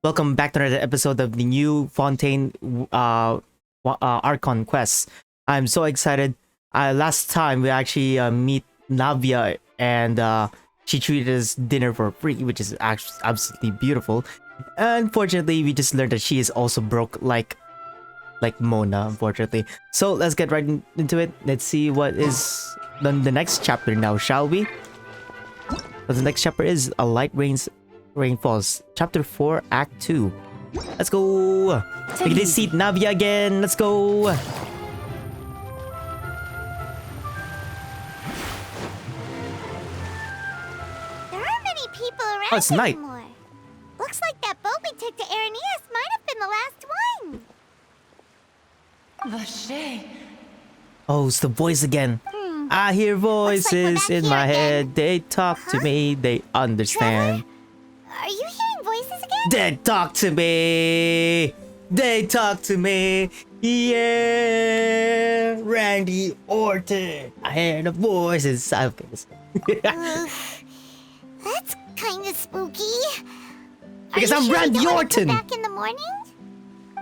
Welcome back to another episode of the new Fontaine Archon Quest. I'm so excited. Last time we actually meet Navia and she treated us dinner for free, which is actually absolutely beautiful. Unfortunately, we just learned that she is also broke like Mona, unfortunately. So let's get right into it. Let's see what is the next chapter now, shall we? The next chapter is A Light Rain Falls, Chapter 4, Act 2. Let's go! Take this seat, Navia again! Let's go! There aren't many people around Oh, it's night. anymore. Looks like that boat we took to Araneas might have been the last one. Vache. Oh, it's the voice again. I hear voices in my head. They talk to me. They understand. Trevor? Are you hearing voices again? They talk to me. They talk to me. Yeah, Randy Orton. I hear the voices. Ugh, that's kind of spooky. Because Are I'm you sure Randy you don't wanna Orton. come back in the morning?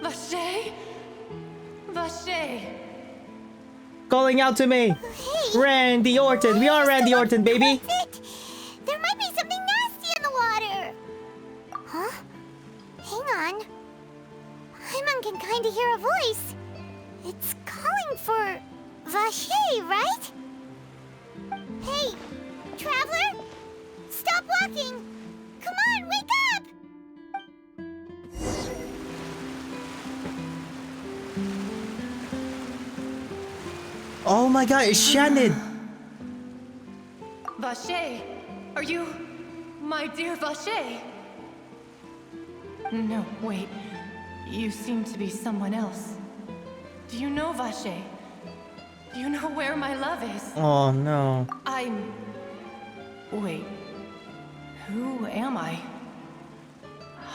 Vache. Vache. Calling out to me. Hey. Randy Orton. We are Randy Orton, baby. That's it. There might be something nasty in the water. Huh? Hang on. Paimon can kind of hear a voice. It's calling for Vache, right? Hey, traveler! Stop walking! Come on, wake up! Oh my god, it's Shannon. Vache. Are you my dear Vache? No, wait. You seem to be someone else. Do you know Vache? Do you know where my love is? Oh no. Wait. Who am I?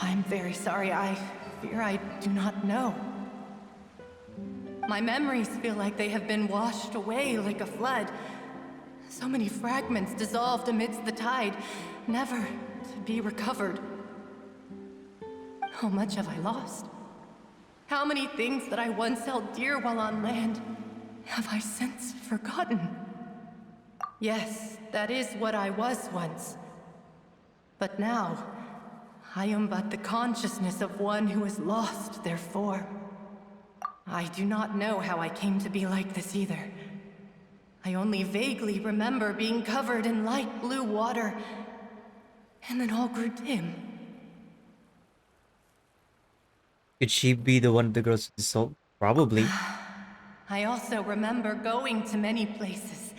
I'm very sorry. I fear I do not know. My memories feel like they have been washed away like a flood. So many fragments dissolved amidst the tide, never to be recovered. How much have I lost? How many things that I once held dear while on land have I since forgotten? Yes, that is what I was once. But now, I am but the consciousness of one who is lost, therefore. I do not know how I came to be like this either. I only vaguely remember being covered in light blue water, and then all grew dim. Could she be the one of the girls with the soul? Probably. I also remember going to many places.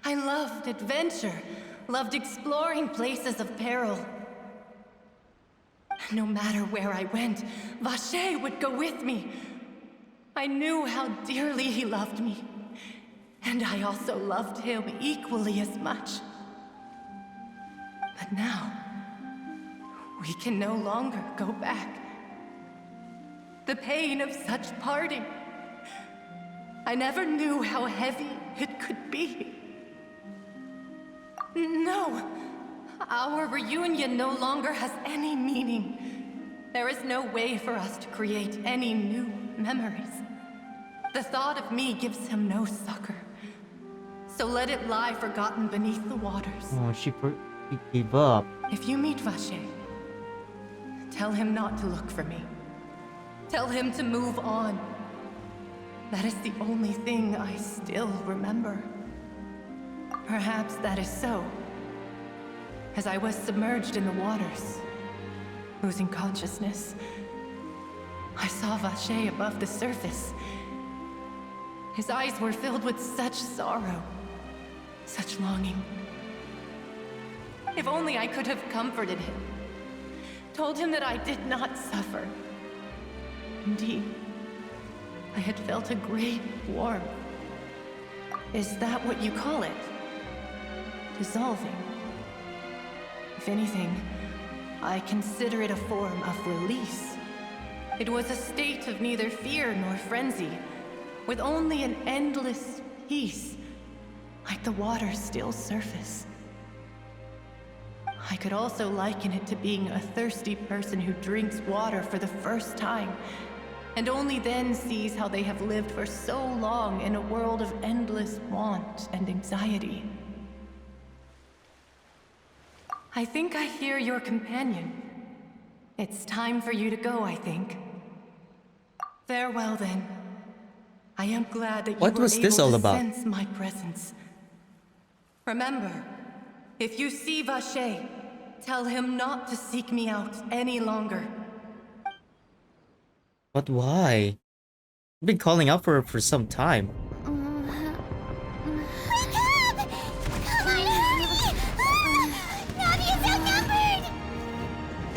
I loved adventure, loved exploring places of peril. No matter where I went, Vache would go with me. I knew how dearly he loved me, and I also loved him equally as much. But now, we can no longer go back. The pain of such parting, I never knew how heavy it could be. No, our reunion no longer has any meaning. There is no way for us to create any new memories. The thought of me gives him no succor. So let it lie forgotten beneath the waters. Oh, she gave up. If you meet Vache, tell him not to look for me. Tell him to move on. That is the only thing I still remember. Perhaps that is so. As I was submerged in the waters, losing consciousness, I saw Vache above the surface. His eyes were filled with such sorrow, such longing. If only I could have comforted him, told him that I did not suffer. Indeed, I had felt a great warmth. Is that what you call it? Dissolving? If anything, I consider it a form of release. It was a state of neither fear nor frenzy, with only an endless peace, like the water's still surface. I could also liken it to being a thirsty person who drinks water for the first time, and only then sees how they have lived for so long in a world of endless want and anxiety. I think I hear your companion. It's time for you to go, I think. Farewell, then. I am glad that you What were was this able all to about? sense my presence. Remember, if you see Vache, tell him not to seek me out any longer. But why? I've been calling out for her for some time. Wake up! Come on, hurry! Navia's outnumbered!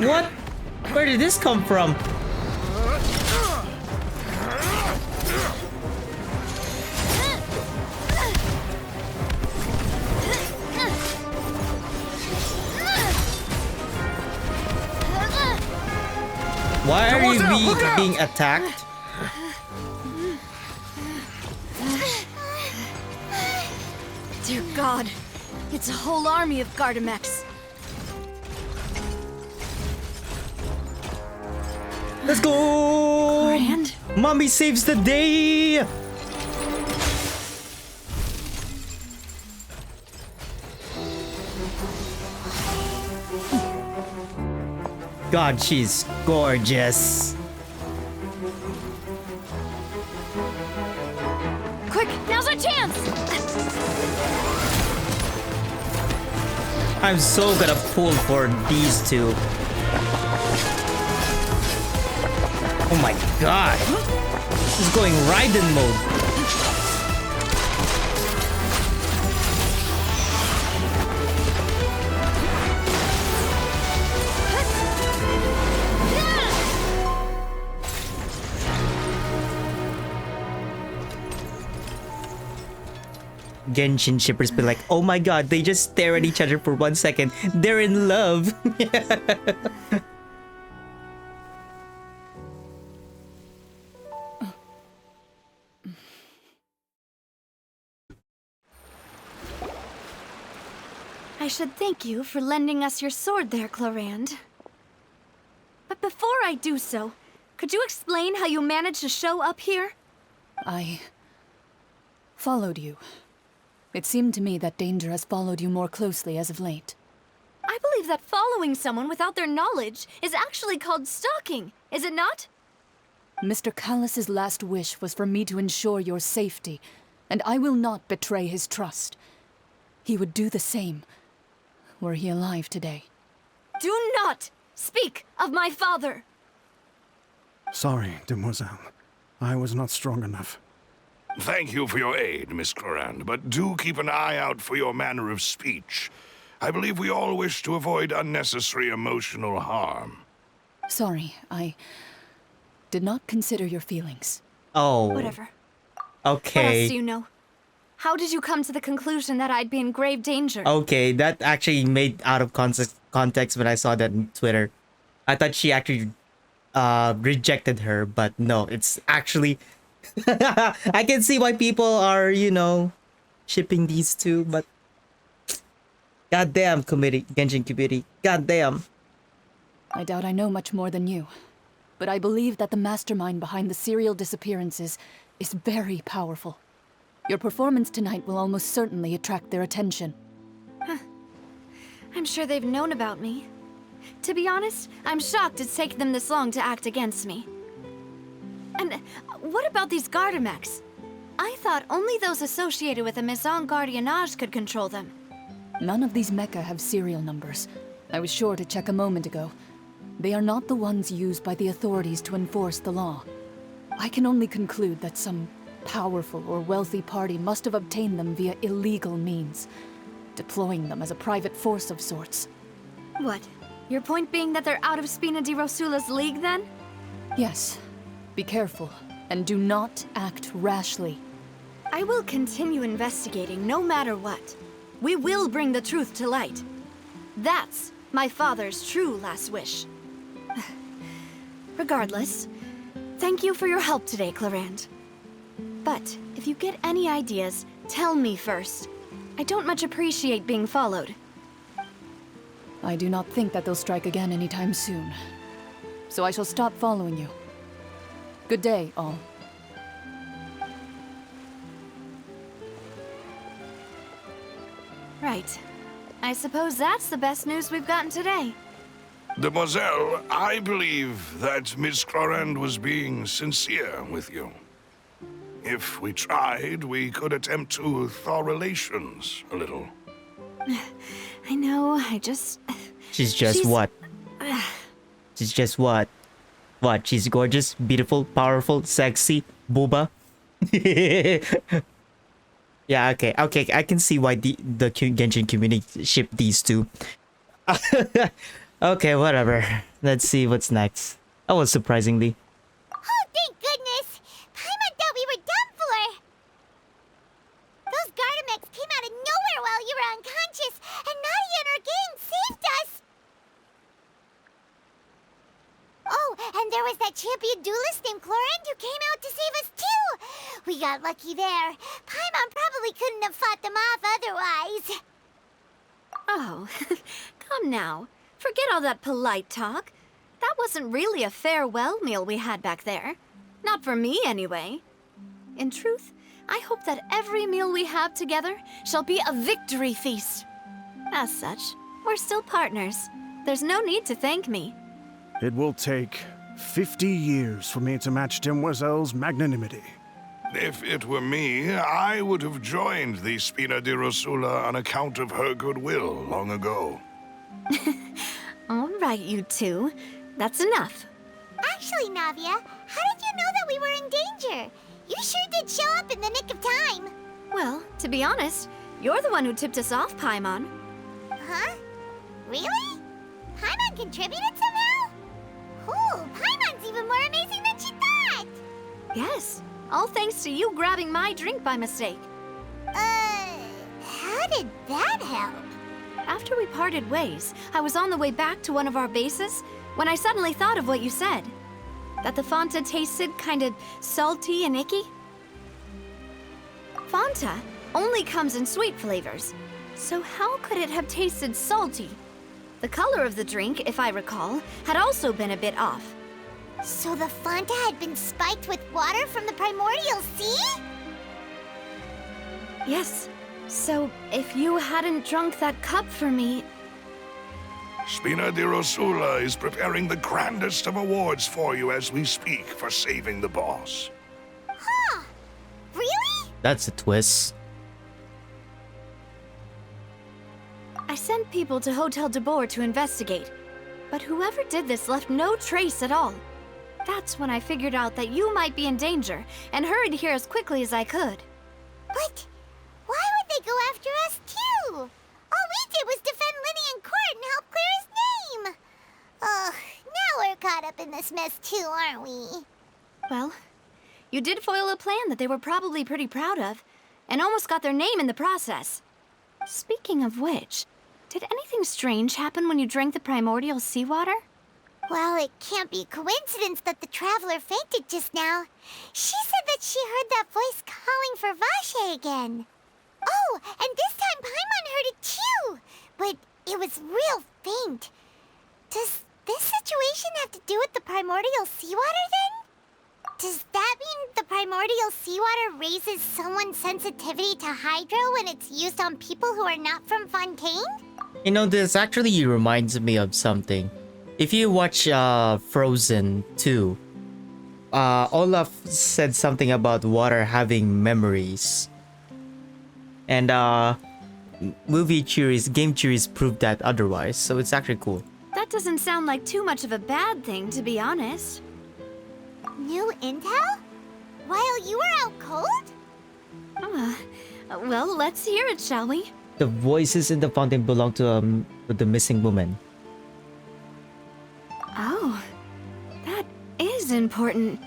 What? Where did this come from? Why are you being attacked? Dear God, it's a whole army of Gardamex. Let's go! CLORINDE? Mommy saves the day! God, she's gorgeous. Quick, now's our chance! I'm so gonna pull for these two. Oh my god. He's going Raiden mode. Genshin shippers be like, oh my god, they just stare at each other for 1 second. They're in love. I should thank you for lending us your sword there, CLORINDE. But before I do so, could you explain how you managed to show up here? I followed you. It seemed to me that danger has followed you more closely as of late. I believe that following someone without their knowledge is actually called stalking, is it not? Mr. Callus's last wish was for me to ensure your safety, and I will not betray his trust. He would do the same, were he alive today. Do not speak of my father! Sorry, demoiselle. I was not strong enough. Thank you for your aid, Miss CLORINDE, but do keep an eye out for your manner of speech. I believe we all wish to avoid unnecessary emotional harm. Sorry, I did not consider your feelings. Oh. Whatever. What else Okay. do you know? How did you come to the conclusion that I'd be in grave danger? Okay, that actually made out of context when I saw that on Twitter. I thought she actually rejected her, but no, it's actually I can see why people are, you know, shipping these two, but goddamn committee, Genshin committee, goddamn. I doubt I know much more than you, but I believe that the mastermind behind the serial disappearances is very powerful. Your performance tonight will almost certainly attract their attention. I'm sure they've known about me. To be honest, I'm shocked it's taken them this long to act against me. And what about these Gardamex? I thought only those associated with the Maison Gardiennage could control them. None of these mecha have serial numbers. I was sure to check a moment ago. They are not the ones used by the authorities to enforce the law. I can only conclude that some powerful or wealthy party must have obtained them via illegal means, deploying them as a private force of sorts. What? Your point being that they're out of Spina di Rosula's league, then? Yes. Be careful, and do not act rashly. I will continue investigating no matter what. We will bring the truth to light. That's my father's true last wish. Regardless, thank you for your help today, CLORINDE. But if you get any ideas, tell me first. I don't much appreciate being followed. I do not think that they'll strike again anytime soon. So I shall stop following you. Good day, all. Right. I suppose that's the best news we've gotten today. Demoiselle, I believe that Miss Clorinde was being sincere with you. If we tried, we could attempt to thaw relations a little. I know, I just... She's just what? She's just what? What? She's gorgeous, beautiful, powerful, sexy, booba. Yeah, okay, I can see why the Genshin community ship these two. Okay, whatever. Let's see what's next. Oh, surprisingly. Oh, thank goodness! Paimon thought we were done for! Those Gardamex came out of nowhere while you were unconscious, and Nadia and her gang saved us! Oh, and there was that champion duelist named Clorinde who came out to save us too! We got lucky there. Paimon probably couldn't have fought them off otherwise. Oh, come now. Forget all that polite talk. That wasn't really a farewell meal we had back there. Not for me, anyway. In truth, I hope that every meal we have together shall be a victory feast. As such, we're still partners. There's no need to thank me. It will take 50 years for me to match Demoiselle's magnanimity. If it were me, I would have joined the Spina di Rosula on account of her goodwill long ago. All right, you two. That's enough. Actually, Navia, how did you know that we were in danger? You sure did show up in the nick of time. Well, to be honest, you're the one who tipped us off, Paimon. Huh? Really? Paimon contributed somehow? Ooh, Paimon's even more amazing than she thought! Yes, all thanks to you grabbing my drink by mistake. How did that help? After we parted ways, I was on the way back to one of our bases when I suddenly thought of what you said. That the Fanta tasted kind of salty and icky. Fanta only comes in sweet flavors, so how could it have tasted salty? The color of the drink, if I recall, had also been a bit off. So the Fanta had been spiked with water from the Primordial Sea? Yes. So, if you hadn't drunk that cup for me... Spina di Rosula is preparing the grandest of awards for you as we speak for saving the boss. Huh? Really? That's a twist. I sent people to Hotel de Boer to investigate, but whoever did this left no trace at all. That's when I figured out that you might be in danger and hurried here as quickly as I could. But why would they go after us too? All we did was defend Linny in court and help clear his name. Ugh, now we're caught up in this mess too, aren't we? Well, you did foil a plan that they were probably pretty proud of, and almost got their name in the process. Speaking of which, did anything strange happen when you drank the primordial seawater? Well, it can't be a coincidence that the traveler fainted just now. She said that she heard that voice calling for Vache again. Oh, and this time Paimon heard it too, but it was real faint. Does this situation have to do with the primordial seawater then? Does that mean the primordial seawater raises someone's sensitivity to hydro when it's used on people who are not from Fontaine? You know, this actually reminds me of something. If you watch Frozen 2, Olaf said something about water having memories. And game theories proved that otherwise, so it's actually cool. That doesn't sound like too much of a bad thing, to be honest. New intel? While you were out cold? Well, let's hear it, shall we? The voices in the fountain belong to the missing woman. Oh, that is important.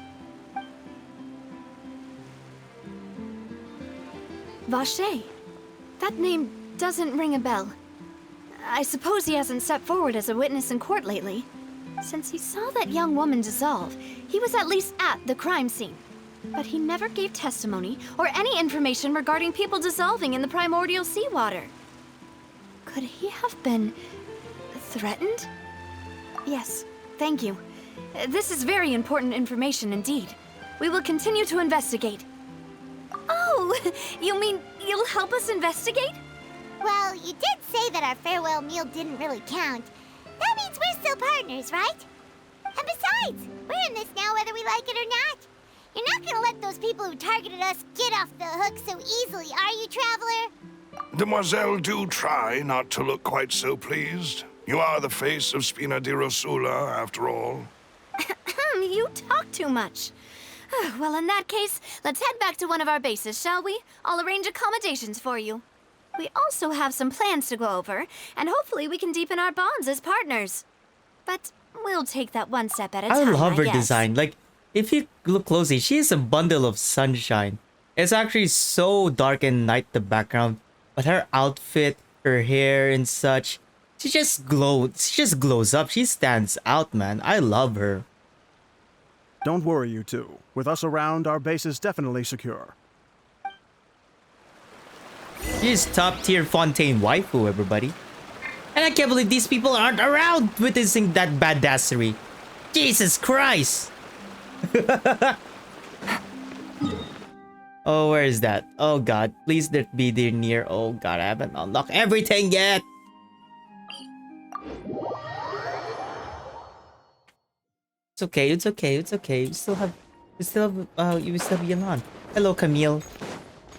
Vache. That name doesn't ring a bell. I suppose he hasn't stepped forward as a witness in court lately. Since he saw that young woman dissolve, he was at least at the crime scene. But he never gave testimony or any information regarding people dissolving in the primordial seawater. Could he have been Threatened? Yes, thank you. This is very important information indeed. We will continue to investigate. Oh, you mean you'll help us investigate? Well, you did say that our farewell meal didn't really count. That means we're still partners, right? And besides, we're in this now whether we like it or not. You're not gonna let those people who targeted us get off the hook so easily, are you, Traveler? Demoiselle, do try not to look quite so pleased. You are the face of Spina di Rosula, after all. You talk too much. Well, in that case, let's head back to one of our bases, shall we? I'll arrange accommodations for you. We also have some plans to go over, and hopefully we can deepen our bonds as partners. But we'll take that one step at a time, I love her guess. design. Like, if you look closely, she is a bundle of sunshine. It's actually so dark and night, the background. But her outfit, her hair and such, she just glows up. She stands out, man. I love her. Don't worry, you two. With us around, our base is definitely secure. She's top tier Fontaine waifu, everybody. And I can't believe these people aren't around witnessing that badassery. Jesus Christ! Oh, where is that? Oh god, please let be there near. Oh god, I haven't unlocked everything yet. It's okay, it's okay, it's okay. We still have Yalan. Hello, Camille.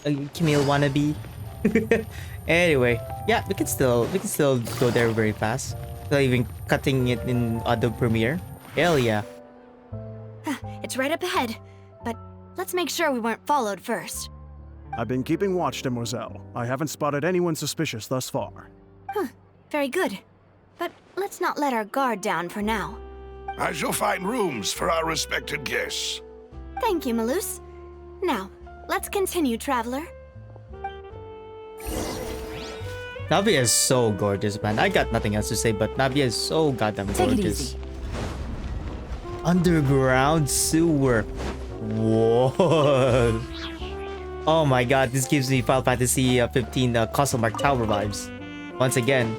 Camille wannabe. Anyway, yeah, we can still go there very fast. Not even cutting it in Auto Premiere. Hell yeah. It's right up ahead, but let's make sure we weren't followed first. I've been keeping watch, Demoiselle. I haven't spotted anyone suspicious thus far. Very good. But let's not let our guard down for now. I shall find rooms for our respected guests. Thank you, Malus. Now, let's continue, Traveler. Navia is so gorgeous, man. I got nothing else to say, but Navia is so goddamn Take it gorgeous. easy. Underground sewer. Whoa. Oh my god, this gives me Final Fantasy 15 Castle Mark Tower vibes. Once again.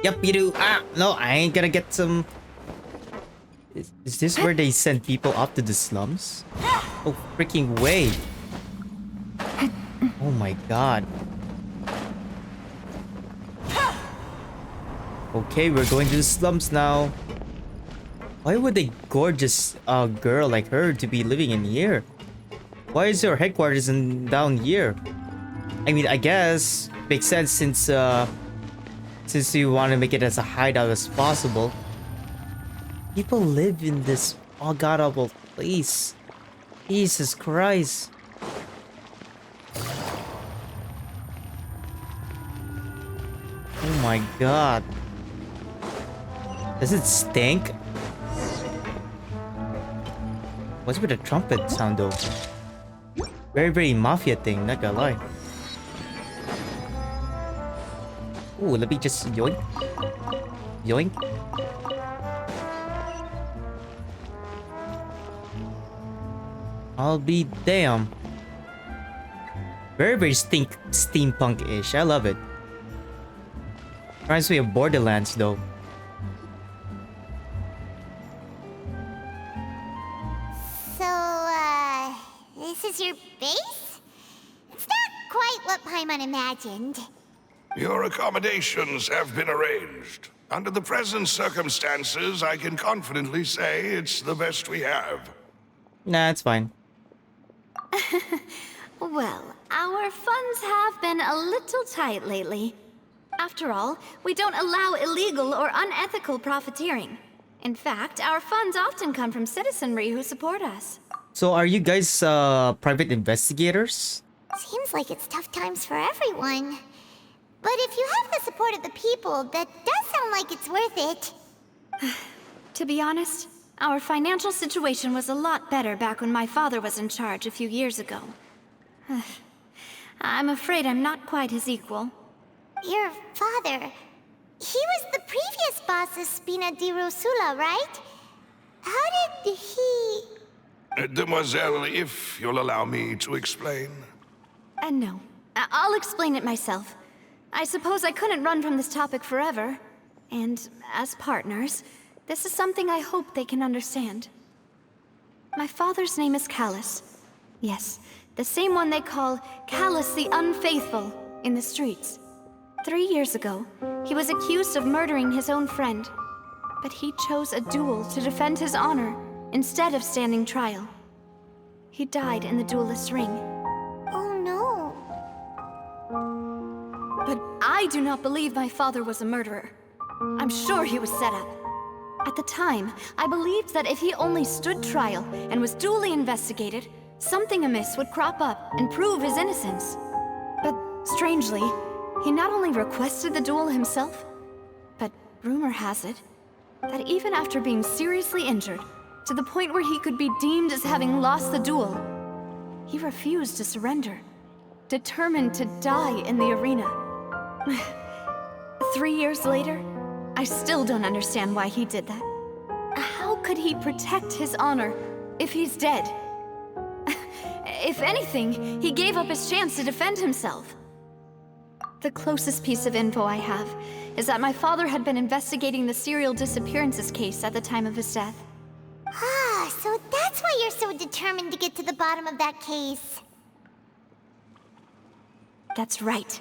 Yep, you do. No, I ain't gonna get some... Is this where they send people up to the slums? Oh, freaking way. Oh my god. Okay, we're going to the slums now. Why would a gorgeous girl like her to be living in here? Why is your headquarters down here? I mean, I guess makes sense since you want to make it as a hideout as possible. People live in this god awful place. Jesus Christ. Oh my god. Does it stink? What's with the trumpet sound though? Very, very mafia thing, not gonna lie. Ooh, let me just yoink. Yoink. I'll be damn. Very, very steampunk-ish. I love it. Reminds me of Borderlands though. This is your base? It's not quite what Paimon imagined. Your accommodations have been arranged. Under the present circumstances, I can confidently say it's the best we have. Nah, it's fine. Well, our funds have been a little tight lately. After all, we don't allow illegal or unethical profiteering. In fact, our funds often come from citizenry who support us. So are you guys private investigators? Seems like it's tough times for everyone. But if you have the support of the people, that does sound like it's worth it. To be honest, our financial situation was a lot better back when my father was in charge a few years ago. I'm afraid I'm not quite his equal. Your father... he was the previous boss of Spina di Rosula, right? How did he... Demoiselle, if you'll allow me to explain. No. I'll explain it myself. I suppose I couldn't run from this topic forever. And as partners, this is something I hope they can understand. My father's name is Callus. Yes, the same one they call Callus the Unfaithful in the streets. 3 years ago, he was accused of murdering his own friend. But he chose a duel to defend his honor instead of standing trial. He died in the duelist's ring. Oh no. But I do not believe my father was a murderer. I'm sure he was set up. At the time, I believed that if he only stood trial and was duly investigated, something amiss would crop up and prove his innocence. But strangely, he not only requested the duel himself, but rumor has it that even after being seriously injured, to the point where he could be deemed as having lost the duel, he refused to surrender, determined to die in the arena. 3 years later, I still don't understand why he did that. How could he protect his honor if he's dead? If anything, he gave up his chance to defend himself. The closest piece of info I have is that my father had been investigating the serial disappearances case at the time of his death. Ah, so that's why you're so determined to get to the bottom of that case. That's right.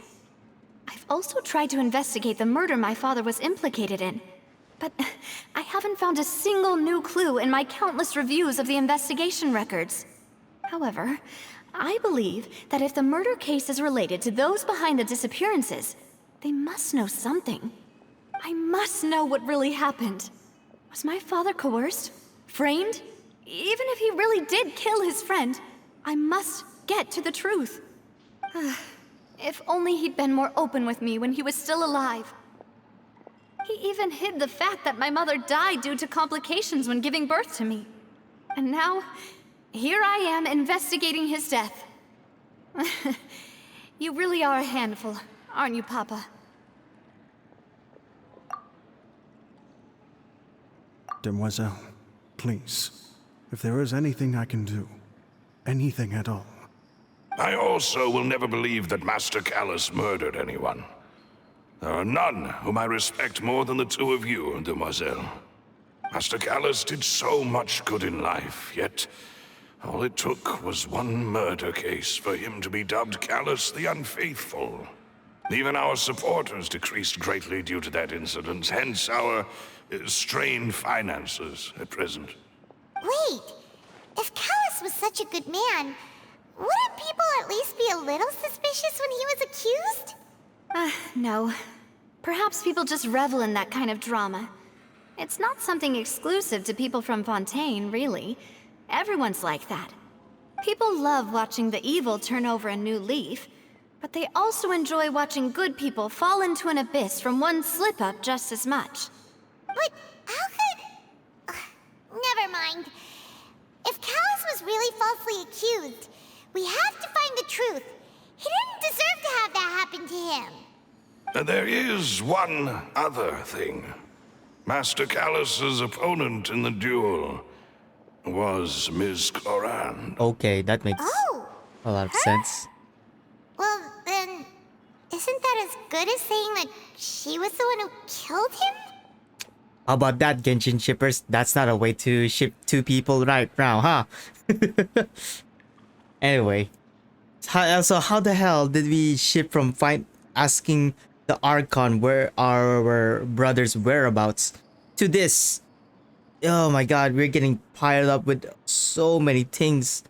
I've also tried to investigate the murder my father was implicated in, but I haven't found a single new clue in my countless reviews of the investigation records. However, I believe that if the murder case is related to those behind the disappearances, they must know something. I must know what really happened. Was my father coerced? Framed? Even if he really did kill his friend, I must get to the truth. If only he'd been more open with me when he was still alive. He even hid the fact that my mother died due to complications when giving birth to me. And now, here I am investigating his death. You really are a handful, aren't you, Papa? Demoiselle, please, if there is anything I can do, anything at all. I also will never believe that Master Callus murdered anyone. There are none whom I respect more than the two of you, Demoiselle. Master Callus did so much good in life, yet all it took was one murder case for him to be dubbed Callus the Unfaithful. Even our supporters decreased greatly due to that incident, hence our strained finances at present. Wait, if Callus was such a good man, wouldn't people at least be a little suspicious when he was accused? No. Perhaps people just revel in that kind of drama. It's not something exclusive to people from Fontaine, really. Everyone's like that. People love watching the evil turn over a new leaf, but they also enjoy watching good people fall into an abyss from one slip-up just as much. But how could... never mind. If Callus was really falsely accused, we have to find the truth. He didn't deserve to have that happen to him. There is one other thing. Master Callus's opponent in the duel was Ms. CLORINDE. Okay, that makes Oh! a lot of her? sense. Well, then, isn't that as good as saying that she was the one who killed him? How about that, Genshin shippers? That's not a way to ship two people right now, huh? Anyway, so how the hell did we ship from asking the Archon where our brother's whereabouts to this? Oh my god, we're getting piled up with so many things.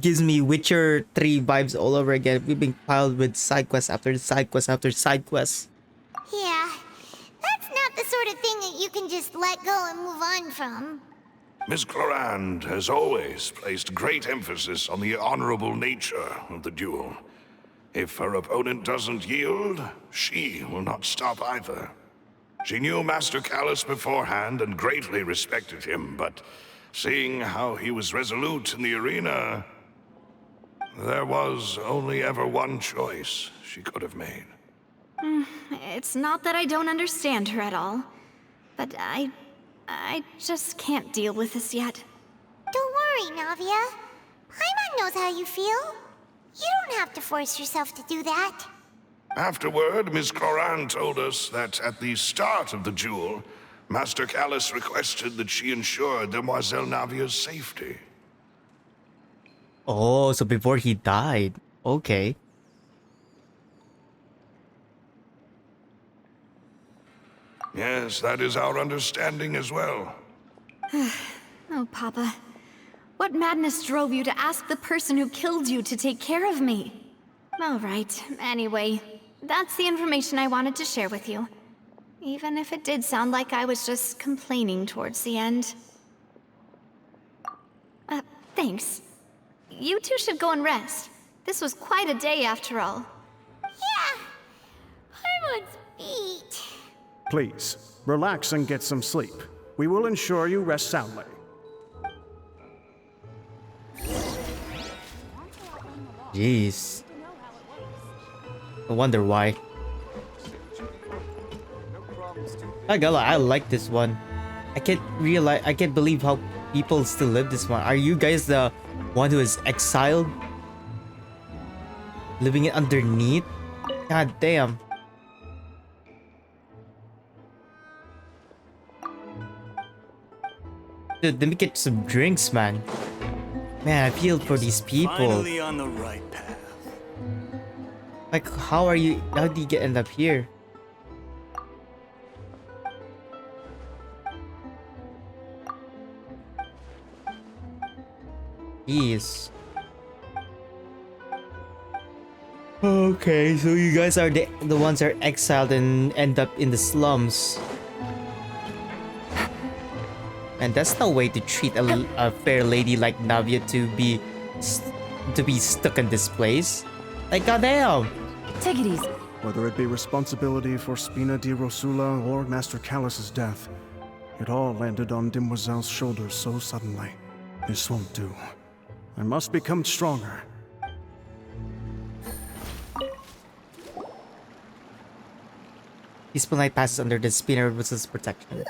Gives me Witcher 3 vibes all over again. We've been piled with side quest after side quest after side quest. Yeah, that's not the sort of thing that you can just let go and move on from. Ms. CLORINDE has always placed great emphasis on the honorable nature of the duel. If her opponent doesn't yield, she will not stop either. She knew Master Callus beforehand and greatly respected him, but seeing how he was resolute in the arena, there was only ever one choice she could have made. It's not that I don't understand her at all, but I just can't deal with this yet. Don't worry, Navia. Paimon knows how you feel. You don't have to force yourself to do that. Afterward, Miss Clorinde told us that at the start of the duel, Master Callus requested that she ensure Demoiselle Navia's safety. Oh, so before he died. Okay. Yes, that is our understanding as well. Oh, Papa. What madness drove you to ask the person who killed you to take care of me? All right, anyway, that's the information I wanted to share with you. Even if it did sound like I was just complaining towards the end. Thanks. You two should go and rest. This was quite a day after all. Yeah, Paimon's beat. Please, relax and get some sleep. We will ensure you rest soundly. Jeez. I wonder why. I like this one. I can't believe how people still live this one. Are you guys the one who is exiled? Living it underneath? God damn. Dude, let me get some drinks, man. Man, I feel for these people. Finally on the right path. Like, how did you end up here? Jeez. Okay, so you guys are the ones that are exiled and end up in the slums. And that's no way to treat a fair lady like Navia to be stuck in this place. Like, goddamn. Take it easy. Whether it be responsibility for Spina di Rosula or Master Callus's death, it all landed on Demoiselle's shoulders so suddenly. This won't do. I must become stronger. Peaceful night passes under the Spina Rosa's protection.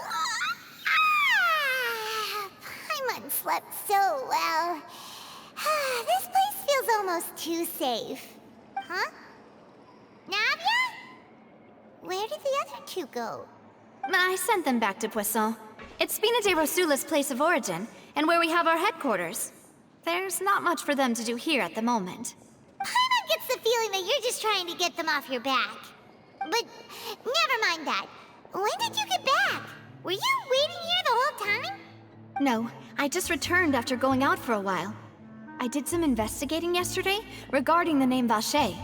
Paimon slept so well. This place feels almost too safe. Huh? Navia? Where did the other two go? I sent them back to Poisson. It's Spina de Rosula's place of origin, and where we have our headquarters. There's not much for them to do here at the moment. Paimon gets the feeling that you're just trying to get them off your back. But never mind that. When did you get back? Were you waiting here the whole time? No, I just returned after going out for a while. I did some investigating yesterday regarding the name Vache.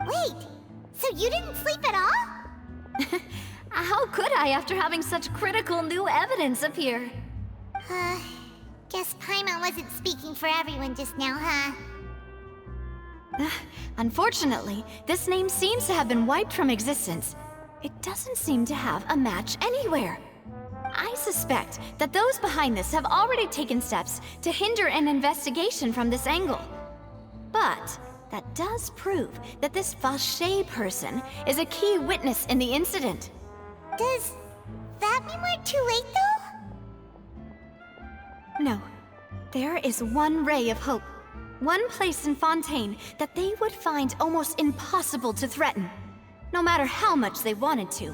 Wait, so you didn't sleep at all? How could I after having such critical new evidence appear? Guess Paimon wasn't speaking for everyone just now, huh? Unfortunately, this name seems to have been wiped from existence. It doesn't seem to have a match anywhere. I suspect that those behind this have already taken steps to hinder an investigation from this angle. But that does prove that this Vache person is a key witness in the incident. Does that mean we're too late, though? No. There is one ray of hope. One place in Fontaine that they would find almost impossible to threaten, no matter how much they wanted to.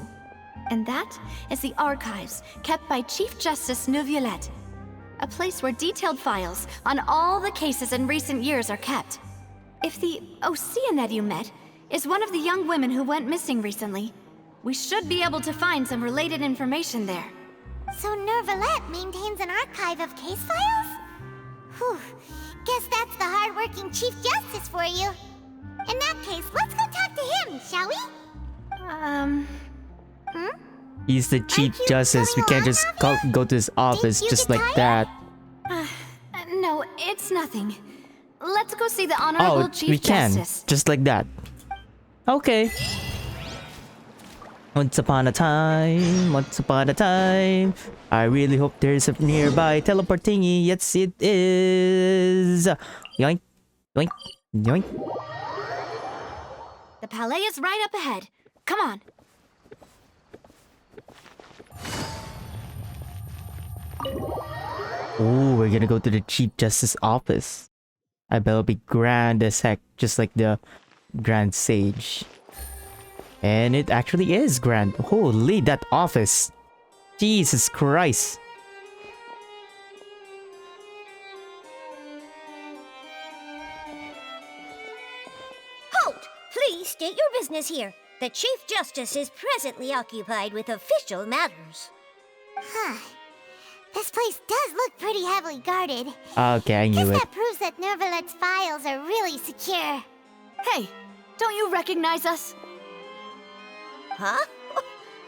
And that is the archives kept by Chief Justice Neuvillette, a place where detailed files on all the cases in recent years are kept. If the Oceanette you met is one of the young women who went missing recently, we should be able to find some related information there. So Neuvillette maintains an archive of case files? Whew. Guess that's the hard-working Chief Justice for you. In that case, let's go talk to him, shall we? He's the Chief Justice. We can't just go to his office just like that. No, it's nothing. Let's go see the Honorable Oh, Chief we can. Justice. Just like that. Okay. Once upon a time, I really hope there's a nearby teleportingy. Yes, it is. Yoink, yoink, yoink. The palais is right up ahead. Come on. Oh, we're gonna go to the Chief Justice office. I bet it'll be grand as heck, just like the Grand Sage. And it actually is grand. Holy, that office. Jesus Christ. Halt! Please state your business here. The Chief Justice is presently occupied with official matters. Huh. This place does look pretty heavily guarded. Okay, I knew Guess it. that proves that Nervalet's files are really secure. Hey, don't you recognize us? Huh?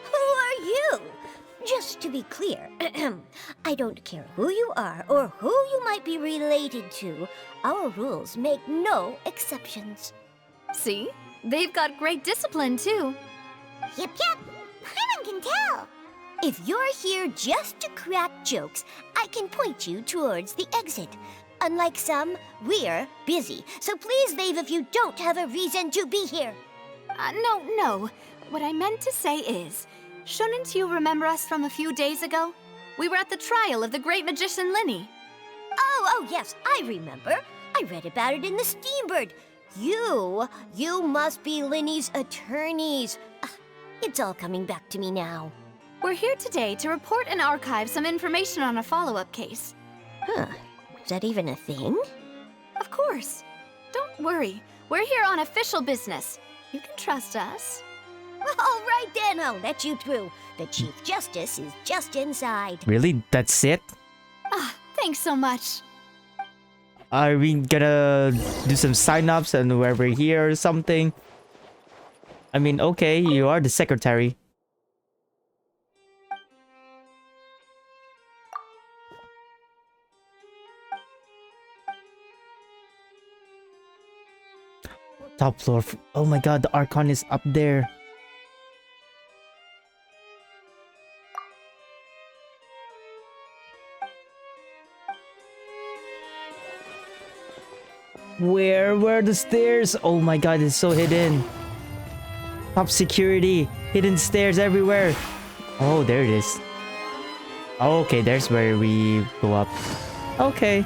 Who are you? Just to be clear, I don't care who you are or who you might be related to. Our rules make no exceptions. See? They've got great discipline, too. Yep. Paimon can tell. If you're here just to crack jokes, I can point you towards the exit. Unlike some, we're busy, so please leave if you don't have a reason to be here. No. What I meant to say is, shouldn't you remember us from a few days ago? We were at the trial of the great magician Linny. Oh, yes, I remember. I read about it in the Steambird. You must be Linny's attorneys. It's all coming back to me now. We're here today to report and archive some information on a follow-up case. Huh, is that even a thing? Of course. Don't worry. We're here on official business. You can trust us. All right then, I'll let you through. The Chief Justice is just inside. Really? That's it? Thanks so much. Are we gonna do some sign-ups and where we're here or something? I mean, okay, you are the secretary. Top floor. Oh my god, the Archon is up there. Where were the stairs? Oh my god, it's so hidden. Top security. Hidden stairs everywhere. Oh, there it is. Okay, there's where we go up. Okay.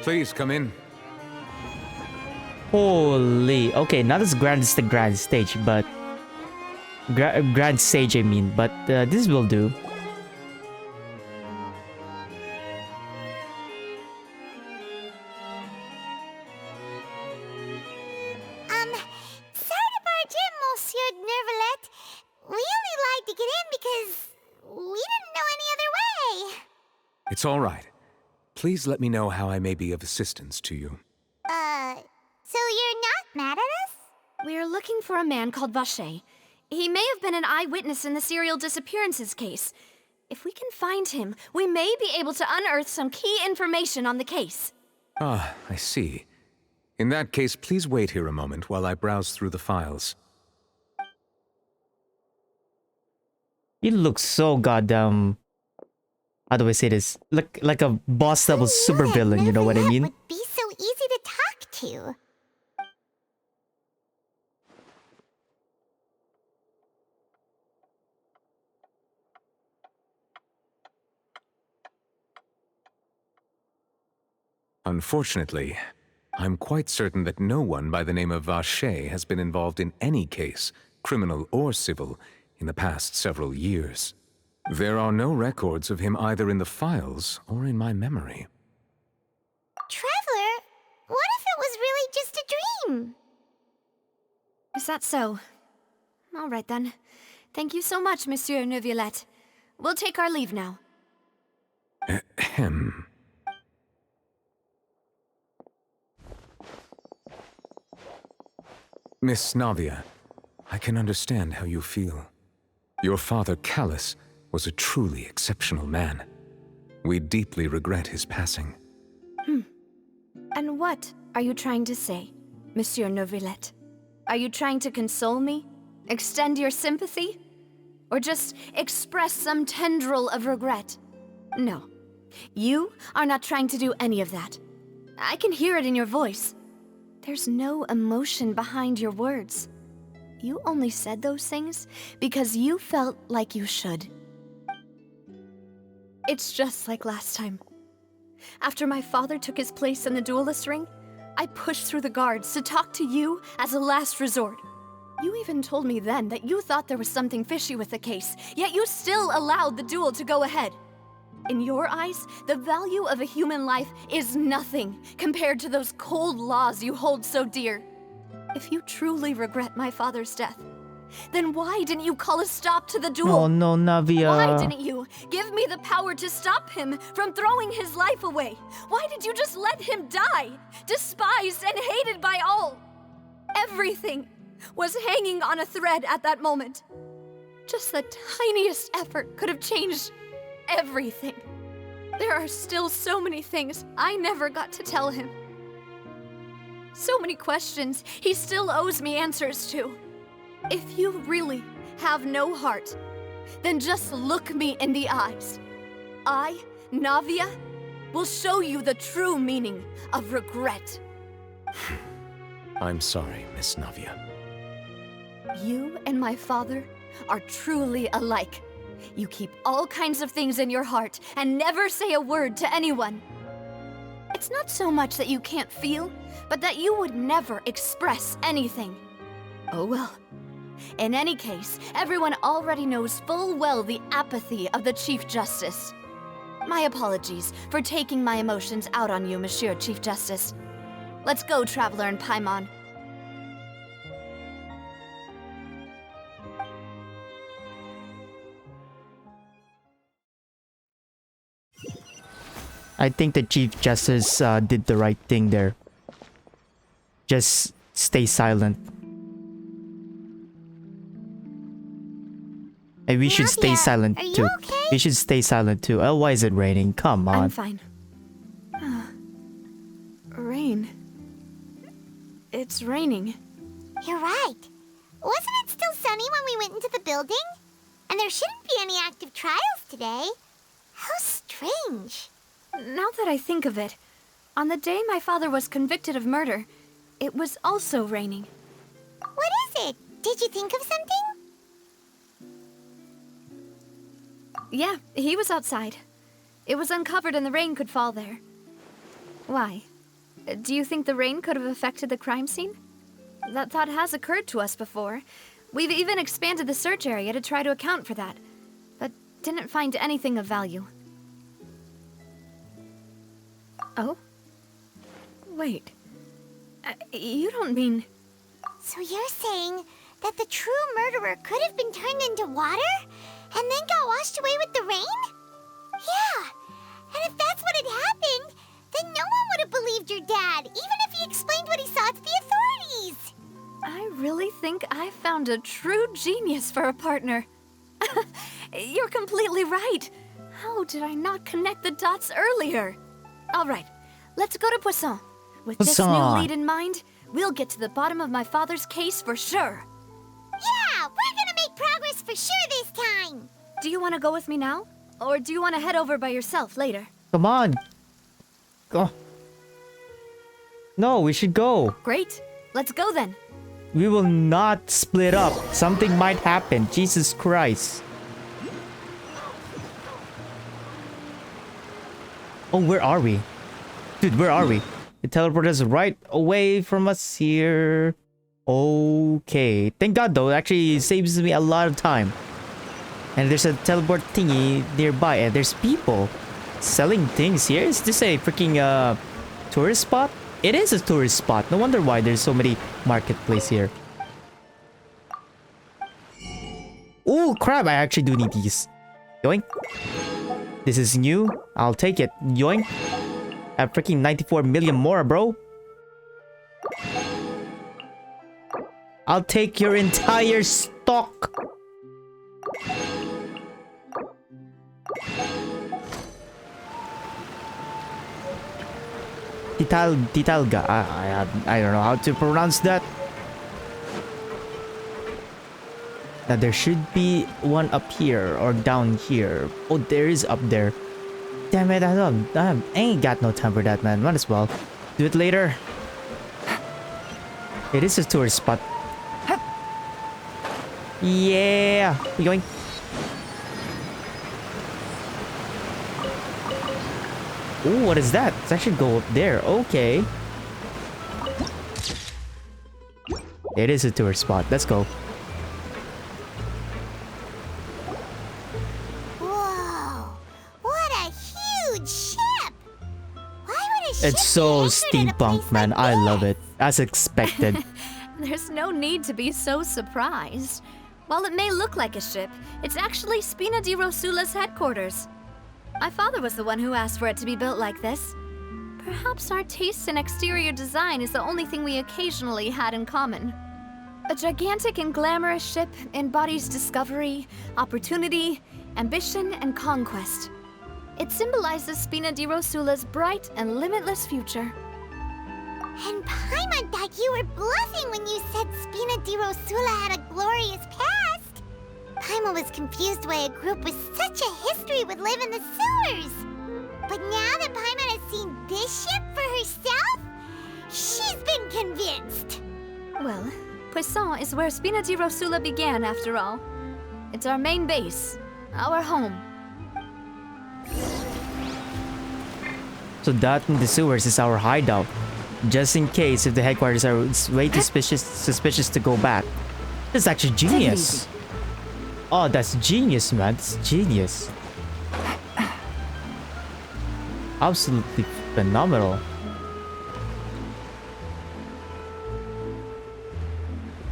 Please come in. Holy. Okay, not as grand as the grand stage, but... grand stage, I mean. But this will do. Sorry to barge in, Monsieur Nervalet. We only lied to get in because we didn't know any other way. It's all right. Please let me know how I may be of assistance to you. So you're not mad at us? We're looking for a man called Vacher. He may have been an eyewitness in the serial disappearances case. If we can find him, we may be able to unearth some key information on the case. Ah, I see. In that case, please wait here a moment while I browse through the files. He looks so goddamn... How do I say this? Like a boss level super villain, you know what I mean? Would be so easy to talk to. Unfortunately, I'm quite certain that no one by the name of Vacher has been involved in any case, criminal or civil, in the past several years. There are no records of him either in the files or in my memory. Traveler, what if it was really just a dream? Is that so? All right then. Thank you so much, Monsieur Neuvillette. We'll take our leave now. Ahem. Miss Navia, I can understand how you feel. Your father, Callus, was a truly exceptional man. We deeply regret his passing. And what are you trying to say, Monsieur Neuvillette? Are you trying to console me? Extend your sympathy? Or just express some tendril of regret? No. You are not trying to do any of that. I can hear it in your voice. There's no emotion behind your words. You only said those things because you felt like you should. It's just like last time. After my father took his place in the duelist ring, I pushed through the guards to talk to you as a last resort. You even told me then that you thought there was something fishy with the case, yet you still allowed the duel to go ahead. In your eyes, the value of a human life is nothing compared to those cold laws you hold so dear. If you truly regret my father's death, then why didn't you call a stop to the duel? Oh no, Navia. Why didn't you give me the power to stop him from throwing his life away? Why did you just let him die, despised and hated by all? Everything was hanging on a thread at that moment. Just the tiniest effort could have changed everything. There are still so many things I never got to tell him. So many questions he still owes me answers to. If you really have no heart, then just look me in the eyes. I, Navia, will show you the true meaning of regret. I'm sorry, Miss Navia. You and my father are truly alike. You keep all kinds of things in your heart and never say a word to anyone. It's not so much that you can't feel, but that you would never express anything. Oh well. In any case, everyone already knows full well the apathy of the Chief Justice. My apologies for taking my emotions out on you, Monsieur Chief Justice. Let's go, Traveler and Paimon. I think the Chief Justice did the right thing there. Just stay silent. And we should stay Navia, silent are you too. okay? We should stay silent too. Oh, why is it raining? Come on. I'm fine. Rain. It's raining. You're right. Wasn't it still sunny when we went into the building? And there shouldn't be any active trials today. How strange. Now that I think of it, on the day my father was convicted of murder, it was also raining. What is it? Did you think of something? Yeah, he was outside. It was uncovered and the rain could fall there. Why? Do you think the rain could have affected the crime scene? That thought has occurred to us before. We've even expanded the search area to try to account for that, but didn't find anything of value. Oh? Wait. You don't mean... So you're saying that the true murderer could have been turned into water and then got washed away with the rain? Yeah. And if that's what had happened, then no one would have believed your dad, even if he explained what he saw to the authorities. I really think I found a true genius for a partner. You're completely right. How did I not connect the dots earlier? All right, let's go to Possion. With this new Possion. lead in mind, we'll get to the bottom of my father's case for sure. Yeah, we're gonna make progress for sure this time. Do you want to go with me now? Or do you want to head over by yourself later? Come on. Go. No, we should go. Great, let's go then. We will not split up. Something might happen. Jesus Christ. Oh, where are we? Dude, where are we? It teleported us right away from us here. Okay. Thank God though. It actually saves me a lot of time. And there's a teleport thingy nearby. And there's people selling things here. Is this a freaking tourist spot? It is a tourist spot. No wonder why there's so many marketplace here. Oh crap, I actually do need these. Yoink. This is new. I'll take it. Yoink. I have freaking 94 million more, bro. I'll take your entire stock. Titalga. I don't know how to pronounce that. Now there should be one up here or down here. Oh, there is up there. Damn it, I ain't got no time for that, man. Might as well do it later. It is a tourist spot. Yeah, we going. Ooh, what is that? I should go up there. Okay. It is a tourist spot. Let's go. Whoa! What a huge ship! Why would a ship It's so be anchored in a steampunk, place man. like I love this? it. As expected. There's no need to be so surprised. While it may look like a ship, it's actually Spina di Rosula's headquarters. My father was the one who asked for it to be built like this. Perhaps our taste in exterior design is the only thing we occasionally had in common. A gigantic and glamorous ship embodies discovery, opportunity, ambition, and conquest. It symbolizes Spina di Rosula's bright and limitless future. And Paimon thought you were bluffing when you said Spina di Rosula had a glorious past. Paimon was confused why a group with such a history would live in the sewers. But now that Paimon has seen this ship for herself, she's been convinced. Well, Possion is where Spina di Rosula began, after all. It's our main base, our home. So that in the sewers is our hideout. Just in case if the headquarters are way too suspicious to go back. That's actually genius. Oh, that's genius, man. That's genius. Absolutely phenomenal.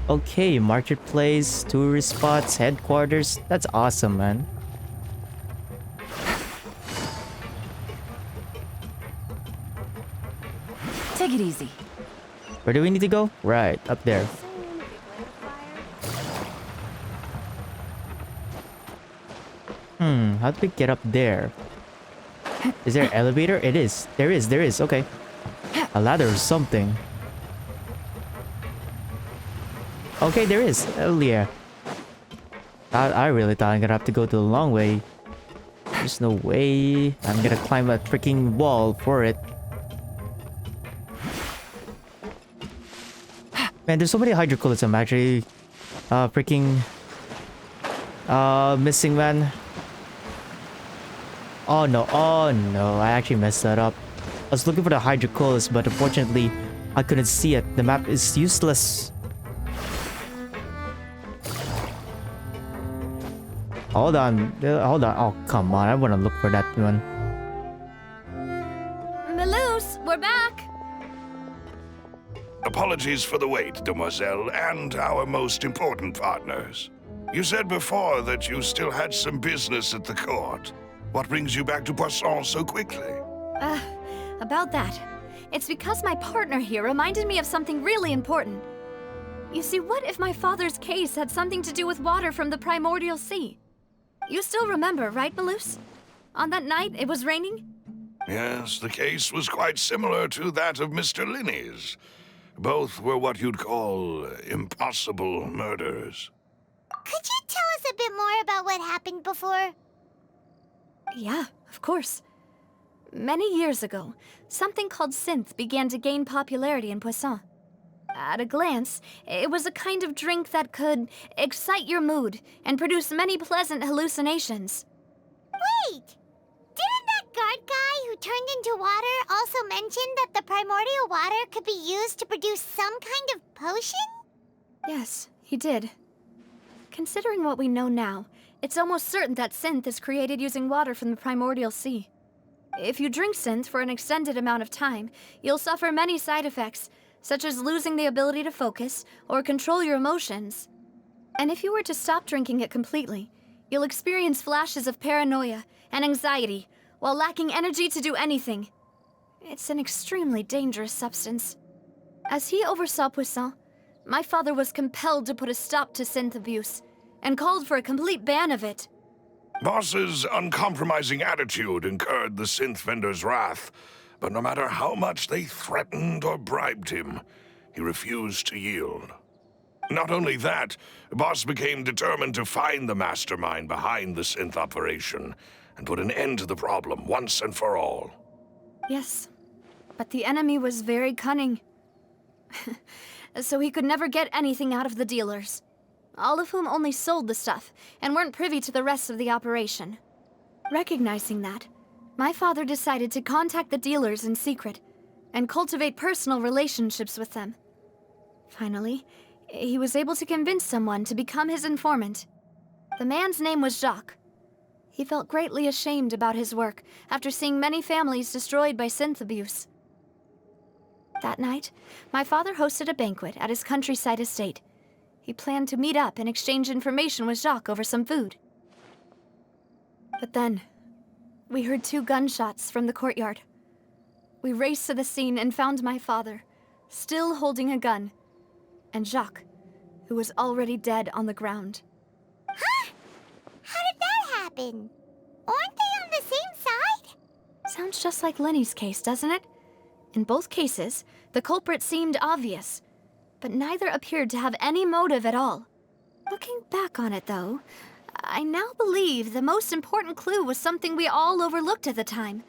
Okay, marketplace, tourist spots, headquarters. That's awesome, man. Take it easy. Where do we need to go? Right, up there. How do we get up there? Is there an elevator? It is. There is. Okay. A ladder or something. Okay, there is. Hell yeah. I really thought I'm gonna have to go the long way. There's no way I'm gonna climb a freaking wall for it. Man, there's so many hydrocoolers I'm actually freaking missing, man. Oh no, I actually messed that up. I was looking for the hydrocoolers, but unfortunately I couldn't see it. The map is useless. Hold on. Oh, come on. I want to look for that one. Melus, we're back! Apologies for the wait, demoiselle, and our most important partners. You said before that you still had some business at the court. What brings you back to Possion so quickly? About that. It's because my partner here reminded me of something really important. You see, what if my father's case had something to do with water from the Primordial Sea? You still remember, right, Melus? On that night, it was raining? Yes, the case was quite similar to that of Mr. Linney's. Both were what you'd call impossible murders. Could you tell us a bit more about what happened before? Yeah, of course. Many years ago, something called synth began to gain popularity in Possion. At a glance, it was a kind of drink that could excite your mood and produce many pleasant hallucinations. Wait! Didn't that guard guy who turned into water also mention that the primordial water could be used to produce some kind of potion? Yes, he did. Considering what we know now, it's almost certain that synth is created using water from the Primordial Sea. If you drink synth for an extended amount of time, you'll suffer many side effects, such as losing the ability to focus or control your emotions. And if you were to stop drinking it completely, you'll experience flashes of paranoia and anxiety while lacking energy to do anything. It's an extremely dangerous substance. As he oversaw Possion, my father was compelled to put a stop to synth abuse and called for a complete ban of it. Boss's uncompromising attitude incurred the synth vendor's wrath, but no matter how much they threatened or bribed him, he refused to yield. Not only that, Boss became determined to find the mastermind behind the synth operation and put an end to the problem once and for all. Yes, but the enemy was very cunning. So he could never get anything out of the dealers, all of whom only sold the stuff and weren't privy to the rest of the operation. Recognizing that, my father decided to contact the dealers in secret and cultivate personal relationships with them. Finally, he was able to convince someone to become his informant. The man's name was Jacques. He felt greatly ashamed about his work after seeing many families destroyed by synth abuse. That night, my father hosted a banquet at his countryside estate. He planned to meet up and exchange information with Jacques over some food. But then, we heard 2 gunshots from the courtyard. We raced to the scene and found my father, still holding a gun, and Jacques, who was already dead on the ground. Huh? How did that happen? Aren't they on the same side? Sounds just like Lenny's case, doesn't it? In both cases, the culprit seemed obvious, but neither appeared to have any motive at all. Looking back on it, though, I now believe the most important clue was something we all overlooked at the time.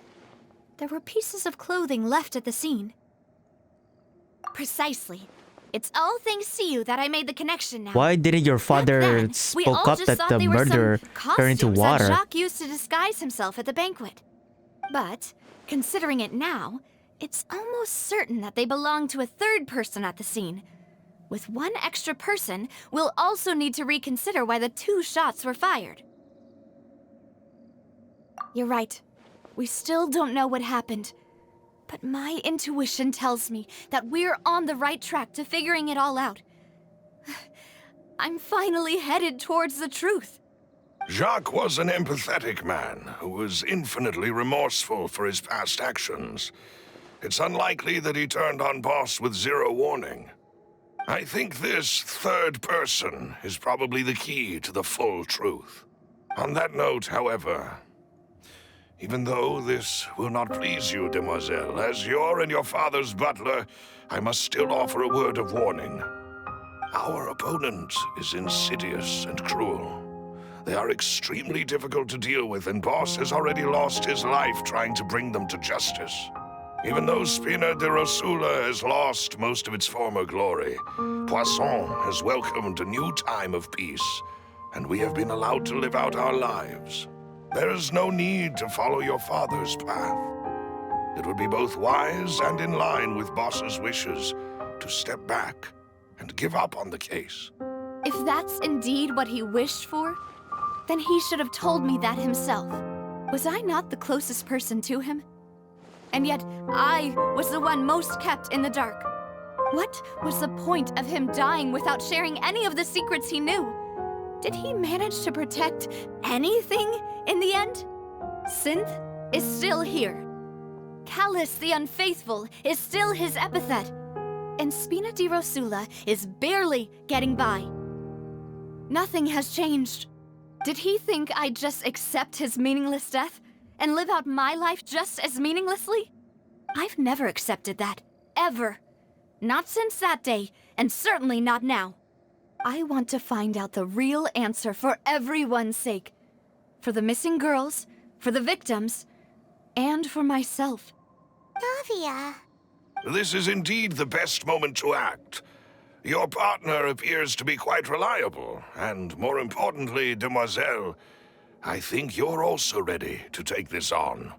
There were pieces of clothing left at the scene. Precisely. It's all thanks to you that I made the connection now. Why didn't your Back father then, we spoke all up just that thought the they were some murderer turned into costumes water? that Jacques used to disguise himself at the banquet. But, considering it now, it's almost certain that they belong to a third person at the scene. With one extra person, we'll also need to reconsider why the 2 shots were fired. You're right. We still don't know what happened. But my intuition tells me that we're on the right track to figuring it all out. I'm finally headed towards the truth. Jacques was an empathetic man who was infinitely remorseful for his past actions. It's unlikely that he turned on Boss with 0 warning. I think this third person is probably the key to the full truth. On that note, however, even though this will not please you, demoiselle, as your and your father's butler, I must still offer a word of warning. Our opponent is insidious and cruel. They are extremely difficult to deal with, and Boss has already lost his life trying to bring them to justice. Even though Spina de Rosula has lost most of its former glory, Possion has welcomed a new time of peace, and we have been allowed to live out our lives. There is no need to follow your father's path. It would be both wise and in line with Boss's wishes to step back and give up on the case. If that's indeed what he wished for, then he should have told me that himself. Was I not the closest person to him? And yet, I was the one most kept in the dark. What was the point of him dying without sharing any of the secrets he knew? Did he manage to protect anything in the end? Synth is still here. Callus the Unfaithful is still his epithet. And Spina di Rosula is barely getting by. Nothing has changed. Did he think I'd just accept his meaningless death and live out my life just as meaninglessly? I've never accepted that. Ever. Not since that day, and certainly not now. I want to find out the real answer for everyone's sake. For the missing girls, for the victims, and for myself. Navia. This is indeed the best moment to act. Your partner appears to be quite reliable, and more importantly, demoiselle, I think you're also ready to take this on.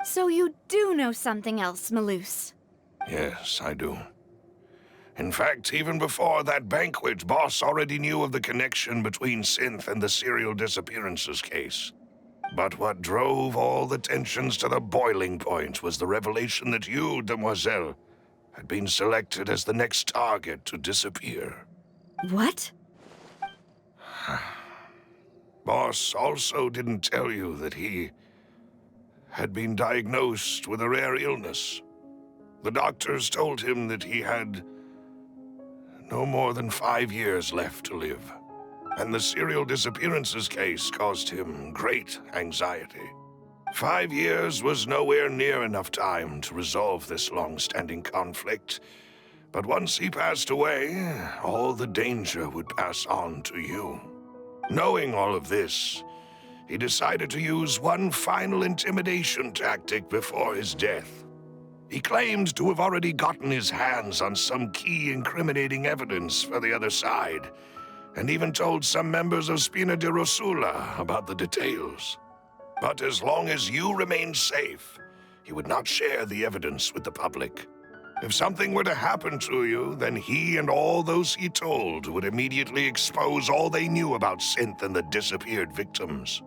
So you do know something else, Malus? Yes, I do. In fact, even before that banquet, Boss already knew of the connection between Synth and the serial disappearances case. But what drove all the tensions to the boiling point was the revelation that you, demoiselle, had been selected as the next target to disappear. What? Boss also didn't tell you that he had been diagnosed with a rare illness. The doctors told him that he had no more than 5 years left to live, and the serial disappearances case caused him great anxiety. 5 years was nowhere near enough time to resolve this long-standing conflict, but once he passed away, all the danger would pass on to you. Knowing all of this, he decided to use one final intimidation tactic before his death. He claimed to have already gotten his hands on some key incriminating evidence for the other side, and even told some members of Spina de Rosula about the details. But as long as you remain safe, he would not share the evidence with the public. If something were to happen to you, then he and all those he told would immediately expose all they knew about Synth and the disappeared victims.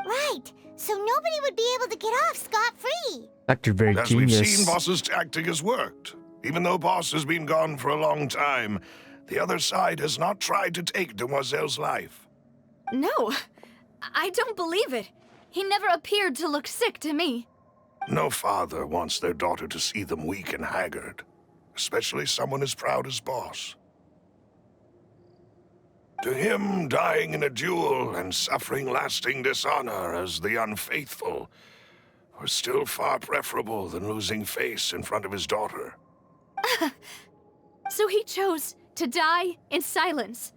Right, so nobody would be able to get off scot-free. Dr. Very As genius. we've seen, Boss's tactic has worked. Even though Boss has been gone for a long time, the other side has not tried to take Demoiselle's life. No, I don't believe it. He never appeared to look sick to me. No father wants their daughter to see them weak and haggard, especially someone as proud as Boss. To him, dying in a duel and suffering lasting dishonor as the unfaithful was still far preferable than losing face in front of his daughter. So he chose to die in silence,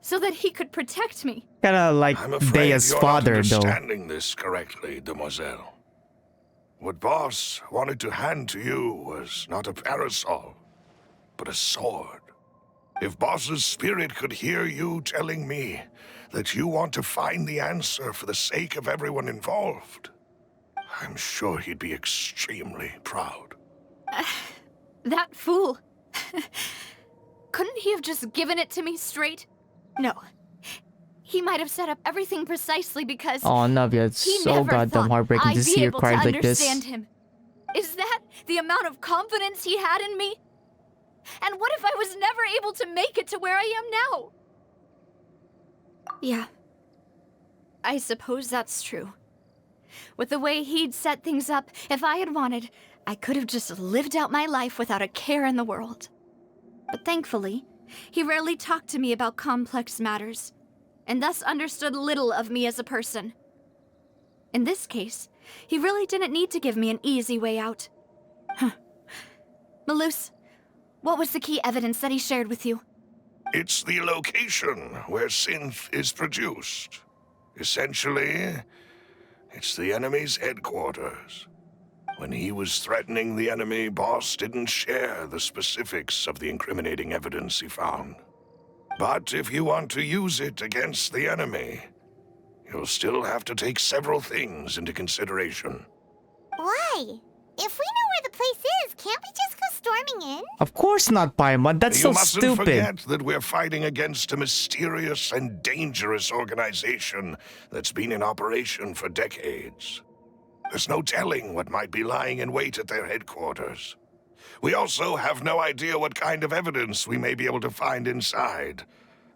so that he could protect me. Kinda like I'm afraid Dea's you're father, not though. understanding this correctly, Demoiselle. What Boss wanted to hand to you was not a parasol, but a sword. If Boss's spirit could hear you telling me that you want to find the answer for the sake of everyone involved, I'm sure he'd be extremely proud. That fool. Couldn't he have just given it to me straight? No. He might have set up everything precisely because Oh, Navia, it's he so never goddamn thought heartbreaking I'd to be see her able cry to like this. understand him. Is that the amount of confidence he had in me? And what if I was never able to make it to where I am now? Yeah. I suppose that's true. With the way he'd set things up, if I had wanted, I could have just lived out my life without a care in the world. But thankfully, he rarely talked to me about complex matters, and thus understood little of me as a person. In this case, he really didn't need to give me an easy way out. Huh. Malus, what was the key evidence that he shared with you? It's the location where Synth is produced. Essentially, it's the enemy's headquarters. When he was threatening the enemy, Boss didn't share the specifics of the incriminating evidence he found. But if you want to use it against the enemy, you'll still have to take several things into consideration. Why? If we know where the place is, can't we just go storming in? Of course not, Paimon. That's so You mustn't stupid. forget that we're fighting against a mysterious and dangerous organization that's been in operation for decades. There's no telling what might be lying in wait at their headquarters. We also have no idea what kind of evidence we may be able to find inside,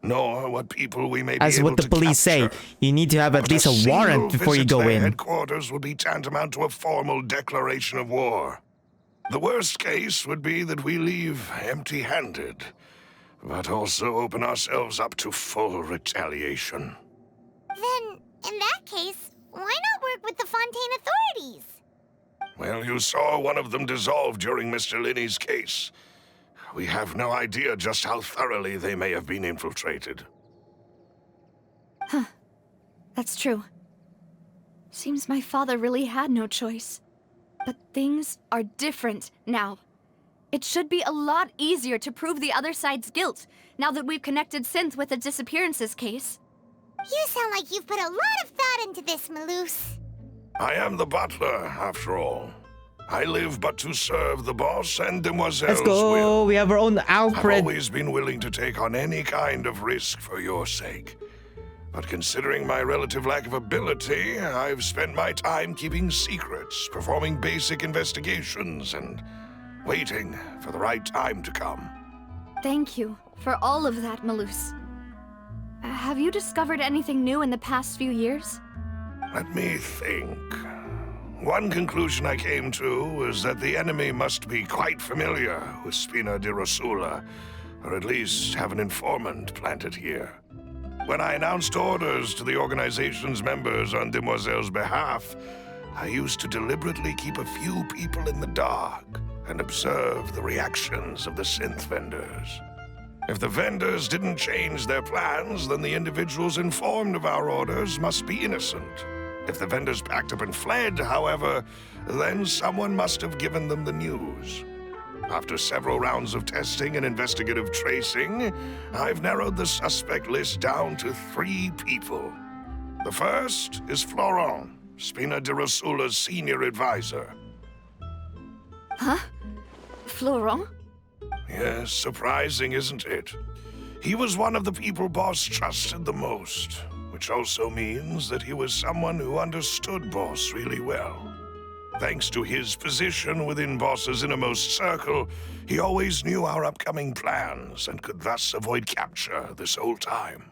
nor what people we may be As able what the to police capture. say, you need to have at But least a warrant single before you visit to go their in. Headquarters would be tantamount to a formal declaration of war. The worst case would be that we leave empty-handed, but also open ourselves up to full retaliation. Then, in that case, why not work with the Fontaine authorities? Well, you saw one of them dissolve during Mr. Linney's case. We have no idea just how thoroughly they may have been infiltrated. That's true. Seems my father really had no choice. But things are different now. It should be a lot easier to prove the other side's guilt, now that we've connected Synth with the disappearances case. You sound like you've put a lot of thought into this, Malus. I am the butler, after all. I live but to serve the boss and Demoiselle's Let's go. will. We have our own I've Alfred. always been willing to take on any kind of risk for your sake. But considering my relative lack of ability, I've spent my time keeping secrets, performing basic investigations, and waiting for the right time to come. Thank you for all of that, Malus. Have you discovered anything new in the past few years? Let me think. One conclusion I came to was that the enemy must be quite familiar with Spina di Rosula, or at least have an informant planted here. When I announced orders to the organization's members on Demoiselle's behalf, I used to deliberately keep a few people in the dark and observe the reactions of the synth vendors. If the vendors didn't change their plans, then the individuals informed of our orders must be innocent. If the vendors packed up and fled, however, then someone must have given them the news. After several rounds of testing and investigative tracing, I've narrowed the suspect list down to 3 people. The first is Florent, Spina de Rosula's senior advisor. Huh? Florent? Yes, surprising, isn't it? He was one of the people Boss trusted the most, which also means that he was someone who understood Boss really well. Thanks to his position within Boss's innermost circle, he always knew our upcoming plans and could thus avoid capture this whole time.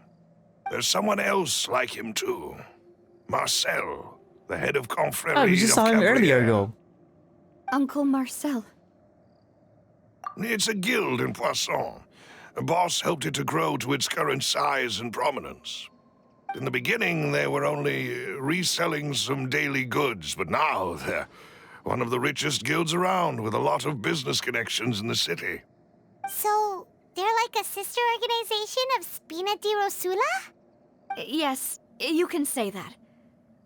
There's someone else like him too. Marcel, the head of Confrérie Oh, we just of saw him earlier Cabrera. ago. Uncle Marcel. It's a guild in Possion. Boss helped it to grow to its current size and prominence. In the beginning, they were only reselling some daily goods, but now they're one of the richest guilds around with a lot of business connections in the city. So, they're like a sister organization of Spina di Rosula? Yes, you can say that.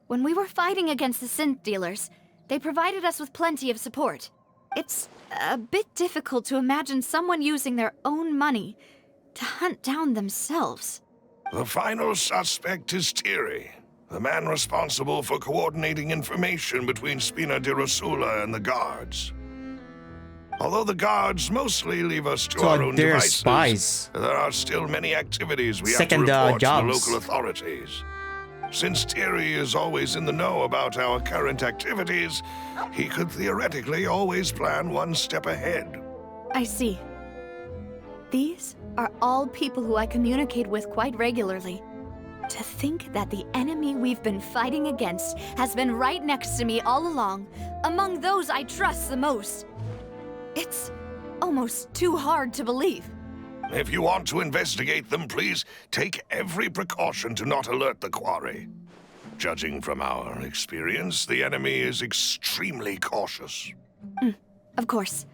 When we were fighting against the synth dealers, they provided us with plenty of support. It's a bit difficult to imagine someone using their own money to hunt down themselves. The final suspect is Thierry, the man responsible for coordinating information between Spina di Rosula and the guards. Although the guards mostly leave us to So our own they're devices, spies. there are still many activities we Second, have to report to the jobs. local authorities. Since Thierry is always in the know about our current activities, he could theoretically always plan one step ahead. I see. These are all people who I communicate with quite regularly. To think that the enemy we've been fighting against has been right next to me all along, among those I trust the most. It's almost too hard to believe. If you want to investigate them, please take every precaution to not alert the quarry. Judging from our experience, the enemy is extremely cautious. Of course.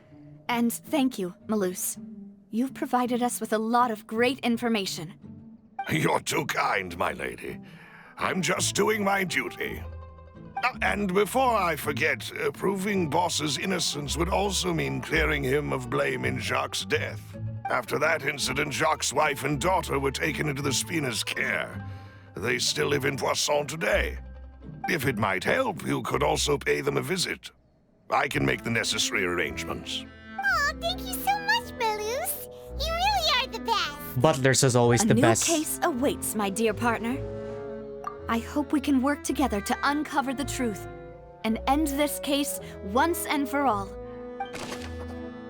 And thank you, Malus. You've provided us with a lot of great information. You're too kind, my lady. I'm just doing my duty. And before I forget, proving Boss's innocence would also mean clearing him of blame in Jacques' death. After that incident, Jacques' wife and daughter were taken into the Spina's care. They still live in Poisson today. If it might help, you could also pay them a visit. I can make the necessary arrangements. Aw, thank you so much, Malus. You really are the best. Butlers is always the A new best. case awaits, my dear partner. I hope we can work together to uncover the truth and end this case once and for all.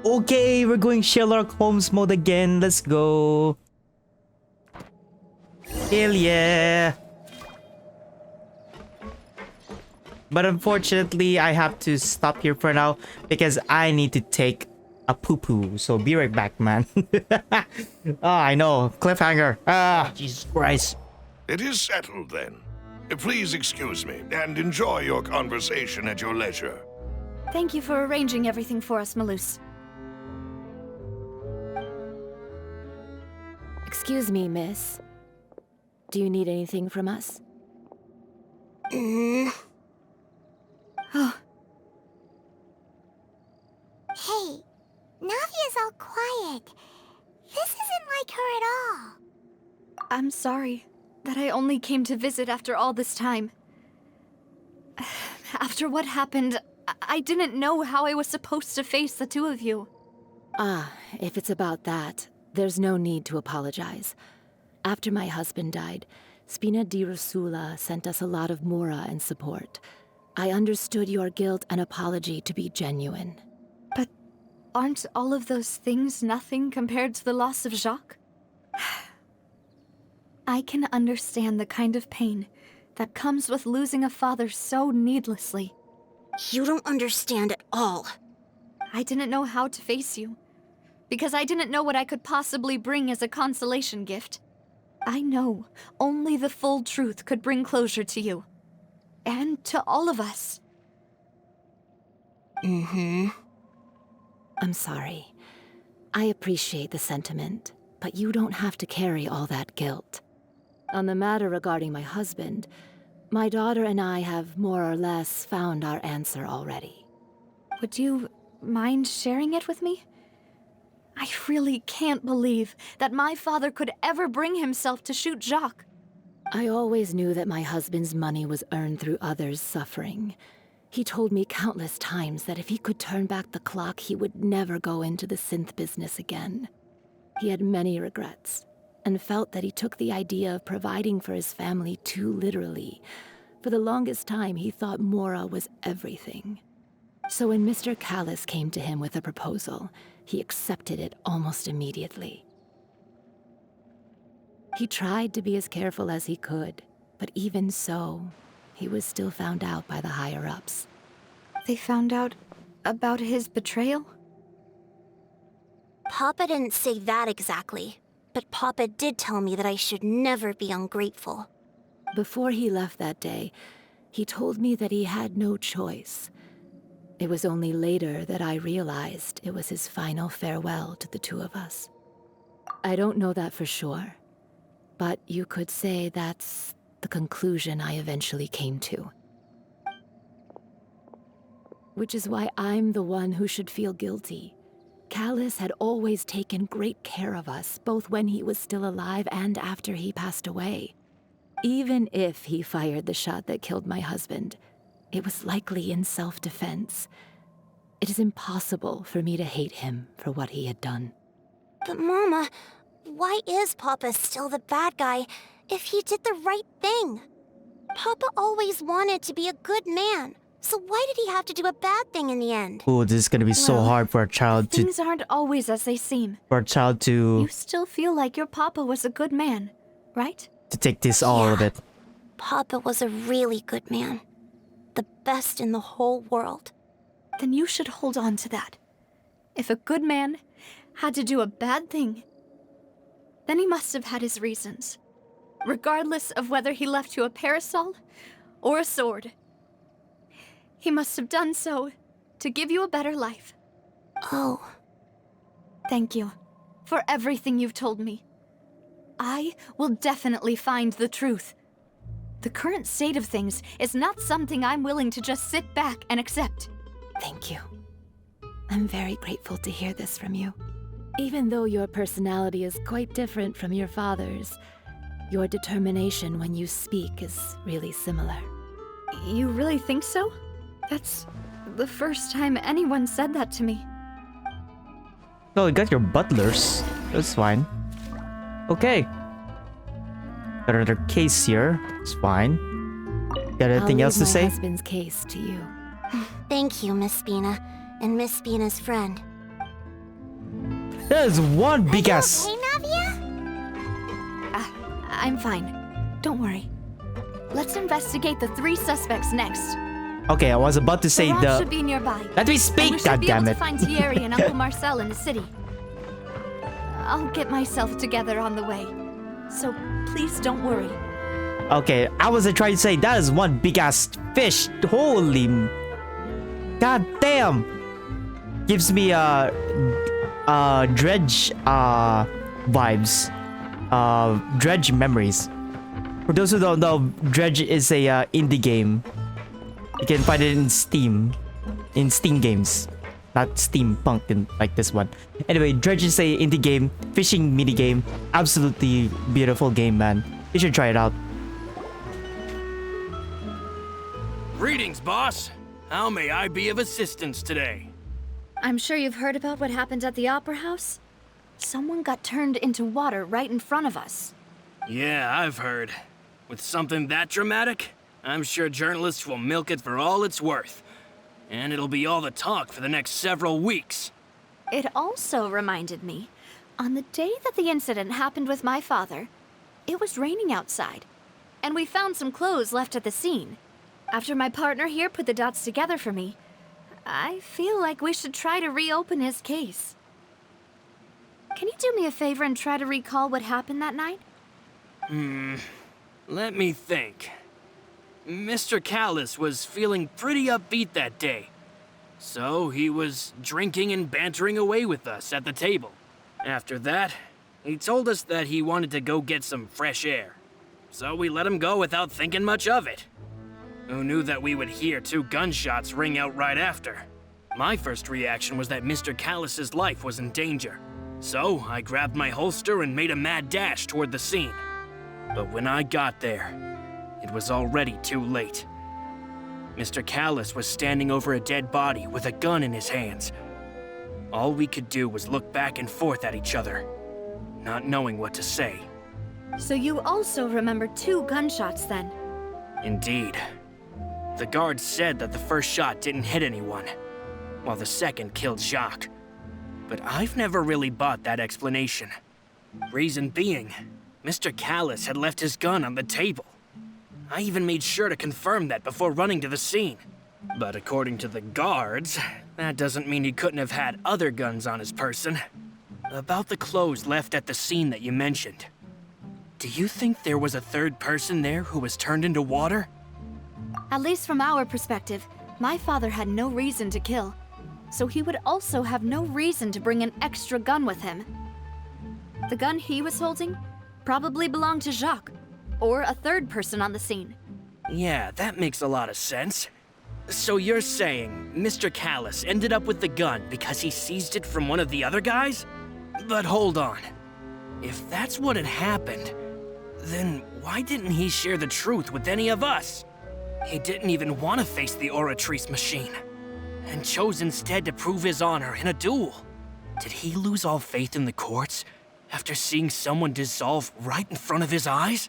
Okay, we're going Sherlock Holmes mode again. Let's go. Hell yeah. But unfortunately, I have to stop here for now because I need to take a poo-poo. So be right back, man. I know. Cliffhanger. Jesus Christ. It is settled then. Please excuse me and enjoy your conversation at your leisure. Thank you for arranging everything for us, Malus. Excuse me, miss. Do you need anything from us? Oh, Hey, Navia's all quiet. This isn't like her at all. I'm sorry that I only came to visit after all this time. After what happened, I didn't know how I was supposed to face the two of you. Ah, if it's about that, there's no need to apologize. After my husband died, Spina di Rosula sent us a lot of mora and support. I understood your guilt and apology to be genuine. But aren't all of those things nothing compared to the loss of Jacques? I can understand the kind of pain that comes with losing a father so needlessly. You don't understand at all. I didn't know how to face you, because I didn't know what I could possibly bring as a consolation gift. I know only the full truth could bring closure to you. And to all of us. I'm sorry. I appreciate the sentiment, but you don't have to carry all that guilt. On the matter regarding my husband, my daughter and I have more or less found our answer already. Would you mind sharing it with me? I really can't believe that my father could ever bring himself to shoot Jacques. I always knew that my husband's money was earned through others' suffering. He told me countless times that if he could turn back the clock, he would never go into the synth business again. He had many regrets, and felt that he took the idea of providing for his family too literally. For the longest time, he thought Mora was everything. So when Mr. Callis came to him with a proposal, he accepted it almost immediately. He tried to be as careful as he could, but even so, he was still found out by the higher-ups. They found out about his betrayal? Papa didn't say that exactly, but Papa did tell me that I should never be ungrateful. Before he left that day, he told me that he had no choice. It was only later that I realized it was his final farewell to the two of us. I don't know that for sure, but you could say that's the conclusion I eventually came to. Which is why I'm the one who should feel guilty. Callis had always taken great care of us, both when he was still alive and after he passed away. Even if he fired the shot that killed my husband, it was likely in self-defense. It is impossible for me to hate him for what he had done. But Mama, why is Papa still the bad guy if he did the right thing? Papa always wanted to be a good man, so why did he have to do a bad thing in the end? Oh, this is gonna be so Well, hard for a child to Things aren't always as they seem. to You still feel like your papa was a good man, right? take this all of Yeah. it. Papa was a really good man. The best in the whole world. Then you should hold on to that. If a good man had to do a bad thing, then he must have had his reasons. Regardless of whether he left you a parasol or a sword. He must have done so to give you a better life. Oh, Thank you for everything you've told me. I will definitely find the truth. The current state of things is not something I'm willing to just sit back and accept. Thank you. I'm very grateful to hear this from you. Even though your personality is quite different from your father's, your determination when you speak is really similar. You really think so? That's the first time anyone said that to me. Oh, you got your butlers. That's fine. Okay. Got another case here. It's fine. Got anything else to say? I'll leave my husband's case to you. thank you, Miss Spina, and Miss Spina's friend. That is one big Are you ass. okay, Navia? I'm fine. Don't worry. Let's investigate the 3 suspects next. Okay, I was about to say Rob should the. be nearby. Let me And we speak, should be able to goddammit. find Thierry and Uncle Marcel in the city. I'll get myself together on the way. So please don't worry. Okay, I wasn't trying to say that is one big ass fish. Holy. God damn. Gives me Dredge vibes. Dredge memories. For those who don't know, Dredge is a indie game. You can find it in Steam games, not steampunk like this one. Anyway, Dredge is a indie game, fishing mini game. Absolutely beautiful game, man. You should try it out. Greetings, boss. How may I be of assistance today? I'm sure you've heard about what happened at the Opera House. Someone got turned into water right in front of us. Yeah, I've heard. With something that dramatic, I'm sure journalists will milk it for all it's worth. And it'll be all the talk for the next several weeks. It also reminded me, on the day that the incident happened with my father, it was raining outside, and we found some clothes left at the scene. After my partner here put the dots together for me, I feel like we should try to reopen his case. Can you do me a favor and try to recall what happened that night? Let me think. Mr. Callis was feeling pretty upbeat that day. So he was drinking and bantering away with us at the table. After that, he told us that he wanted to go get some fresh air. So we let him go without thinking much of it. Who knew that we would hear 2 gunshots ring out right after? My first reaction was that Mr. Callis's life was in danger. So I grabbed my holster and made a mad dash toward the scene. But when I got there, it was already too late. Mr. Callus was standing over a dead body with a gun in his hands. All we could do was look back and forth at each other, not knowing what to say. So you also remember 2 gunshots then? Indeed. The guard said that the first shot didn't hit anyone, while the second killed Jacques. But I've never really bought that explanation. Reason being, Mr. Callus had left his gun on the table. I even made sure to confirm that before running to the scene. But according to the guards, that doesn't mean he couldn't have had other guns on his person. About the clothes left at the scene that you mentioned. Do you think there was a third person there who was turned into water? At least from our perspective, my father had no reason to kill. So he would also have no reason to bring an extra gun with him. The gun he was holding probably belonged to Jacques, or a third person on the scene. Yeah, that makes a lot of sense. So you're saying Mr. Callus ended up with the gun because he seized it from one of the other guys? But hold on. If that's what had happened, then why didn't he share the truth with any of us? He didn't even want to face the Oratrice machine, and chose instead to prove his honor in a duel. Did he lose all faith in the courts after seeing someone dissolve right in front of his eyes?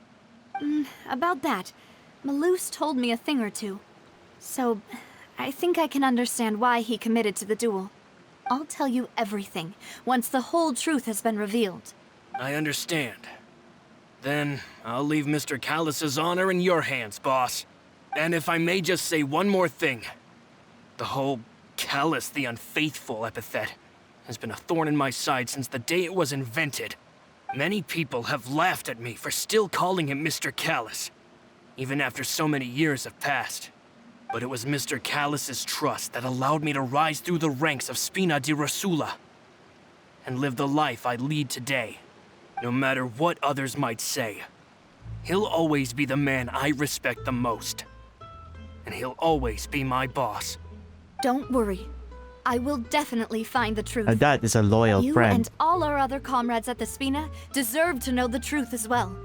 About that, Malouse told me a thing or two. So, I think I can understand why he committed to the duel. I'll tell you everything, once the whole truth has been revealed. I understand. Then, I'll leave Mr. Callus's honor in your hands, boss. And if I may just say one more thing. The whole Callus the Unfaithful epithet has been a thorn in my side since the day it was invented. Many people have laughed at me for still calling him Mr. Callus, even after so many years have passed. But it was Mr. Callus's trust that allowed me to rise through the ranks of Spina di Rosula and live the life I lead today. No matter what others might say, he'll always be the man I respect the most. And he'll always be my boss. Don't worry. I will definitely find the truth. That is a loyal You friend. and all our other comrades at the Spina deserve to know the truth as well.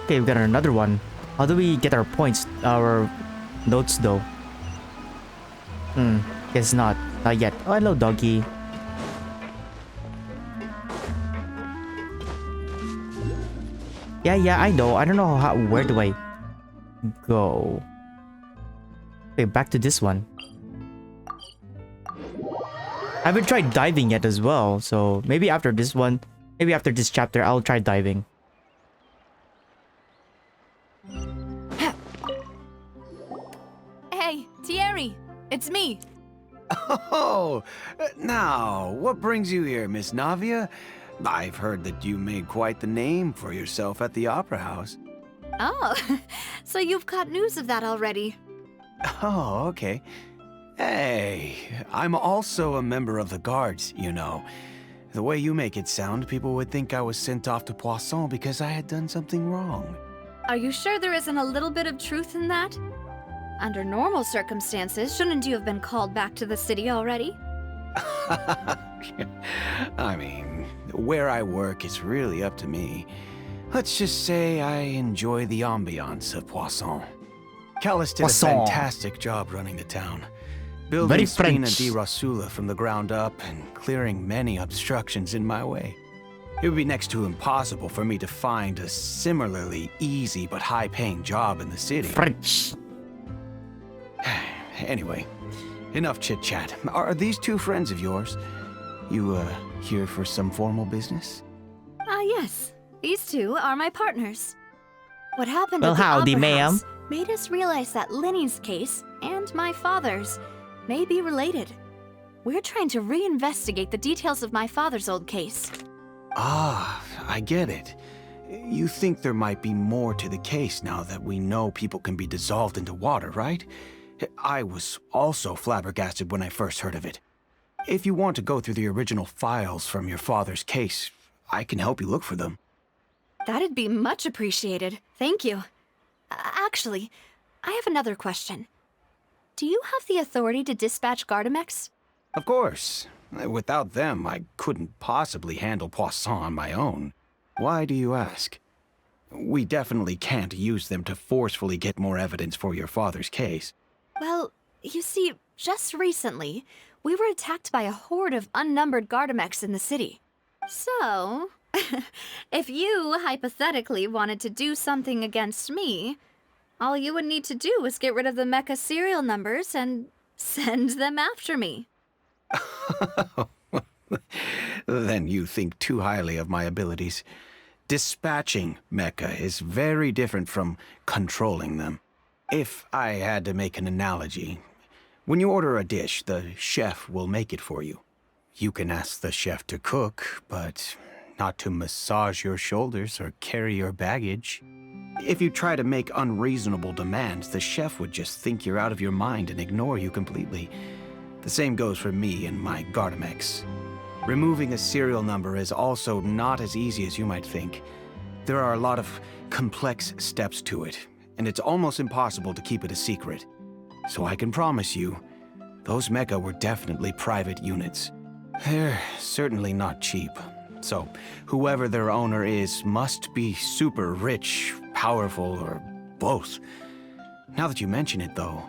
Okay, we got another one. How do we get our points, our notes though? Guess not. Not yet. Oh, hello, doggy. Yeah, I know. I don't know how. Where do I go? Okay, back to this one. I haven't tried diving yet as well, so maybe after this one, maybe after this chapter, I'll try diving. Hey, Thierry! It's me! Oh, now, what brings you here, Miss Navia? I've heard that you made quite the name for yourself at the Opera House. Oh, so you've got news of that already. Oh, okay. Hey, I'm also a member of the guards, you know. The way you make it sound, people would think I was sent off to Possion because I had done something wrong. Are you sure there isn't a little bit of truth in that? Under normal circumstances, shouldn't you have been called back to the city already? I mean, where I work is really up to me. Let's just say I enjoy the ambiance of Poisson. Callus did a fantastic job running the town, building Very Spina French. di Rosula from the ground up and clearing many obstructions in my way. It would be next to impossible for me to find a similarly easy but high-paying job in the city. French. Anyway, enough chit-chat. Are these 2 friends of yours? You, here for some formal business? Yes. These 2 are my partners. What happened Well, at the howdy, Opera ma'am. House made us realize that Linny's case and my father's may be related. We're trying to reinvestigate the details of my father's old case. Ah, I get it. You think there might be more to the case now that we know people can be dissolved into water, right? I was also flabbergasted when I first heard of it. If you want to go through the original files from your father's case, I can help you look for them. That'd be much appreciated. Thank you. Actually, I have another question. Do you have the authority to dispatch Gardamex? Of course. Without them, I couldn't possibly handle Possion on my own. Why do you ask? We definitely can't use them to forcefully get more evidence for your father's case. Well, you see, just recently, we were attacked by a horde of unnumbered Gardamex in the city. So, if you hypothetically wanted to do something against me, all you would need to do was get rid of the mecha serial numbers and send them after me. Then you think too highly of my abilities. Dispatching mecha is very different from controlling them. If I had to make an analogy, when you order a dish, the chef will make it for you. You can ask the chef to cook, but not to massage your shoulders or carry your baggage. If you try to make unreasonable demands, the chef would just think you're out of your mind and ignore you completely. The same goes for me and my Gardamex. Removing a serial number is also not as easy as you might think. There are a lot of complex steps to it, and it's almost impossible to keep it a secret. So I can promise you, those mecha were definitely private units. They're certainly not cheap. So whoever their owner is must be super rich, powerful, or both. Now that you mention it, though,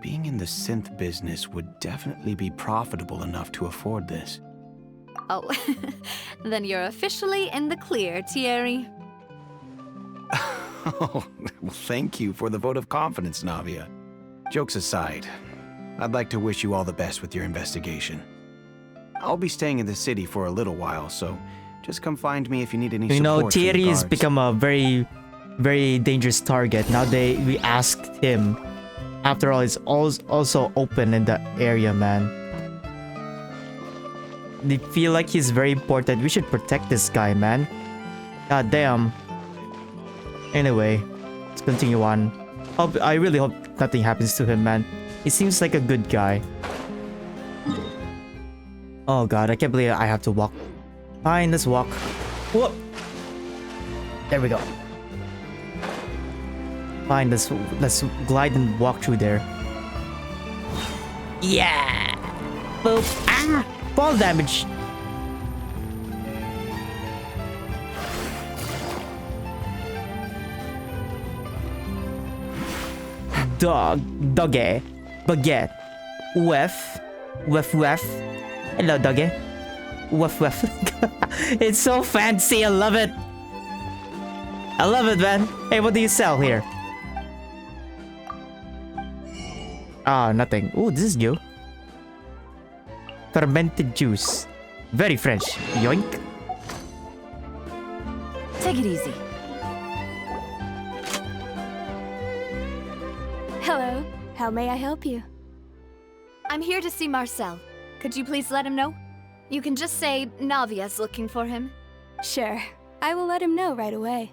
being in the synth business would definitely be profitable enough to afford this. Oh, then you're officially in the clear, Thierry. Oh, well, thank you for the vote of confidence, Navia. Jokes aside, I'd like to wish you all the best with your investigation. I'll be staying in the city for a little while, so just come find me if you need any support. You know, from the Thierry has guards. become a very, very dangerous target. Now we asked him. After all, it's also open in the area, man. They feel like he's very important. We should protect this guy, man. God damn. Anyway, let's continue on. I really hope nothing happens to him, man. He seems like a good guy. Oh god, I can't believe I have to walk. Fine, let's walk. Whoop! There we go. Fine, let's glide and walk through there. Yeah! Boop! Ah! Fall damage! Doggy, baguette, wef, wef. Hello, doggy. Wef. It's so fancy. I love it. I love it, man. Hey, what do you sell here? Ah, nothing. Ooh, this is new. Fermented juice. Very French. Yoink. Take it easy. Hello. How may I help you? I'm here to see Marcel. Could you please let him know? You can just say Navia's looking for him. Sure. I will let him know right away.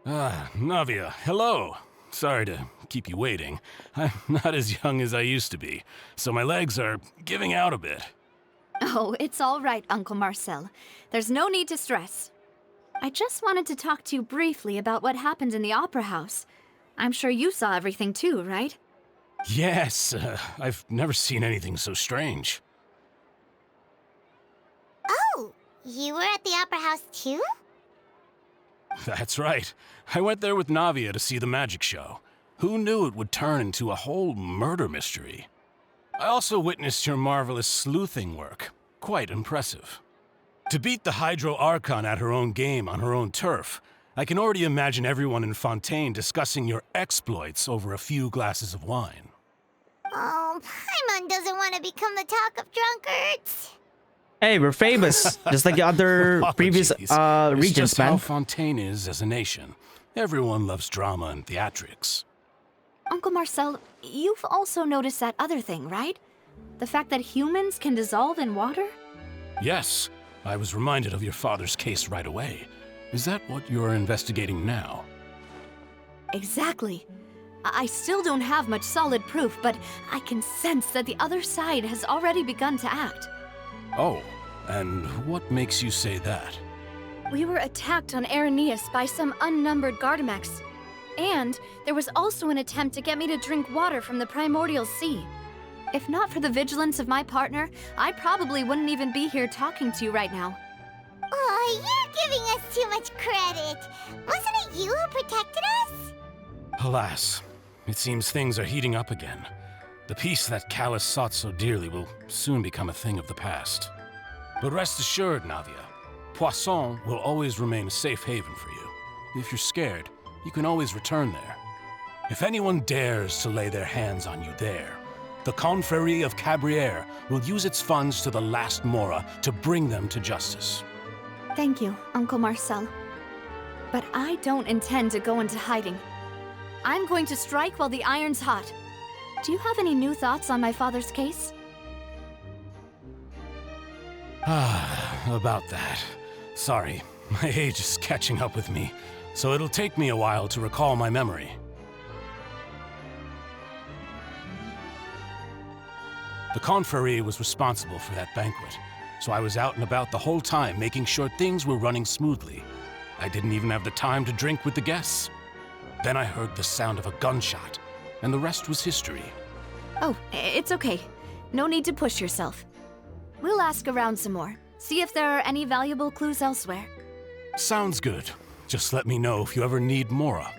Ah, Navia, hello. Sorry to keep you waiting. I'm not as young as I used to be, so my legs are giving out a bit. Oh, it's all right, Uncle Marcel. There's no need to stress. I just wanted to talk to you briefly about what happened in the Opera House. I'm sure you saw everything too, right? Yes, I've never seen anything so strange. Oh, you were at the Opera House too? That's right. I went there with Navia to see the magic show. Who knew it would turn into a whole murder mystery? I also witnessed your marvelous sleuthing work. Quite impressive. To beat the Hydro Archon at her own game on her own turf, I can already imagine everyone in Fontaine discussing your exploits over a few glasses of wine. Oh, Paimon doesn't want to become the talk of drunkards. Hey, we're famous. Just like the other previous It's regions, just how man. Fontaine is as a nation. Everyone loves drama and theatrics. Uncle Marcel, you've also noticed that other thing, right? The fact that humans can dissolve in water? Yes, I was reminded of your father's case right away. Is that what you're investigating now? Exactly. I still don't have much solid proof, but I can sense that the other side has already begun to act. Oh, and what makes you say that? We were attacked on Araneus by some unnumbered Gardamex. And there was also an attempt to get me to drink water from the Primordial Sea. If not for the vigilance of my partner, I probably wouldn't even be here talking to you right now. Oh, you're giving us too much credit. Wasn't it you who protected us? Alas, it seems things are heating up again. The peace that Callus sought so dearly will soon become a thing of the past. But rest assured, Navia, Possion will always remain a safe haven for you. If you're scared, you can always return there. If anyone dares to lay their hands on you there, the Confrérie of Cabriere will use its funds to the last Mora to bring them to justice. Thank you, Uncle Marcel. But I don't intend to go into hiding. I'm going to strike while the iron's hot. Do you have any new thoughts on my father's case? About that. Sorry, my age is catching up with me, so it'll take me a while to recall my memory. The Confrérie was responsible for that banquet, so I was out and about the whole time making sure things were running smoothly. I didn't even have the time to drink with the guests. Then I heard the sound of a gunshot, and the rest was history. Oh, it's okay. No need to push yourself. We'll ask around some more, see if there are any valuable clues elsewhere. Sounds good. Just let me know if you ever need Mora.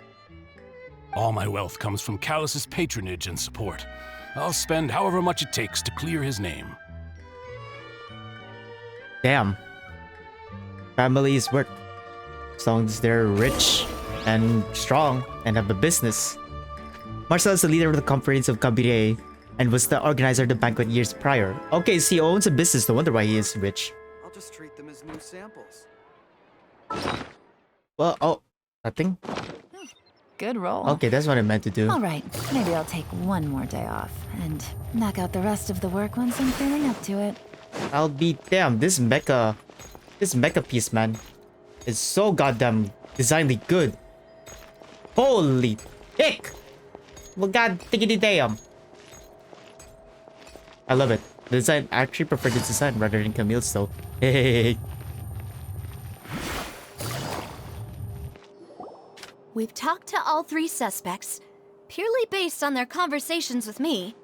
All my wealth comes from Callus's patronage and support. I'll spend however much it takes to clear his name. Damn. Families work. As long as they're rich and strong and have a business. Marcel is the leader of the Conference of Cabriere and was the organizer of the banquet years prior. Okay, so he owns a business, no wonder why he is rich. I'll just treat them as new samples. Well, oh, nothing? Good roll. Okay, that's what I meant to do. All right, maybe I'll take one more day off and knock out the rest of the work once I'm feeling up to it. I'll be damned. This mecha piece, man, is so goddamn designedly good. Holy heck! Well, god diggity damn. I love it. The design, I actually prefer the design rather than Camille's though. Hey. We've talked to all three suspects, purely based on their conversations with me.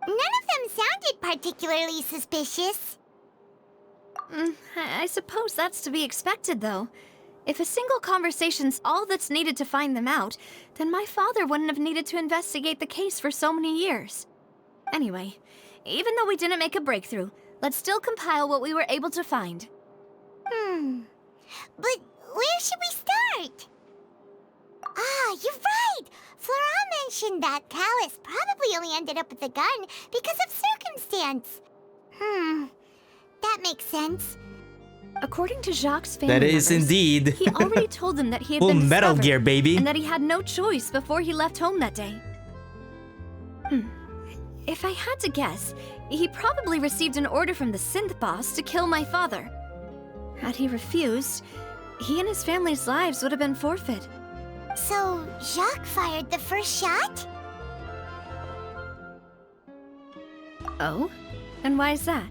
None of them sounded particularly suspicious. I suppose that's to be expected, though. If a single conversation's all that's needed to find them out, then my father wouldn't have needed to investigate the case for so many years. Anyway, even though we didn't make a breakthrough, let's still compile what we were able to find. But where should we start? Ah, you're right! Flora mentioned that Callus probably only ended up with the gun because of circumstance. That makes sense. According to Jacques' family That is members, indeed. he already told them that he had Full been Metal discovered, Gear, baby. and that he had no choice before he left home that day. If I had to guess, he probably received an order from the synth boss to kill my father. Had he refused, he and his family's lives would have been forfeit. So, Jacques fired the first shot? Oh? And why is that?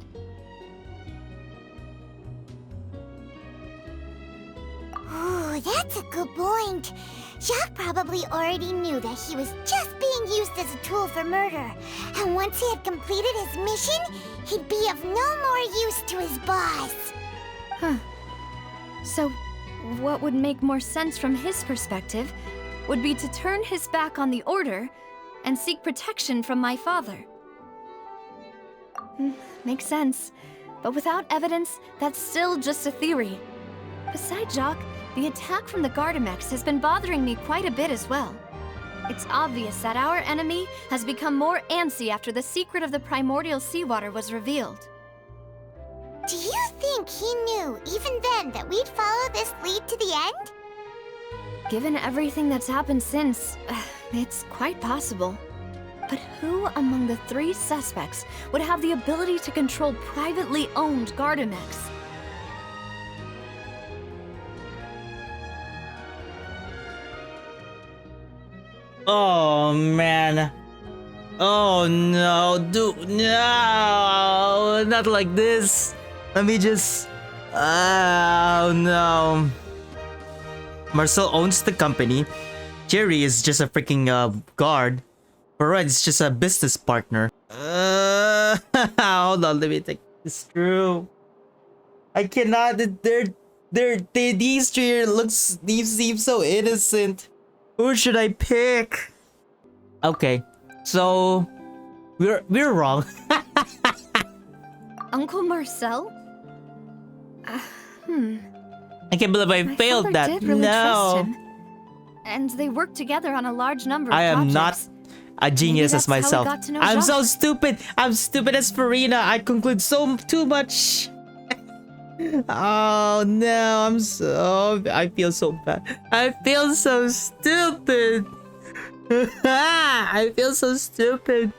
Ooh, that's a good point. Jacques probably already knew that he was just being used as a tool for murder. And once he had completed his mission, he'd be of no more use to his boss. So, what would make more sense from his perspective would be to turn his back on the Order and seek protection from my father. Makes sense. But without evidence, that's still just a theory. Besides Jacques, the attack from the Gardamex has been bothering me quite a bit as well. It's obvious that our enemy has become more antsy after the secret of the primordial seawater was revealed. Do you think he knew, even then, that we'd follow this lead to the end? Given everything that's happened since, it's quite possible. But who among the three suspects would have the ability to control privately owned Gardamex? Oh man. Oh no, dude, no, not like this. Let me just. Oh no. Marcel owns the company. Jerry is just a freaking guard. Red is just a business partner. Hold on, let me take this through. I cannot. These three these seem so innocent. Who should I pick? Okay, so we're wrong. Uncle Marcel? I can't believe I failed father that. Did really No. trust him. And they worked together on a large number of I am projects. not a genius as Maybe that's how myself. he got to know I'm so Jacques. stupid. I'm stupid as Farina. I conclude too much. Oh no, I feel so bad. I feel so stupid. I feel so stupid.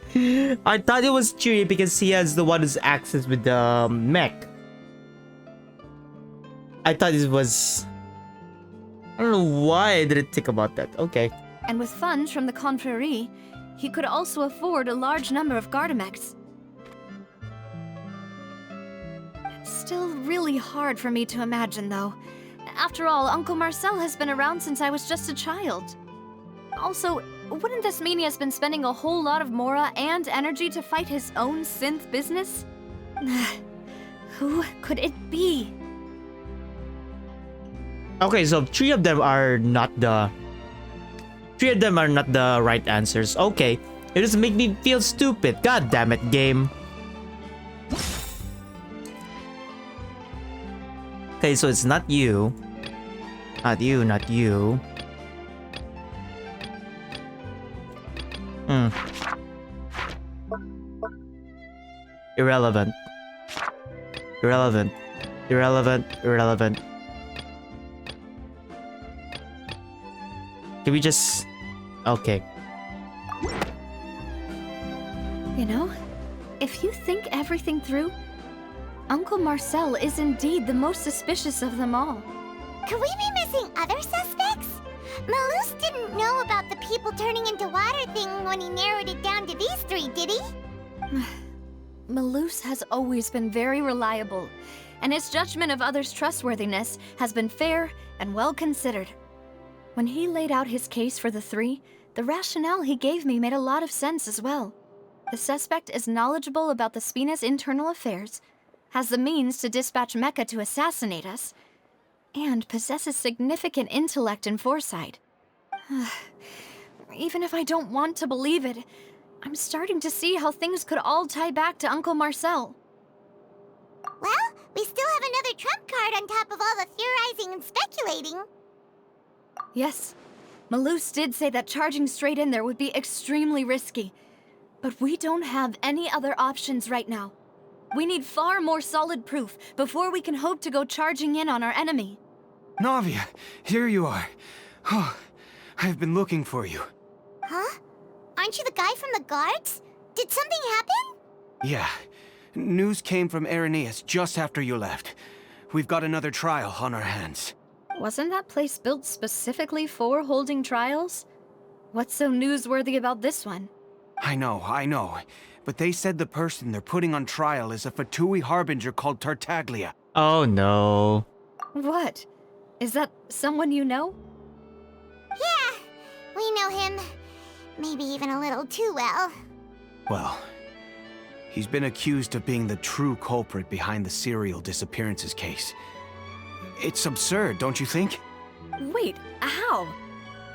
I thought it was Chewie because he has the one who's access with the mech. I thought it was... I don't know why I didn't think about that. Okay. And with funds from the Confrérie, he could also afford a large number of Gardamex. It's still really hard for me to imagine, though. After all, Uncle Marcel has been around since I was just a child. Also, wouldn't this mean he has been spending a whole lot of Mora and energy to fight his own synth business? Who could it be? Okay, so three of them are not the right answers. Okay, it just make me feel stupid. God damn it, game. Okay, so it's not you. Not you. Irrelevant. Can we just... Okay. You know, if you think everything through, Uncle Marcel is indeed the most suspicious of them all. Could we be missing other suspects? Malus didn't know about the people turning into water thing when he narrowed it down to these three, did he? Malus has always been very reliable, and his judgment of others' trustworthiness has been fair and well considered. When he laid out his case for the three, the rationale he gave me made a lot of sense as well. The suspect is knowledgeable about the Spina's internal affairs, has the means to dispatch Mecha to assassinate us, and possesses significant intellect and foresight. Even if I don't want to believe it, I'm starting to see how things could all tie back to Uncle Marcel. Well, we still have another trump card on top of all the theorizing and speculating. Yes, Malus did say that charging straight in there would be extremely risky. But we don't have any other options right now. We need far more solid proof before we can hope to go charging in on our enemy. Navia, here you are. Oh, I've been looking for you. Huh? Aren't you the guy from the guards? Did something happen? Yeah. News came from Irenaeus just after you left. We've got another trial on our hands. Wasn't that place built specifically for holding trials? What's so newsworthy about this one? I know. But they said the person they're putting on trial is a Fatui harbinger called Tartaglia. Oh no. What? Is that someone you know? Yeah, we know him. Maybe even a little too well. Well, he's been accused of being the true culprit behind the serial disappearances case. It's absurd, don't you think? Wait, how?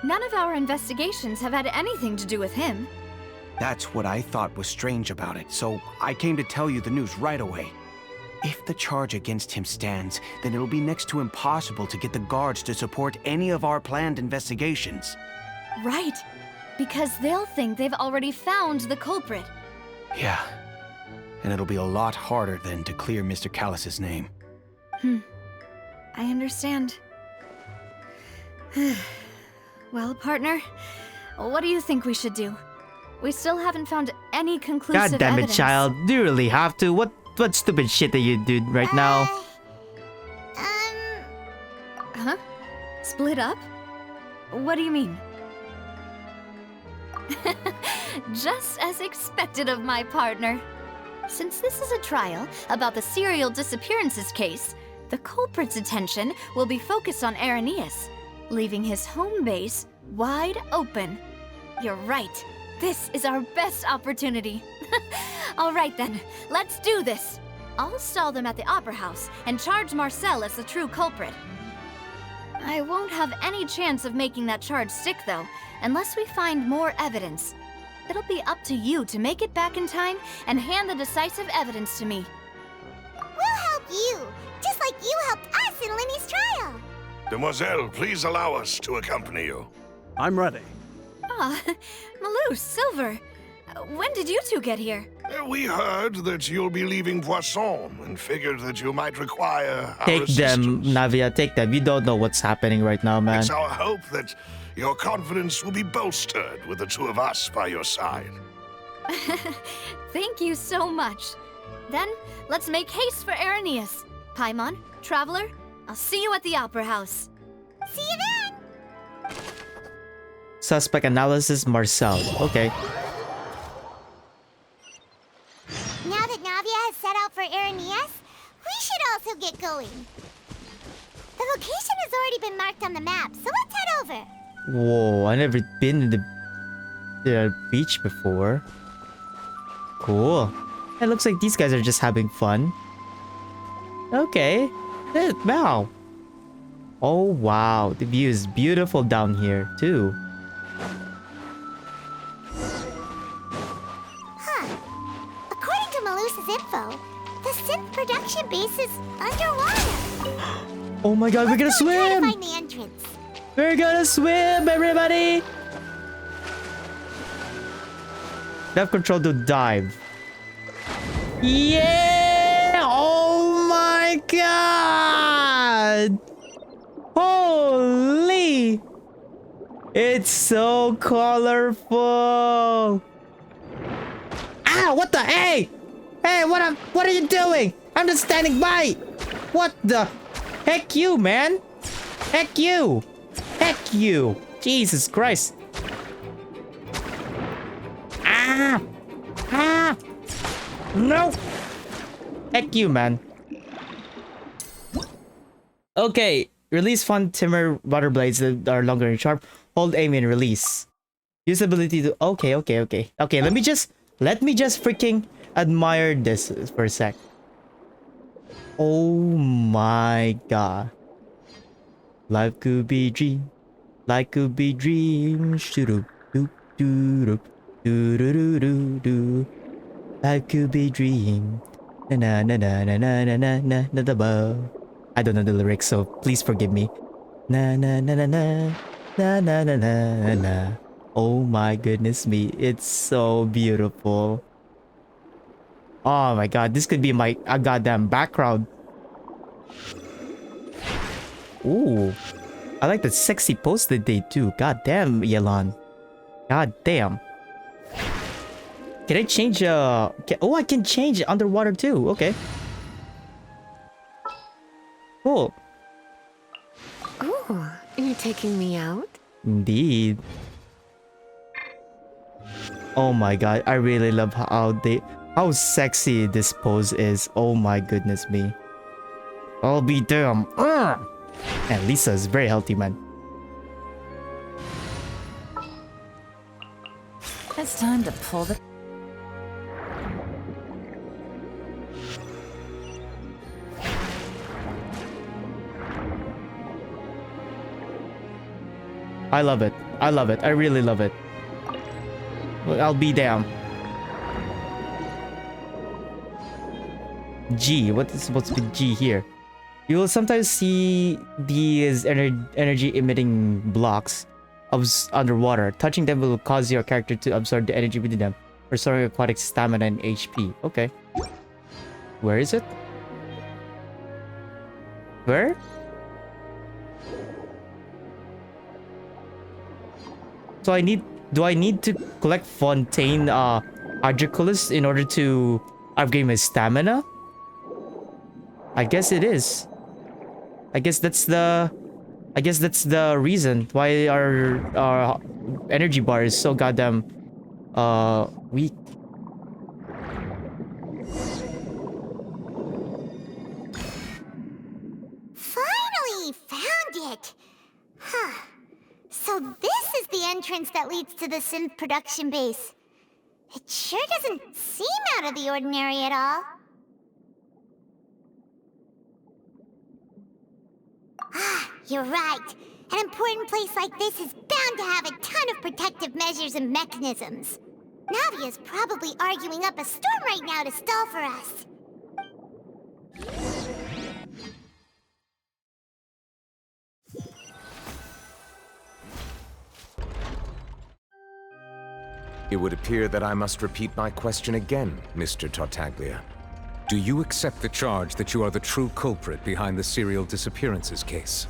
None of our investigations have had anything to do with him. That's what I thought was strange about it, so I came to tell you the news right away. If the charge against him stands, then it'll be next to impossible to get the guards to support any of our planned investigations. Right, because they'll think they've already found the culprit. Yeah, and it'll be a lot harder then to clear Mr. Callus's name. I understand. Well, partner, what do you think we should do? We still haven't found any conclusive God damn it, evidence. child. Do you really have to? What stupid shit that you do right now? Huh? Split up? What do you mean? Just as expected of my partner. Since this is a trial about the serial disappearances case, the culprit's attention will be focused on Irenaeus, leaving his home base, wide open. You're right. This is our best opportunity. All right then, let's do this. I'll stall them at the Opera House and charge Marcel as the true culprit. I won't have any chance of making that charge stick though, unless we find more evidence. It'll be up to you to make it back in time and hand the decisive evidence to me. We'll help you, just like you helped us in Linny's trial. Demoiselle, please allow us to accompany you. I'm ready. Ah, Malou, Silver. When did you two get here? We heard that you'll be leaving Poisson and figured that you might require our Take them, assistance. Navia, take them. You don't know what's happening right now, man. It's our hope that your confidence will be bolstered with the two of us by your side. Thank you so much. Then, let's make haste for Arrhenius. Paimon, Traveler, I'll see you at the Opera House. See you then! Suspect analysis, Marcel. Okay. Now that Navia has set out for Arrhenius, we should also get going. The location has already been marked on the map, so let's head over. Whoa, I never been in the beach before. Cool. It looks like these guys are just having fun. Okay. Wow. Oh wow, the view is beautiful down here too. Huh. According to Malusa's info, the synth production base is underwater. Oh my god, we're gonna Let's go try to swim! find the entrance. We're gonna swim, everybody! Have control to dive. Yeah! Oh my god! Holy! It's so colorful! Ah! What the? Hey! Hey! What are you doing? I'm just standing by! What the? Heck you, man! Heck you! Heck you! Jesus Christ! Ah! Ah! No! Heck you, man. Okay, release Fontaine water blades that are longer and sharp. Hold aim and release. Use ability to... Okay. Okay, let me just freaking admire this for a sec. Oh my god. Life could be dream. Life could be dream. Shoo-doo, doo, doo, doo, doo, doo, doo, doo. Life could be dream. Na na na na na na na na na na. I don't know the lyrics, so please forgive me. Na na na na na na na na na na. Oh my goodness me, it's so beautiful. Oh my god, this could be my goddamn background. Ooh, I like the sexy pose that they do. God damn, Yelan. God damn. Can I change oh, I can change it underwater too. Okay. Cool. Oh, you're taking me out? Indeed. Oh my god, I really love how sexy this pose is. Oh my goodness me. I'll be damn. And Lisa is very healthy, man. It's time to pull the... I love it. I love it. I really love it. I'll be damn. G. What is supposed to be G here? You will sometimes see these energy emitting blocks underwater. Touching them will cause your character to absorb the energy within them, restoring aquatic stamina and HP. Okay. Where is it? Where? So do I need to collect Fontaine Hydroculus in order to upgrade my stamina? I guess it is. I guess that's the reason why our energy bar is so goddamn weak. Finally found it! Huh. So this entrance that leads to the synth production base. It sure doesn't seem out of the ordinary at all. Ah, you're right. An important place like this is bound to have a ton of protective measures and mechanisms. Navia's probably arguing up a storm right now to stall for us. It would appear that I must repeat my question again, Mr. Tartaglia. Do you accept the charge that you are the true culprit behind the serial disappearances case?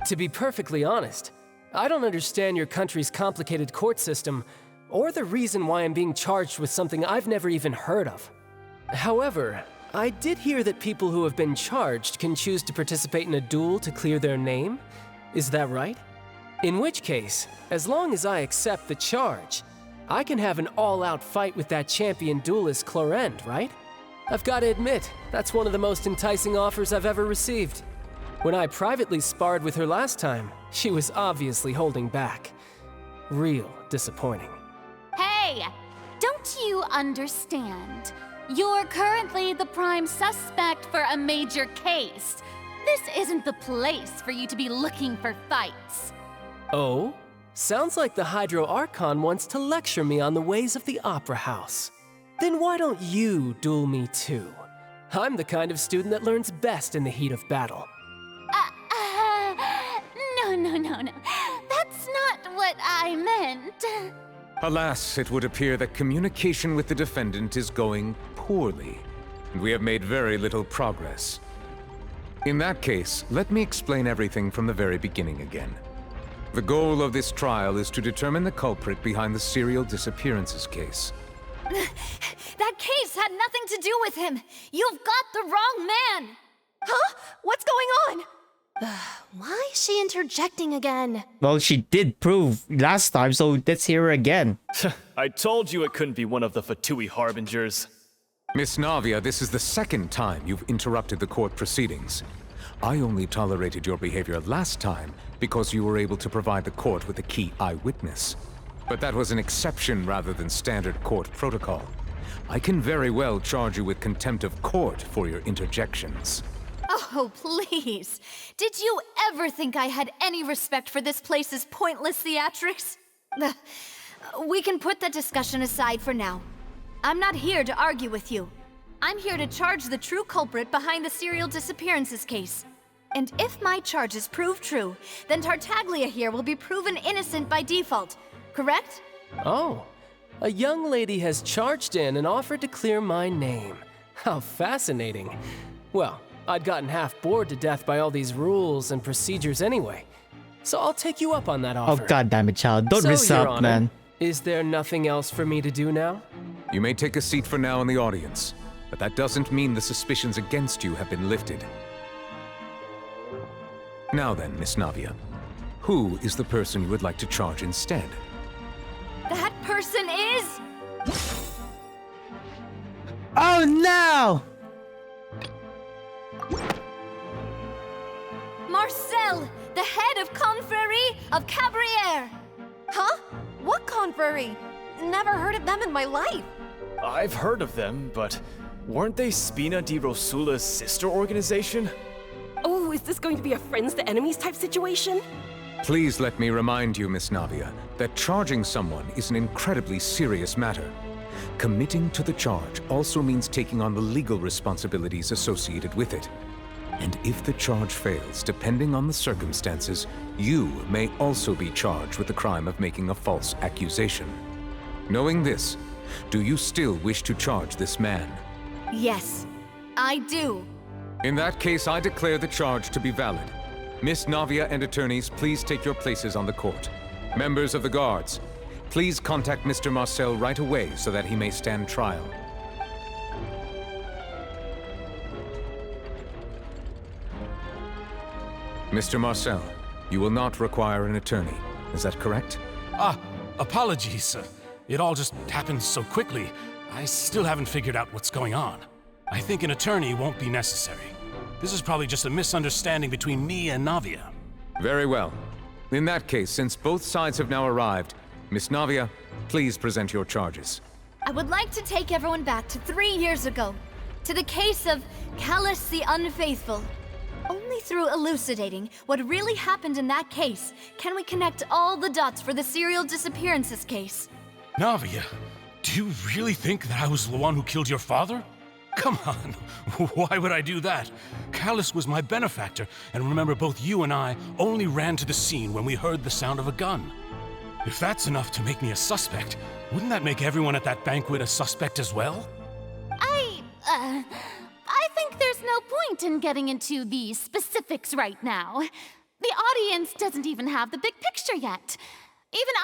To be perfectly honest, I don't understand your country's complicated court system, or the reason why I'm being charged with something I've never even heard of. However, I did hear that people who have been charged can choose to participate in a duel to clear their name. Is that right? In which case, as long as I accept the charge, I can have an all-out fight with that champion duelist CLORINDE, right? I've got to admit, that's one of the most enticing offers I've ever received. When I privately sparred with her last time, she was obviously holding back. Real disappointing. Hey! Don't you understand? You're currently the prime suspect for a major case. This isn't the place for you to be looking for fights. Oh? Sounds like the Hydro Archon wants to lecture me on the ways of the Opera House. Then why don't you duel me too? I'm the kind of student that learns best in the heat of battle. No. That's not what I meant. Alas, it would appear that communication with the defendant is going poorly, and we have made very little progress. In that case, let me explain everything from the very beginning again. The goal of this trial is to determine the culprit behind the serial disappearances case. That case had nothing to do with him! You've got the wrong man! Huh? What's going on? Why is she interjecting again? Well, she did prove last time, so let's hear her again. I told you it couldn't be one of the Fatui Harbingers. Miss Navia, this is the second time you've interrupted the court proceedings. I only tolerated your behavior last time because you were able to provide the court with a key eyewitness. But that was an exception rather than standard court protocol. I can very well charge you with contempt of court for your interjections. Oh, please. Did you ever think I had any respect for this place's pointless theatrics? We can put that discussion aside for now. I'm not here to argue with you. I'm here to charge the true culprit behind the serial disappearances case. And if my charges prove true, then Tartaglia here will be proven innocent by default, correct? Oh, a young lady has charged in and offered to clear my name. How fascinating. Well, I'd gotten half bored to death by all these rules and procedures anyway. So I'll take you up on that offer. Oh, goddammit, child. Don't mess Your up, Honor, man. Is there nothing else for me to do now? You may take a seat for now in the audience, but that doesn't mean the suspicions against you have been lifted. Now then, Miss Navia, who is the person you would like to charge instead? That person is... Oh no! Marcel, the head of Confrérie of Cabrières! Huh? What confrérie? Never heard of them in my life. I've heard of them, but weren't they Spina di Rosula's sister organization? Oh, is this going to be a friends to enemies type situation? Please let me remind you, Miss Navia, that charging someone is an incredibly serious matter. Committing to the charge also means taking on the legal responsibilities associated with it. And if the charge fails, depending on the circumstances, you may also be charged with the crime of making a false accusation. Knowing this, do you still wish to charge this man? Yes, I do. In that case, I declare the charge to be valid. Miss Navia and attorneys, please take your places on the court. Members of the guards, please contact Mr. Marcel right away so that he may stand trial. Mr. Marcel, you will not require an attorney. Is that correct? Apologies. It all just happened so quickly. I still haven't figured out what's going on. I think an attorney won't be necessary. This is probably just a misunderstanding between me and Navia. Very well. In that case, since both sides have now arrived, Miss Navia, please present your charges. I would like to take everyone back to 3 years ago, to the case of Callus the Unfaithful. Only through elucidating what really happened in that case can we connect all the dots for the serial disappearances case. Navia, do you really think that I was the one who killed your father? Come on, why would I do that? Callus was my benefactor, and remember both you and I only ran to the scene when we heard the sound of a gun. If that's enough to make me a suspect, wouldn't that make everyone at that banquet a suspect as well? I think there's no point in getting into the specifics right now. The audience doesn't even have the big picture yet. Even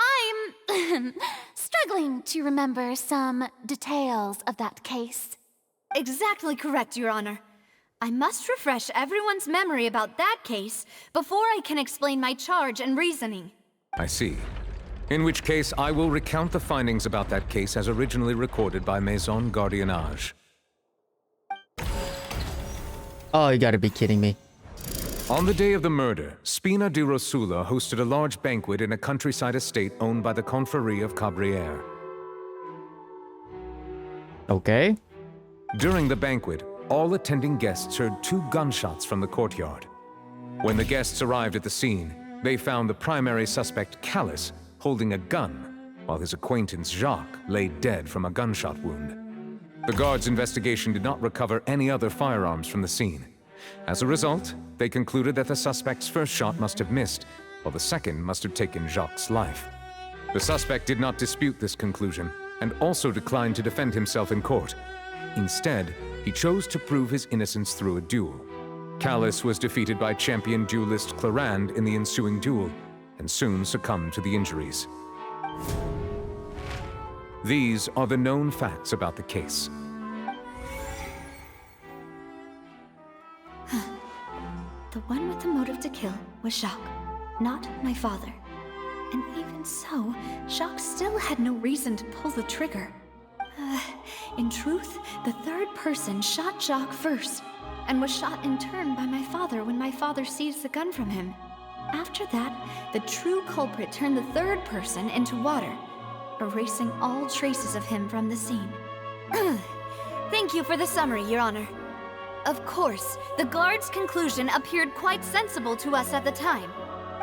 I'm struggling to remember some details of that case. Exactly correct, Your Honor. I must refresh everyone's memory about that case before I can explain my charge and reasoning. I see. In which case, I will recount the findings about that case as originally recorded by Maison Gardiennage. Oh, you gotta be kidding me. On the day of the murder, Spina di Rosula hosted a large banquet in a countryside estate owned by the Confrérie of Cabrières. Okay. During the banquet, all attending guests heard 2 gunshots from the courtyard. When the guests arrived at the scene, they found the primary suspect, Callus, holding a gun, while his acquaintance, Jacques, lay dead from a gunshot wound. The guards' investigation did not recover any other firearms from the scene. As a result, they concluded that the suspect's first shot must have missed, while the second must have taken Jacques' life. The suspect did not dispute this conclusion, and also declined to defend himself in court. Instead, he chose to prove his innocence through a duel. Callus was defeated by champion duelist CLORINDE in the ensuing duel, and soon succumbed to the injuries. These are the known facts about the case. The one with the motive to kill was Jacques, not my father. And even so, Jacques still had no reason to pull the trigger. In truth, the third person shot Jacques first, and was shot in turn by my father when my father seized the gun from him. After that, the true culprit turned the third person into water, erasing all traces of him from the scene. Thank you for the summary, Your Honor. Of course, the guard's conclusion appeared quite sensible to us at the time.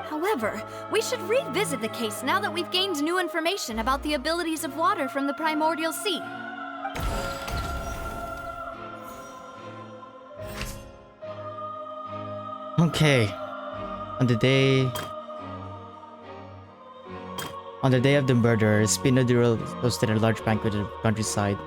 However, we should revisit the case now that we've gained new information about the abilities of water from the Primordial Sea. Okay. On the day of the murder, Spina di Rosula hosted a large banquet in the countryside.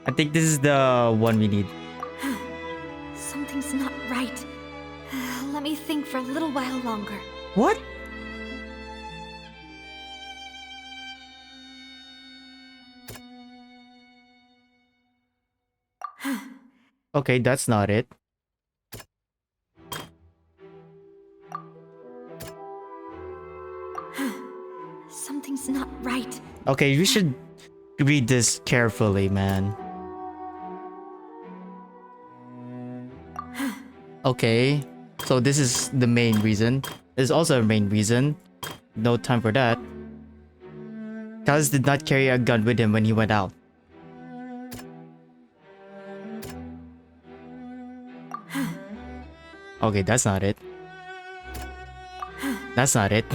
I think this is the one we need. Something's not right. Let me think for a little while longer. What? Okay, that's not it. Something's not right. Okay, you should read this carefully, man. Okay, so this is the main reason. There's also a main reason. No time for that. Callus did not carry a gun with him when he went out. Okay, that's not it. That's not it.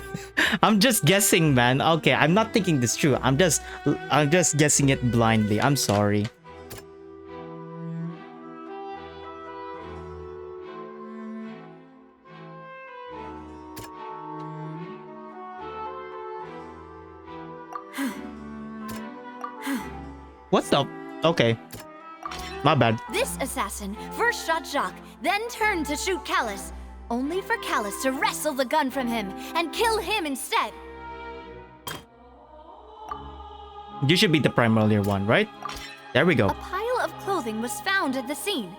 I'm just guessing, man. Okay, I'm not thinking this through. I'm just guessing it blindly. I'm sorry. What the? Okay. My bad. This assassin first shot Jacques, then turned to shoot Callus, only for Callus to wrestle the gun from him and kill him instead. You should be the primordial one, right? There we go. A pile of clothing was found at the scene.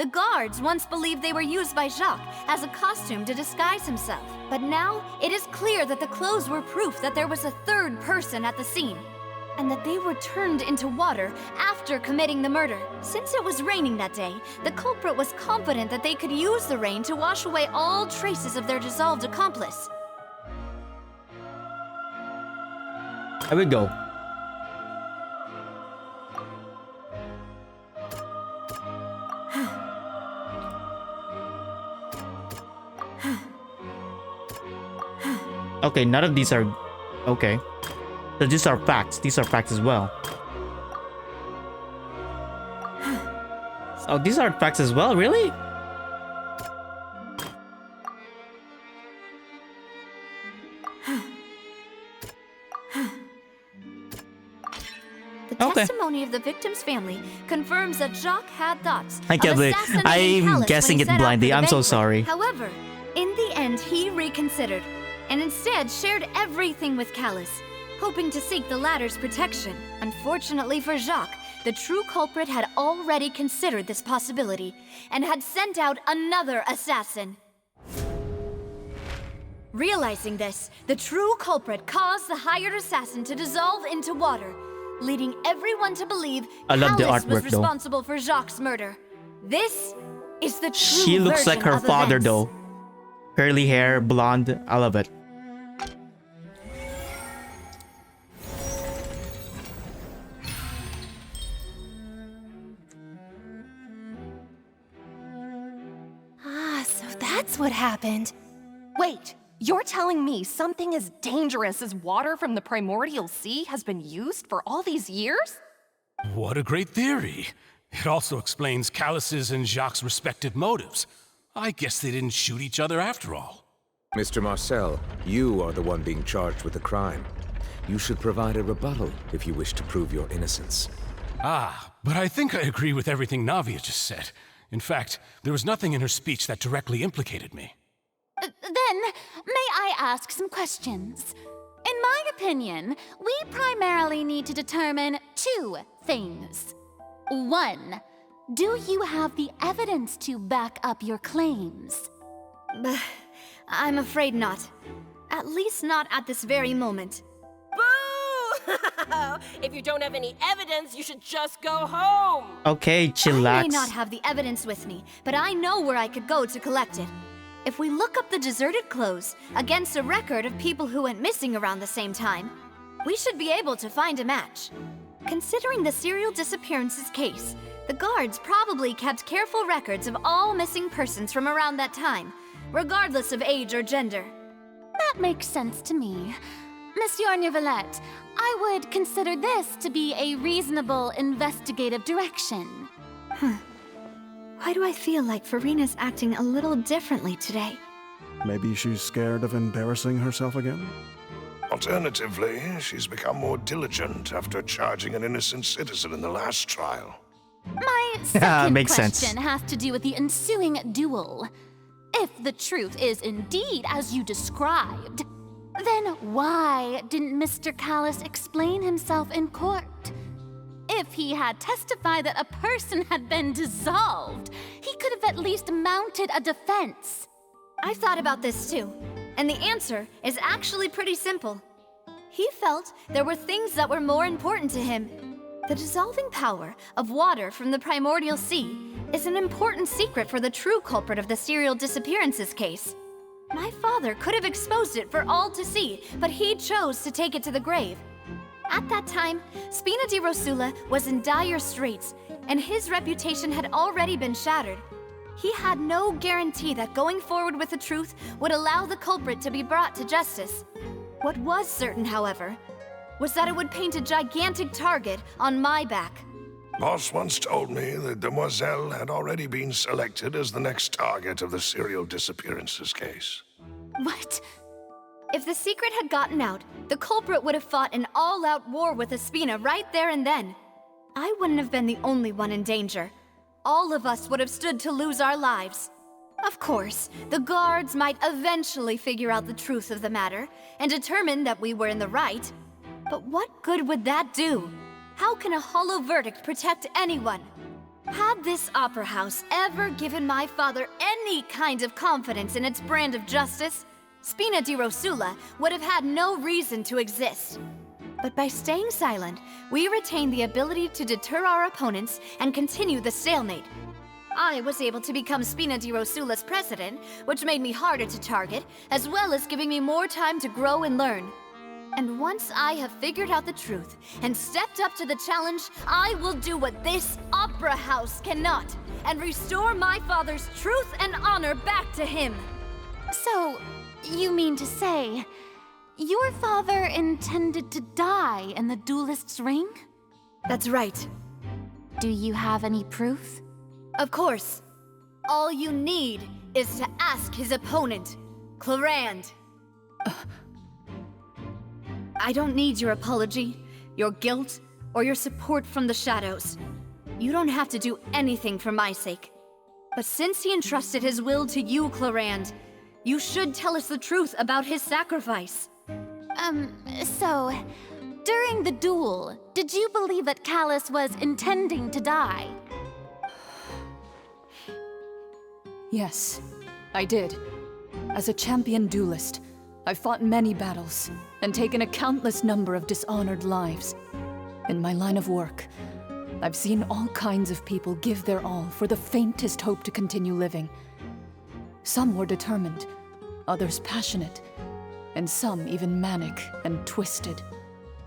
The guards once believed they were used by Jacques as a costume to disguise himself. But now, it is clear that the clothes were proof that there was a third person at the scene, and that they were turned into water after committing the murder. Since it was raining that day, the culprit was confident that they could use the rain to wash away all traces of their dissolved accomplice. I would go. Okay, none of these are... Okay. So these are facts. These are facts as well. Oh, these are facts as well? Really? The Okay. testimony of the victim's family confirms that Jacques had thoughts I can't of believe assassinating I'm Callis guessing when it he set out blindly. for the I'm so banquet. sorry. However, in the end, he reconsidered and instead shared everything with Callis, hoping to seek the latter's protection. Unfortunately for Jacques, the true culprit had already considered this possibility and had sent out another assassin. Realizing this, the true culprit caused the hired assassin to dissolve into water, leading everyone to believe I love the Callis was artwork, though. responsible for Jacques' murder. This is the true She looks like version her of father, events. though. Curly hair, blonde. I love it. Ah, so that's what happened. Wait, you're telling me something as dangerous as water from the Primordial Sea has been used for all these years? What a great theory. It also explains Callis's and Jacques' respective motives. I guess they didn't shoot each other after all. Mr. Marcel, you are the one being charged with the crime. You should provide a rebuttal if you wish to prove your innocence. Ah, but I think I agree with everything Navia just said. In fact, there was nothing in her speech that directly implicated me. Then, may I ask some questions? In my opinion, we primarily need to determine two things. One, do you have the evidence to back up your claims? I'm afraid not. At least not at this very moment. Boo! If you don't have any evidence, you should just go home. Okay, chillax. I may not have the evidence with me, but I know where I could go to collect it. If we look up the deserted clothes against a record of people who went missing around the same time, we should be able to find a match. Considering the serial disappearances case, the guards probably kept careful records of all missing persons from around that time, regardless of age or gender. That makes sense to me. Monsieur Neuvillette, I would consider this to be a reasonable investigative direction. Why do I feel like Farina's acting a little differently today? Maybe she's scared of embarrassing herself again? Alternatively, she's become more diligent after charging an innocent citizen in the last trial. My second makes sense. question has to do with the ensuing duel. If the truth is indeed as you described, then why didn't Mr. Callis explain himself in court? If he had testified that a person had been dissolved, he could have at least mounted a defense. I've thought about this too, and the answer is actually pretty simple. He felt there were things that were more important to him. The dissolving power of water from the Primordial Sea is an important secret for the true culprit of the serial disappearances case. My father could have exposed it for all to see, but he chose to take it to the grave. At that time, Spina di Rosula was in dire straits, and his reputation had already been shattered. He had no guarantee that going forward with the truth would allow the culprit to be brought to justice. What was certain, however, was that it would paint a gigantic target on my back. Boss once told me that Demoiselle had already been selected as the next target of the serial disappearances case. What? If the secret had gotten out, the culprit would have fought an all-out war with Espina right there and then. I wouldn't have been the only one in danger. All of us would have stood to lose our lives. Of course, the guards might eventually figure out the truth of the matter and determine that we were in the right. But what good would that do? How can a hollow verdict protect anyone? Had this opera house ever given my father any kind of confidence in its brand of justice, Spina di Rosula would have had no reason to exist. But by staying silent, we retain the ability to deter our opponents and continue the stalemate. I was able to become Spina di Rosula's president, which made me harder to target, as well as giving me more time to grow and learn. And once I have figured out the truth and stepped up to the challenge, I will do what this opera house cannot, and restore my father's truth and honor back to him. So, you mean to say, your father intended to die in the duelist's ring? That's right. Do you have any proof? Of course. All you need is to ask his opponent, CLORINDE. I don't need your apology, your guilt, or your support from the shadows. You don't have to do anything for my sake. But since he entrusted his will to you, CLORINDE, you should tell us the truth about his sacrifice. So, during the duel, did you believe that Callus was intending to die? Yes, I did. As a champion duelist, I've fought many battles and taken a countless number of dishonored lives. In my line of work, I've seen all kinds of people give their all for the faintest hope to continue living. Some were determined, others passionate, and some even manic and twisted.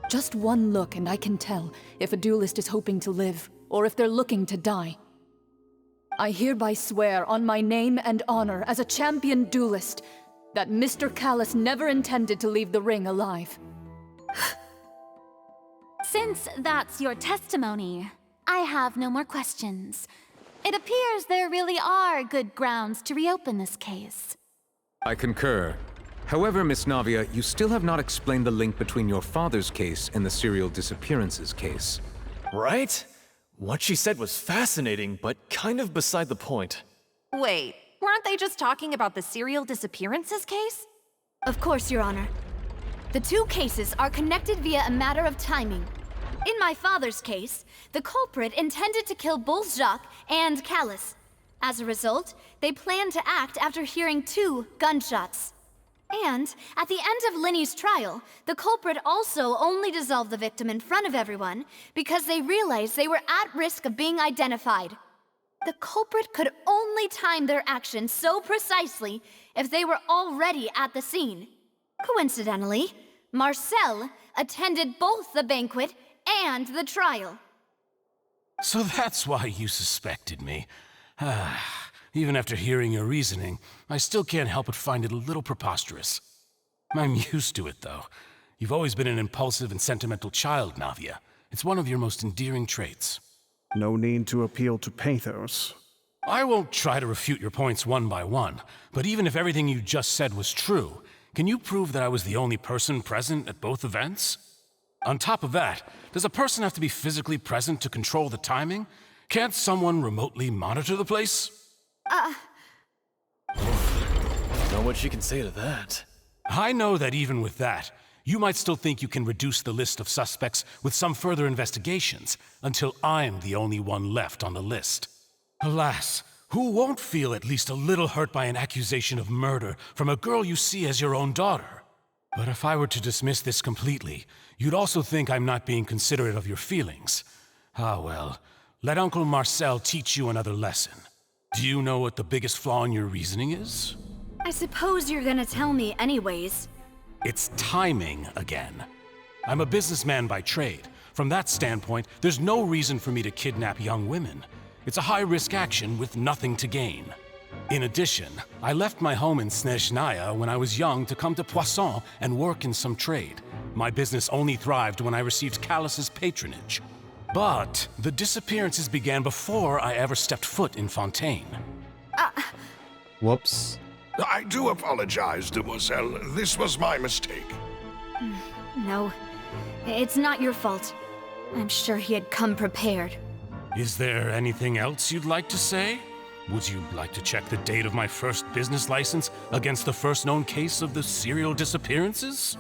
Just one look and I can tell if a duelist is hoping to live or if they're looking to die. I hereby swear on my name and honor as a champion duelist that Mr. Callus never intended to leave the ring alive. Since that's your testimony, I have no more questions. It appears there really are good grounds to reopen this case. I concur. However, Miss Navia, you still have not explained the link between your father's case and the serial disappearances case. Right? What she said was fascinating, but kind of beside the point. Wait, weren't they just talking about the serial disappearances case? Of course, Your Honor. The two cases are connected via a matter of timing. In my father's case, the culprit intended to kill both Jacques and Callus. As a result, they planned to act after hearing 2 gunshots. And at the end of Linny's trial, the culprit also only dissolved the victim in front of everyone because they realized they were at risk of being identified. The culprit could only time their actions so precisely if they were already at the scene. Coincidentally, Marcel attended both the banquet and the trial. So that's why you suspected me. Even after hearing your reasoning, I still can't help but find it a little preposterous. I'm used to it, though. You've always been an impulsive and sentimental child, Navia. It's one of your most endearing traits. No need to appeal to pathos. I won't try to refute your points one by one, but even if everything you just said was true, can you prove that I was the only person present at both events? On top of that, does a person have to be physically present to control the timing? Can't someone remotely monitor the place? Know what she can say to that. I know that even with that, you might still think you can reduce the list of suspects with some further investigations, until I'm the only one left on the list. Alas, who won't feel at least a little hurt by an accusation of murder from a girl you see as your own daughter? But if I were to dismiss this completely, you'd also think I'm not being considerate of your feelings. Ah well, let Uncle Marcel teach you another lesson. Do you know what the biggest flaw in your reasoning is? I suppose you're gonna tell me anyways. It's timing again. I'm a businessman by trade. From that standpoint, there's no reason for me to kidnap young women. It's a high-risk action with nothing to gain. In addition, I left my home in Snezhnaya when I was young to come to Possion and work in some trade. My business only thrived when I received Callus's patronage. But the disappearances began before I ever stepped foot in Fontaine. Whoops. I do apologize, demoiselle. This was my mistake. No, it's not your fault. I'm sure he had come prepared. Is there anything else you'd like to say? Would you like to check the date of my first business license against the first known case of the serial disappearances?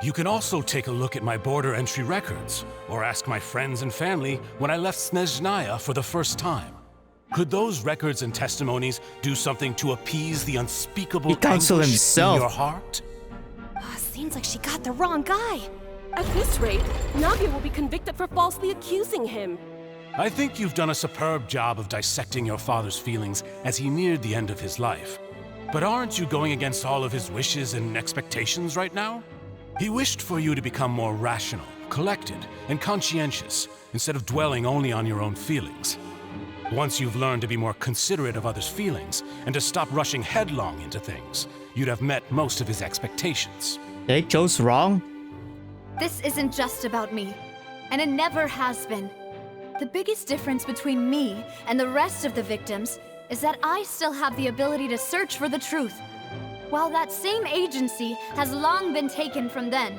You can also take a look at my border entry records, or ask my friends and family when I left Snezhnaya for the first time. Could those records and testimonies do something to appease the unspeakable He counseled anguish himself. in your heart? Seems like she got the wrong guy. At this rate, Navia will be convicted for falsely accusing him. I think you've done a superb job of dissecting your father's feelings as he neared the end of his life. But aren't you going against all of his wishes and expectations right now? He wished for you to become more rational, collected, and conscientious, instead of dwelling only on your own feelings. Once you've learned to be more considerate of others' feelings, and to stop rushing headlong into things, you'd have met most of his expectations. They chose wrong? This isn't just about me, and it never has been. The biggest difference between me and the rest of the victims is that I still have the ability to search for the truth, while that same agency has long been taken from them.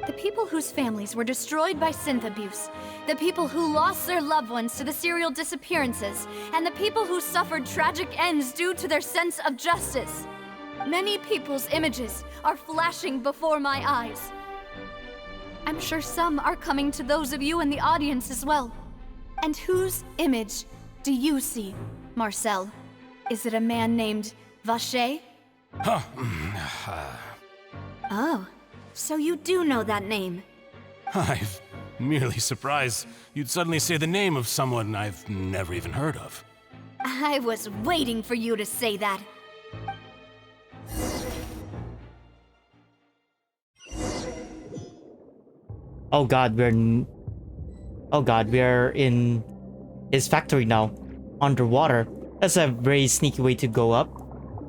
The people whose families were destroyed by synth abuse, the people who lost their loved ones to the serial disappearances, and the people who suffered tragic ends due to their sense of justice. Many people's images are flashing before my eyes. I'm sure some are coming to those of you in the audience as well. And whose image do you see, Marcel? Is it a man named Vacher? Oh, so you do know that name. I'm merely surprised you'd suddenly say the name of someone I've never even heard of. I was waiting for you to say that. Oh god, we're in his factory now. Underwater. That's a very sneaky way to go up.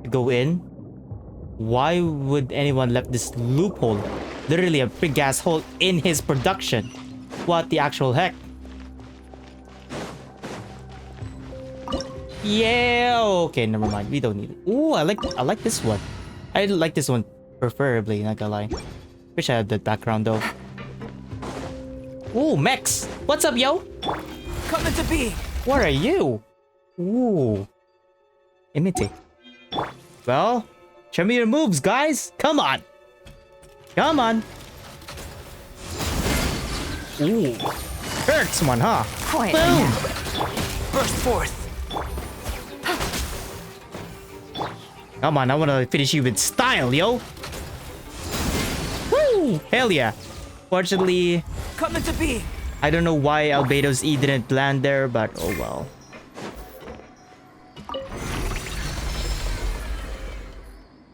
To go in. Why would anyone left this loophole? Literally a big ass hole in his production. What the actual heck? Yeah, okay, never mind. We don't need it. Ooh, I like this one. I like this one preferably, not gonna lie. Wish I had that background though. Ooh, Mex! What's up, yo? Come into being! What are you? Ooh. Imitate. Well, show me your moves, guys! Come on! Come on! Ooh. Hurts one, huh? Boom! Burst forth! Come on, I wanna finish you with style, yo! Woo! Hell yeah! Fortunately, come into being! I don't know why Albedo's E didn't land there, but oh well.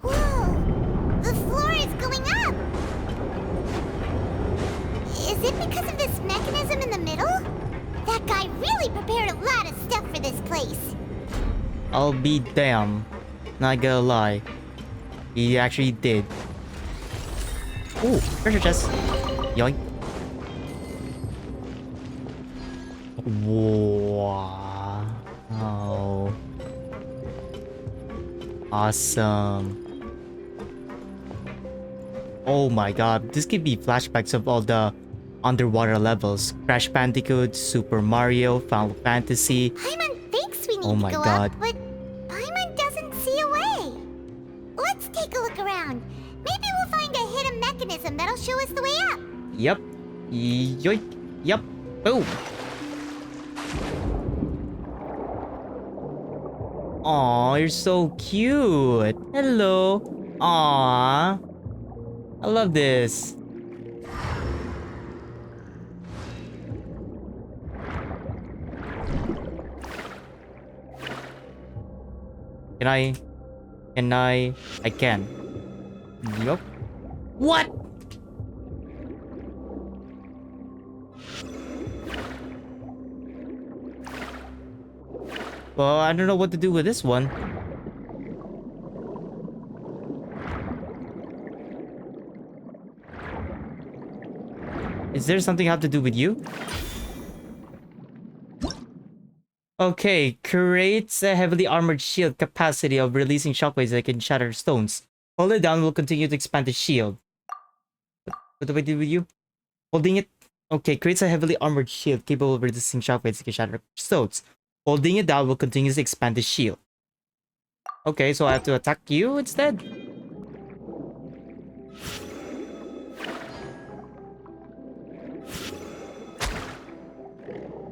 Whoa! The floor is going up! Is it because of this mechanism in the middle? That guy really prepared a lot of stuff for this place. I'll be damned. Not gonna lie. He actually did. Ooh, treasure chest. Yoink. Wow. Awesome. Oh my god, this could be flashbacks of all the underwater levels. Crash Bandicoot, Super Mario, Final Fantasy. Paimon thinks we need Oh my to go god. up, but Paimon doesn't see a way. Let's take a look around. Maybe we'll find a hidden mechanism that'll show us the way up. Yep. Yoink. Yep. Boom. Aw, you're so cute. Hello. Aw. I love this. I can. Yup. What? Well, I don't know what to do with this one. Is there something I have to do with you? Okay, creates a heavily armored shield capacity of releasing shockwaves that can shatter stones. Hold it down will continue to expand the shield. What do I do with you? Holding it. Okay, creates a heavily armored shield capable of resisting shockwaves that can shatter stones. Holding it down will continue to expand the shield. Okay, so I have to attack you instead?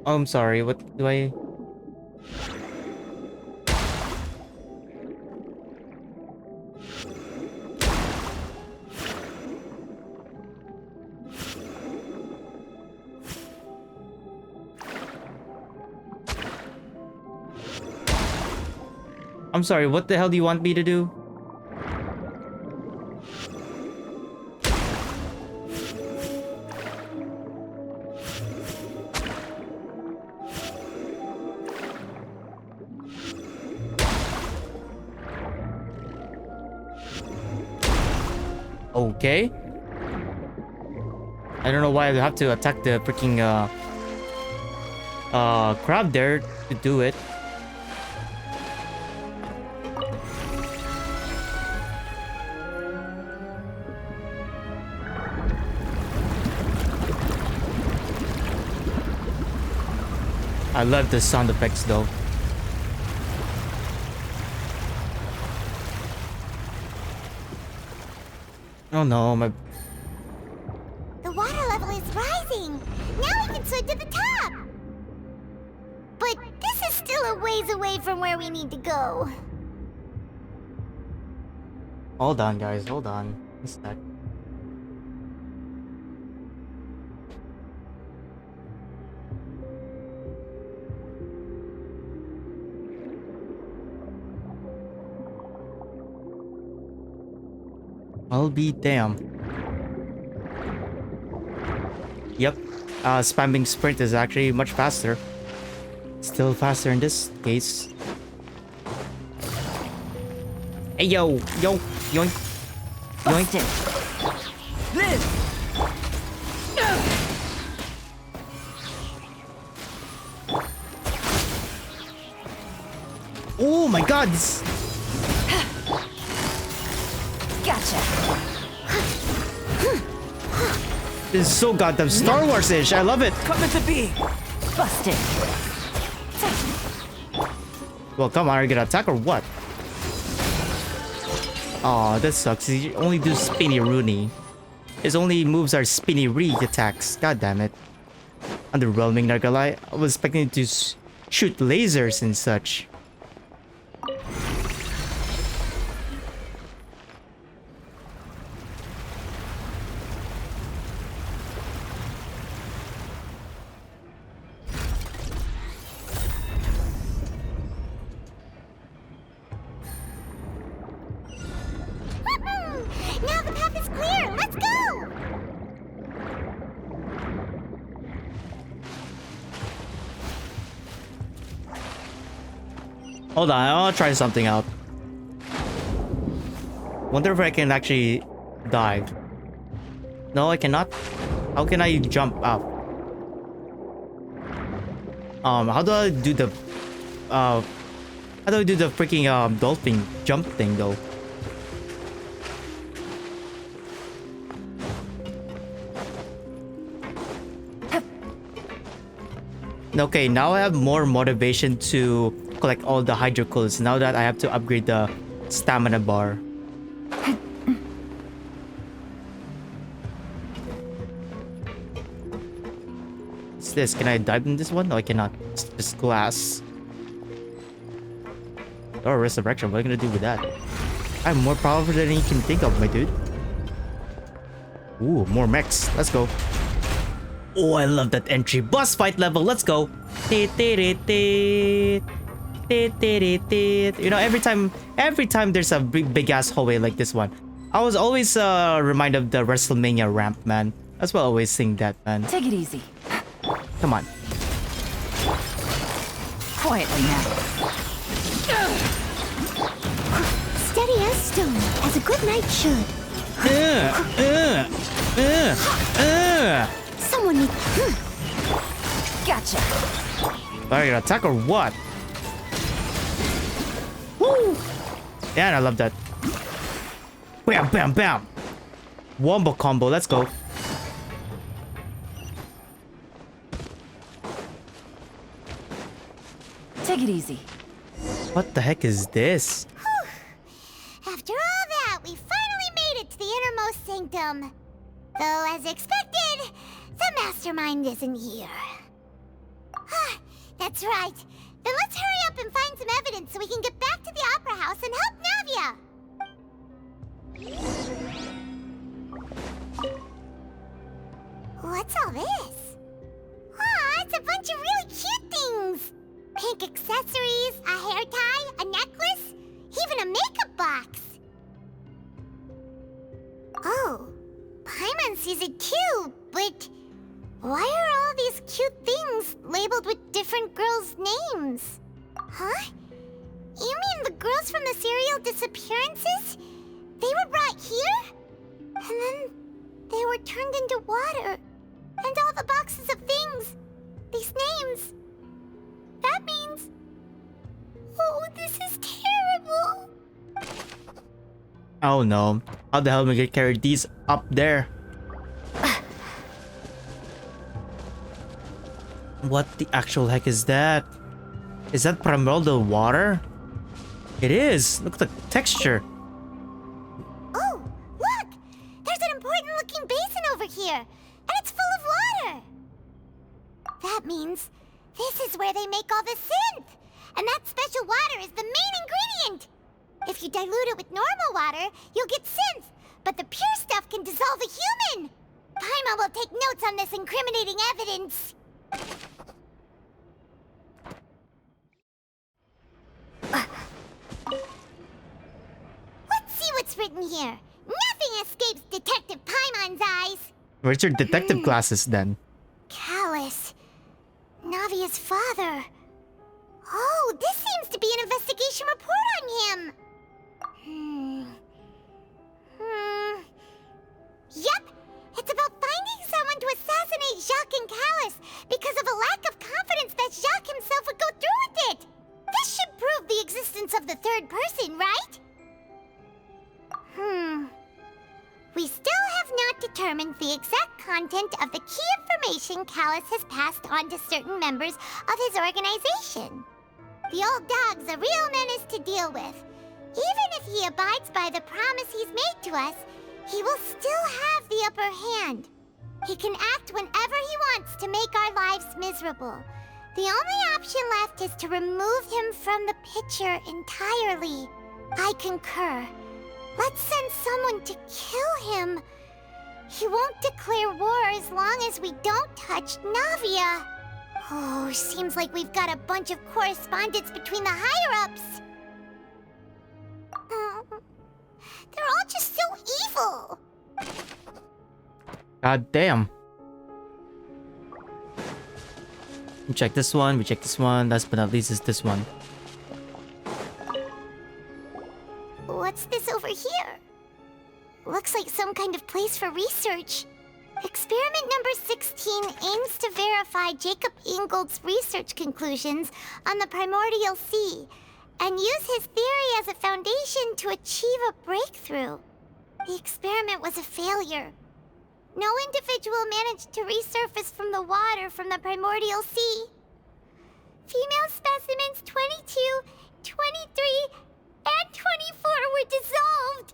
Oh, I'm sorry. What do I? I'm sorry. What the hell do you want me to do? Okay. I don't know why I have to attack the freaking crab there to do it. I love the sound effects though. Oh no, my... The water level is rising! Now we can swim to the top! But this is still a ways away from where we need to go. Hold on, guys. Hold on. A sec. I'll be damn. Yep. Spamming sprint is actually much faster. Still faster in this case. Hey yo, yo, yoink. Yoink. This! Oh my god, this... Gotcha. This is so goddamn Star Wars-ish. I love it. Coming to be. Busted. Well, come on, are you gonna attack or what? Aw, that sucks. He only do spinny Rooney. His only moves are spinny re attacks. God damn it. Underwhelming, not gonna lie. I was expecting to shoot lasers and such. Now the path is clear. Let's go. Hold on, I'll try something out. Wonder if I can actually dive. No, I cannot. How can I jump up? How do I do the freaking dolphin jump thing though? Okay, now I have more motivation to collect all the hydrocoals now that I have to upgrade the stamina bar. What's this? Can I dive in this one? No, I cannot. It's just glass. Or resurrection. What am I gonna do with that? I'm more powerful than you can think of, my dude. Ooh, more mechs. Let's go. Oh, I love that entry. Boss fight level. Let's go. You know, every time there's a big ass hallway like this one, I was always reminded of the WrestleMania ramp, man. That's why I always sing that, man. Take it easy. Come on. Quietly now. Steady as stone, as a good knight should. Someone need. Gotcha. Are you gonna attack or what? Woo! Yeah, I love that. Bam, bam, bam. Wombo combo. Let's go. Take it easy. What the heck is this? After all that, we finally made it to the innermost sanctum. Though, as expected, the mastermind isn't here. That's right. Then let's hurry up and find some evidence so we can get back to the Opera House and help Navia. What's all this? Aw, it's a bunch of really cute things. Pink accessories, a hair tie, a necklace, even a makeup box. Oh, Paimon sees it too, but why are all these cute things labeled with different girls' names? Huh? You mean the girls from the serial disappearances? They were brought here? And then they were turned into water. And all the boxes of things, these names. That means... Oh, this is terrible. Oh no. How the hell am I gonna carry these up there? What the actual heck is that? Is that Primordial Water? It is! Look at the texture! Oh, look! There's an important looking basin over here, and it's full of water! That means this is where they make all the synth! And that special water is the main ingredient! If you dilute it with normal water, you'll get synth, but the pure stuff can dissolve a human! Paimon will take notes on this incriminating evidence. Let's see what's written here. Nothing escapes Detective Paimon's eyes. Where's your detective glasses then? Callus. Navia's father. Oh, this seems to be an investigation report on him. Yep, it's about finding someone to assassinate Jacques and Callus because of a lack of confidence that Jacques himself would go through with it. This should prove the existence of the third person, right? We still have not determined the exact content of the key information Callus has passed on to certain members of his organization. The old dog's a real menace to deal with. Even if he abides by the promise he's made to us, he will still have the upper hand. He can act whenever he wants to make our lives miserable. The only option left is to remove him from the picture entirely. I concur. Let's send someone to kill him. He won't declare war as long as we don't touch Navia. Oh, seems like we've got a bunch of correspondence between the higher-ups. They're all just so evil. God damn. We check this one, we check this one. Last but not least is this one. What's this over here? Looks like some kind of place for research. Experiment number 16 aims to verify Jacob Ingold's research conclusions on the Primordial Sea and use his theory as a foundation to achieve a breakthrough. The experiment was a failure. No individual managed to resurface from the water from the Primordial Sea. Female specimens 22, 23, and 24 were dissolved.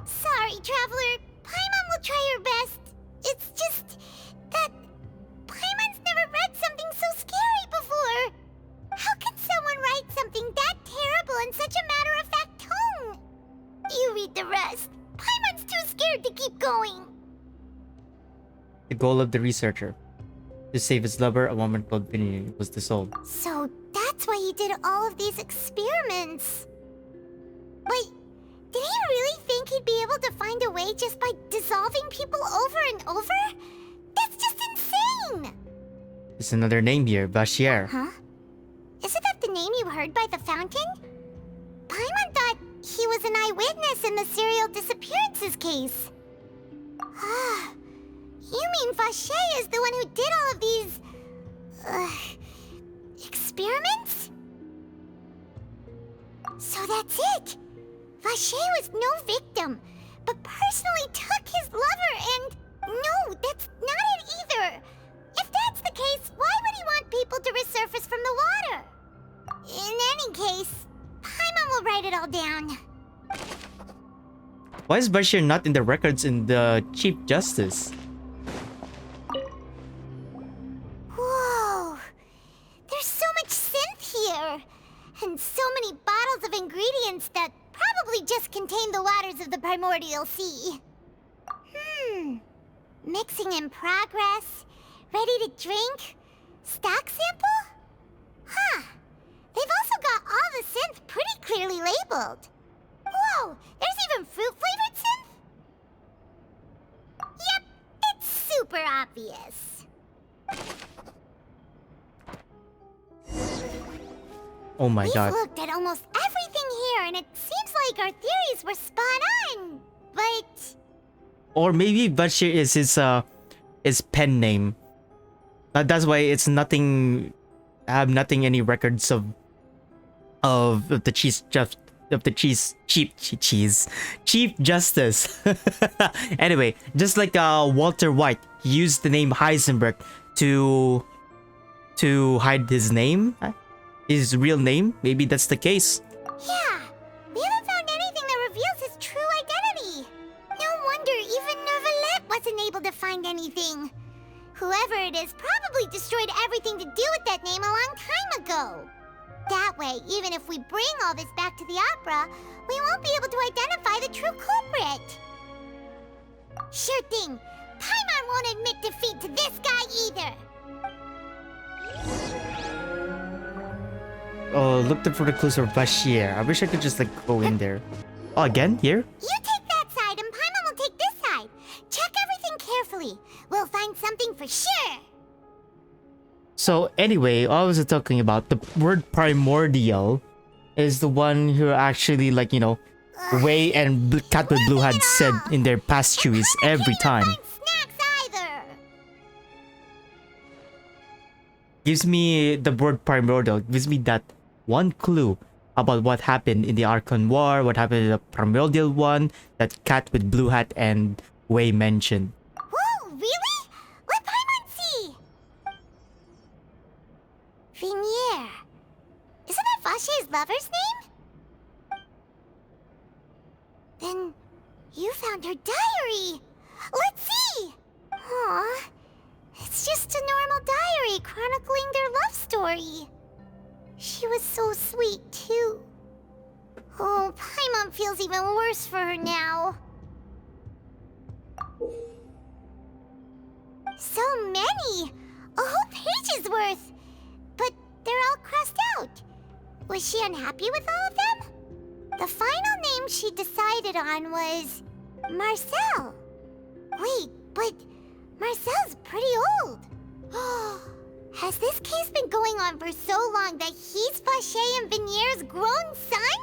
Sorry, Traveler. Paimon will try her best. It's just that Paimon's never read something so scary before. How can someone write something that terrible in such a matter-of-fact tone? You read the rest. Paimon's too scared to keep going. The goal of the researcher. To save his lover, a woman called Vinny was dissolved. So that's why he did all of these experiments. But did he really think he'd be able to find a way just by dissolving people over and over? That's just insane! There's another name here, Vachier. Huh? Isn't that the name you heard by the fountain? Paimon thought he was an eyewitness in the serial disappearances case. Ah, you mean Vachier is the one who did all of these... experiments? So that's it! Vachier was no victim, but personally took his lover and... No, that's not it either! If that's the case, why would he want people to resurface from the water? In any case, Paimon will write it all down. Why is Bashir not in the records in the Chief Justice? ingredients that probably just contain the waters of the Primordial Sea. Mixing in progress, ready to drink, stock sample? Huh. They've also got all the synth pretty clearly labeled. Whoa, there's even fruit-flavored synth? Yep, it's super obvious. Oh my We've god. looked at almost everything here, and it seems like our theories were spot on. But Or maybe Vache is his pen name. That's why it's nothing. I have nothing any records of the Chief Justice. Anyway, just like Walter White used the name Heisenberg to hide his name, his real name. Maybe that's the case. yeah, we haven't found anything that reveals his true identity. No wonder even Nervalette wasn't able to find anything. Whoever it is probably destroyed everything to do with that name a long time ago. That way, even if we bring all this back to the opera, we won't be able to identify the true culprit. Sure thing. Paimon won't admit defeat to this guy either. Oh, looked for the clues for Bashir. I wish I could just like go in there. Oh, again? Here? You take that side and Paimon will take this side. Check everything carefully. We'll find something for sure. So anyway, what I was talking about, the word primordial is the one who actually like, you know, Wei and Cat with Blue had said in their past series every time. Gives me the word primordial, gives me that one clue about what happened in the Archon War, what happened in the Primordial one that Cat with Blue Hat and Wei mentioned. Whoa, really? Let Paimon see! Vinier. Isn't that Vache's lover's name? Then you found her diary. Let's see! Aw, it's just a normal diary chronicling their love story. She was so sweet, too. Oh, Paimon feels even worse for her now. So many! A whole page's worth! But they're all crossed out. Was she unhappy with all of them? The final name she decided on was Marcel. Wait, but Marcel's pretty old. Has this case been going on for so long that he's Vache and Vinier's grown son?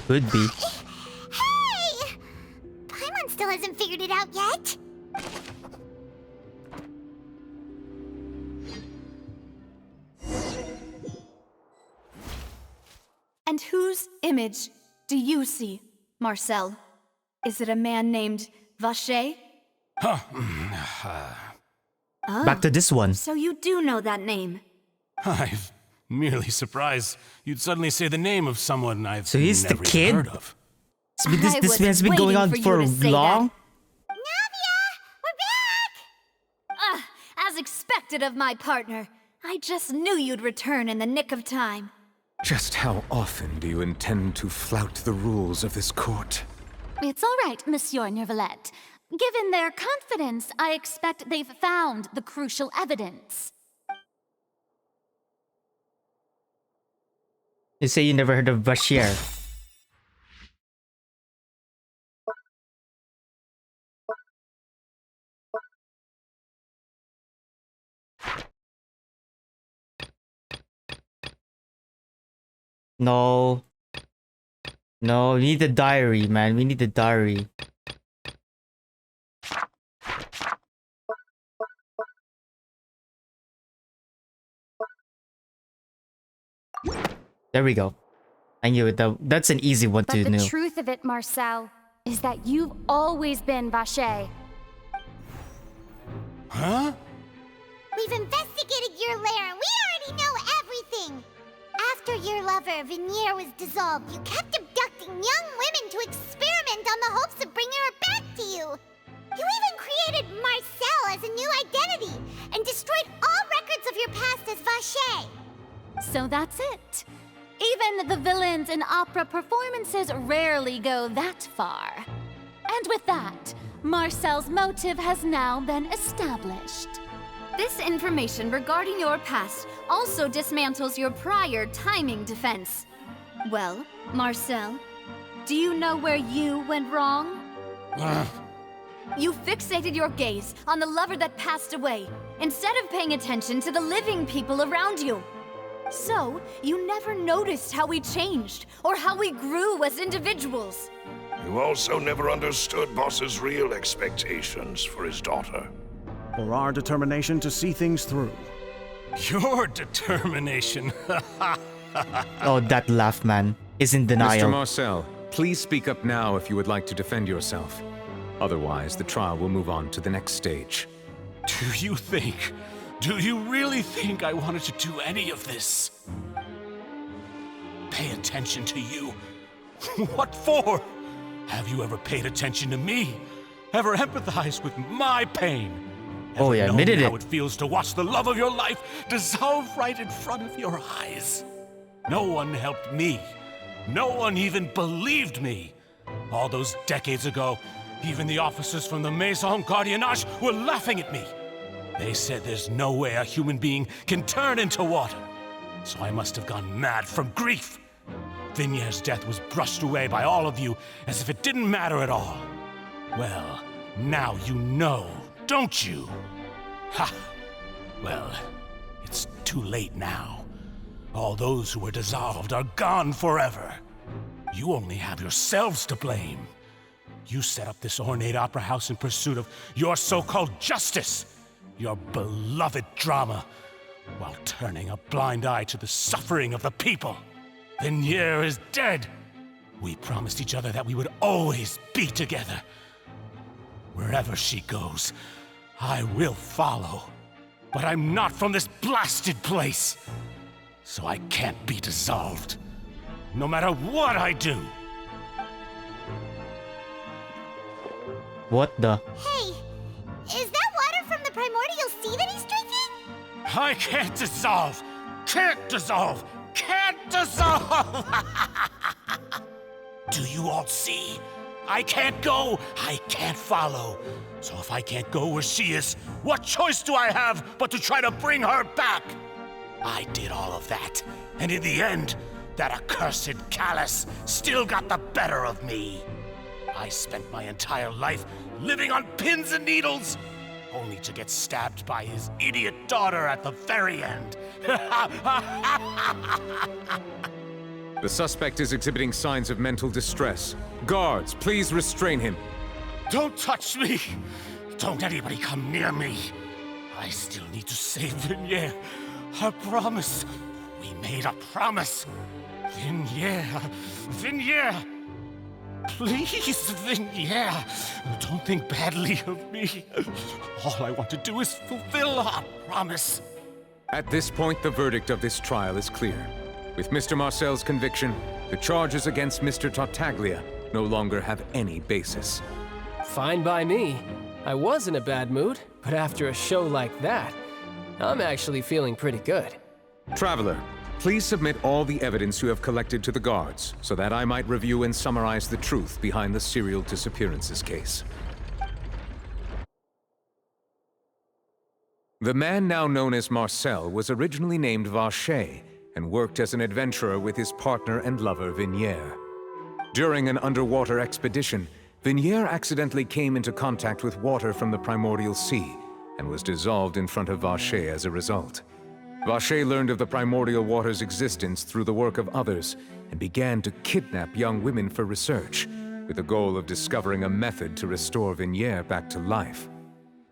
Could be. Hey! Paimon still hasn't figured it out yet. And whose image do you see, Marcel? Is it a man named Vache? Back to this one. So you do know that name. I'm merely surprised you'd suddenly say the name of someone I've So he's never the kid? heard of. This has been going on for long? As expected of my partner. I just knew you'd return in the nick of time. Just how often do you intend to flout the rules of this court? It's all right, Monsieur Nervalette. Given their confidence, I expect they've found the crucial evidence. You say you never heard of Bashir. No. No, we need the diary, man. We need the diary. There we go. I knew it. That's an easy one to But know. the truth of it, Marcel, is that you've always been Vache. Huh? We've investigated your lair and we already know everything. After your lover, Vinier, was dissolved, you kept abducting young women to experiment on the hopes of bringing her back to you. You even created Marcel as a new identity and destroyed all records of your past as Vache. So that's it. Even the villains in opera performances rarely go that far. And with that, Marcel's motive has now been established. This information regarding your past also dismantles your prior timing defense. Well, Marcel, do you know where you went wrong? You fixated your gaze on the lover that passed away, instead of paying attention to the living people around you. So, you never noticed how we changed, or how we grew as individuals. You also never understood Boss's real expectations for his daughter. Or our determination to see things through. Your determination. Oh, that laugh, man, is in denial. Mr. Marcel, please speak up now if you would like to defend yourself. Otherwise, the trial will move on to the next stage. Do you really think I wanted to do any of this? Pay attention to you? What for? Have you ever paid attention to me? Ever empathized with my pain? Oh, yeah, admitted known it. how it feels to watch the love of your life dissolve right in front of your eyes? No one helped me. No one even believed me. All those decades ago, even the officers from the Maison Gardiennage were laughing at me. They said there's no way a human being can turn into water. So I must have gone mad from grief. Vigniere's death was brushed away by all of you as if it didn't matter at all. Well, now you know, don't you? Ha! Well, it's too late now. All those who were dissolved are gone forever. You only have yourselves to blame. You set up this ornate opera house in pursuit of your so-called justice, your beloved drama, while turning a blind eye to the suffering of the people. Vigniere is dead. We promised each other that we would always be together. Wherever she goes, I will follow. But I'm not from this blasted place, so I can't be dissolved, no matter what I do. What the? Hey, is that water from the Primordial Sea that he's drinking? I can't dissolve! Can't dissolve! Can't dissolve! Do you all see? I can't go, I can't follow. So if I can't go where she is, what choice do I have but to try to bring her back? I did all of that, and in the end, that accursed Callus still got the better of me. I spent my entire life living on pins and needles, only to get stabbed by his idiot daughter at the very end. The suspect is exhibiting signs of mental distress. Guards, please restrain him. Don't touch me! Don't anybody come near me! I still need to save Vigniere. A promise. We made a promise. Vigniere! Please, Vigniere! Don't think badly of me. All I want to do is fulfill our promise. At this point, the verdict of this trial is clear. With Mr. Marcel's conviction, the charges against Mr. Tartaglia no longer have any basis. Fine by me. I was in a bad mood, but after a show like that, I'm actually feeling pretty good. Traveler, please submit all the evidence you have collected to the guards, so that I might review and summarize the truth behind the serial disappearances case. The man now known as Marcel was originally named Vacher and worked as an adventurer with his partner and lover Vigniere. During an underwater expedition, Vigniere accidentally came into contact with water from the Primordial Sea and was dissolved in front of Vacher as a result. Vacher learned of the Primordial Water's existence through the work of others and began to kidnap young women for research, with the goal of discovering a method to restore Vigniere back to life.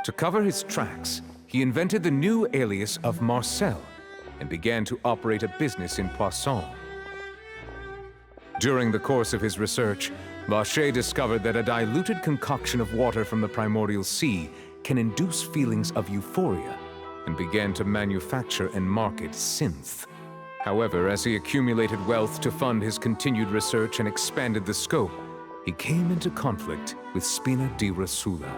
To cover his tracks, he invented the new alias of Marcel and began to operate a business in Possion. During the course of his research, Vacher discovered that a diluted concoction of water from the Primordial Sea can induce feelings of euphoria, and began to manufacture and market synth. However, as he accumulated wealth to fund his continued research and expanded the scope, he came into conflict with Spina di Rosula.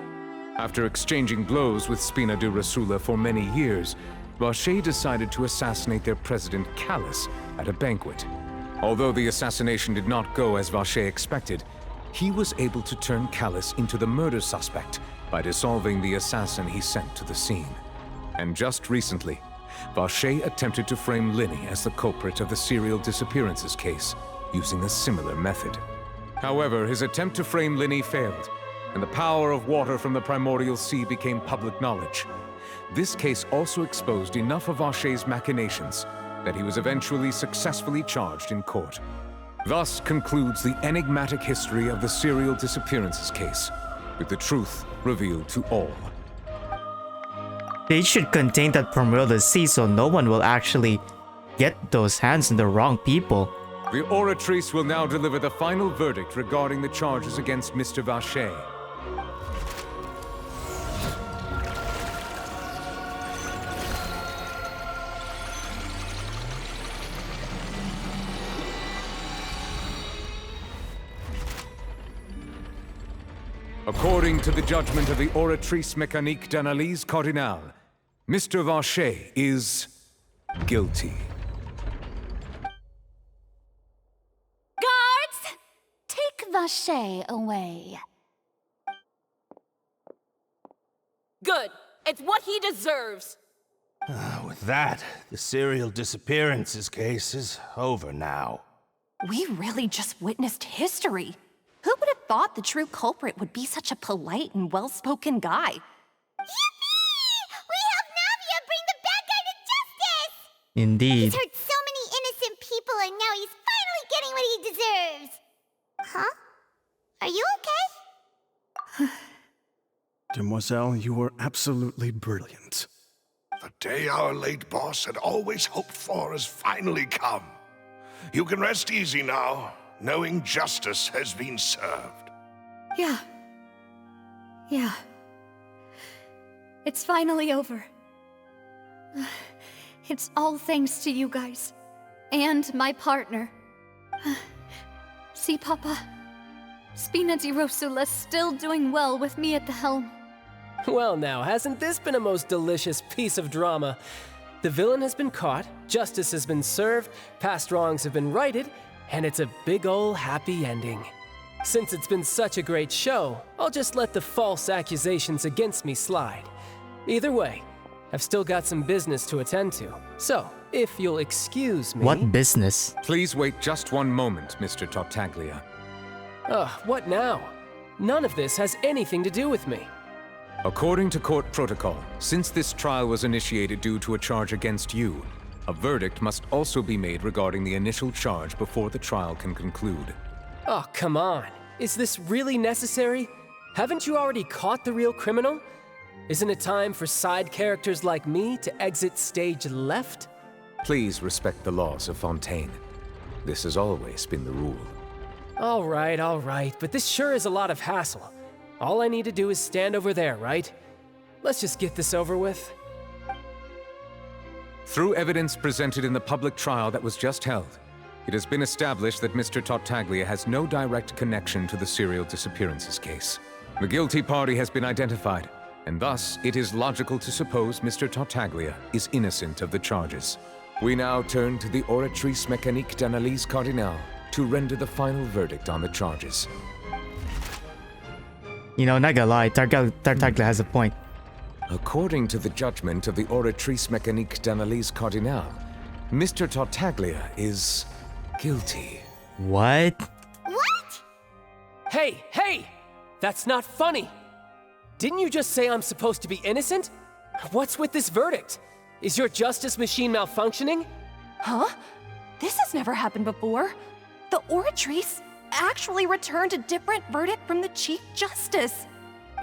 After exchanging blows with Spina di Rosula for many years, Vache decided to assassinate their president, Callus, at a banquet. Although the assassination did not go as Vache expected, he was able to turn Callus into the murder suspect by dissolving the assassin he sent to the scene. And just recently, Vache attempted to frame Linny as the culprit of the serial disappearances case, using a similar method. However, his attempt to frame Linny failed, and the power of water from the Primordial Sea became public knowledge. This case also exposed enough of Vache's machinations that he was eventually successfully charged in court. Thus concludes the enigmatic history of the serial disappearances case, with the truth revealed to all. They should contain that Primordial Sea so no one will actually get those hands on the wrong people. The Oratrice will now deliver the final verdict regarding the charges against Mr. Vache. According to the judgment of the Oratrice Mécanique d'Analyse Cardinale, Mr. Vache is guilty. Guards! Take Vache away. Good. It's what he deserves. With that, the serial disappearances case is over now. We really just witnessed history. Who would have thought the true culprit would be such a polite and well-spoken guy? Yippee! We helped Navia bring the bad guy to justice! Indeed. He's hurt so many innocent people and now he's finally getting what he deserves! Huh? Are you okay? Demoiselle, you were absolutely brilliant. The day our late boss had always hoped for has finally come. You can rest easy now, knowing justice has been served. Yeah. It's finally over. It's all thanks to you guys. And my partner. See, Papa? Spina di Rosula's still doing well with me at the helm. Well now, hasn't this been a most delicious piece of drama? The villain has been caught, justice has been served, past wrongs have been righted, and it's a big ol' happy ending. Since it's been such a great show, I'll just let the false accusations against me slide. Either way, I've still got some business to attend to. So, if you'll excuse me... What business? Please wait just one moment, Mr. Tartaglia. What now? None of this has anything to do with me. According to court protocol, since this trial was initiated due to a charge against you, a verdict must also be made regarding the initial charge before the trial can conclude. Oh, come on. Is this really necessary? Haven't you already caught the real criminal? Isn't it time for side characters like me to exit stage left? Please respect the laws of Fontaine. This has always been the rule. All right, but this sure is a lot of hassle. All I need to do is stand over there, right? Let's just get this over with. Through evidence presented in the public trial that was just held, it has been established that Mr. Tartaglia has no direct connection to the serial disappearances case. The guilty party has been identified, and thus it is logical to suppose Mr. Tartaglia is innocent of the charges. We now turn to the Oratrice Mécanique d'Analyse Cardinale to render the final verdict on the charges. You know, not gonna lie, Tartaglia has a point. According to the judgment of the Oratrice Mécanique d'Analyse Cardinale, Mr. Tartaglia is guilty. What? What? Hey! That's not funny! Didn't you just say I'm supposed to be innocent? What's with this verdict? Is your justice machine malfunctioning? Huh? This has never happened before. The Oratrice actually returned a different verdict from the Chief Justice.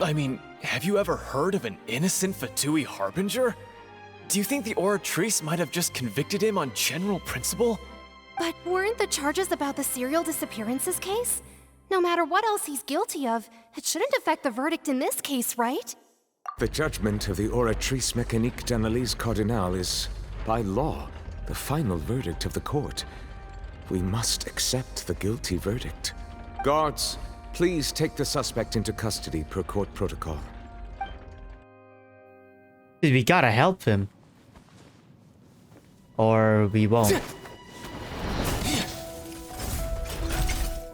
I mean, have you ever heard of an innocent Fatui Harbinger? Do you think the Oratrice might have just convicted him on general principle? But weren't the charges about the serial disappearances case? No matter what else he's guilty of, it shouldn't affect the verdict in this case, right? The judgment of the Oratrice Mécanique d'Analyse Cardinale is, by law, the final verdict of the court. We must accept the guilty verdict. Guards, please take the suspect into custody per court protocol. Dude, we gotta help him. or we won't.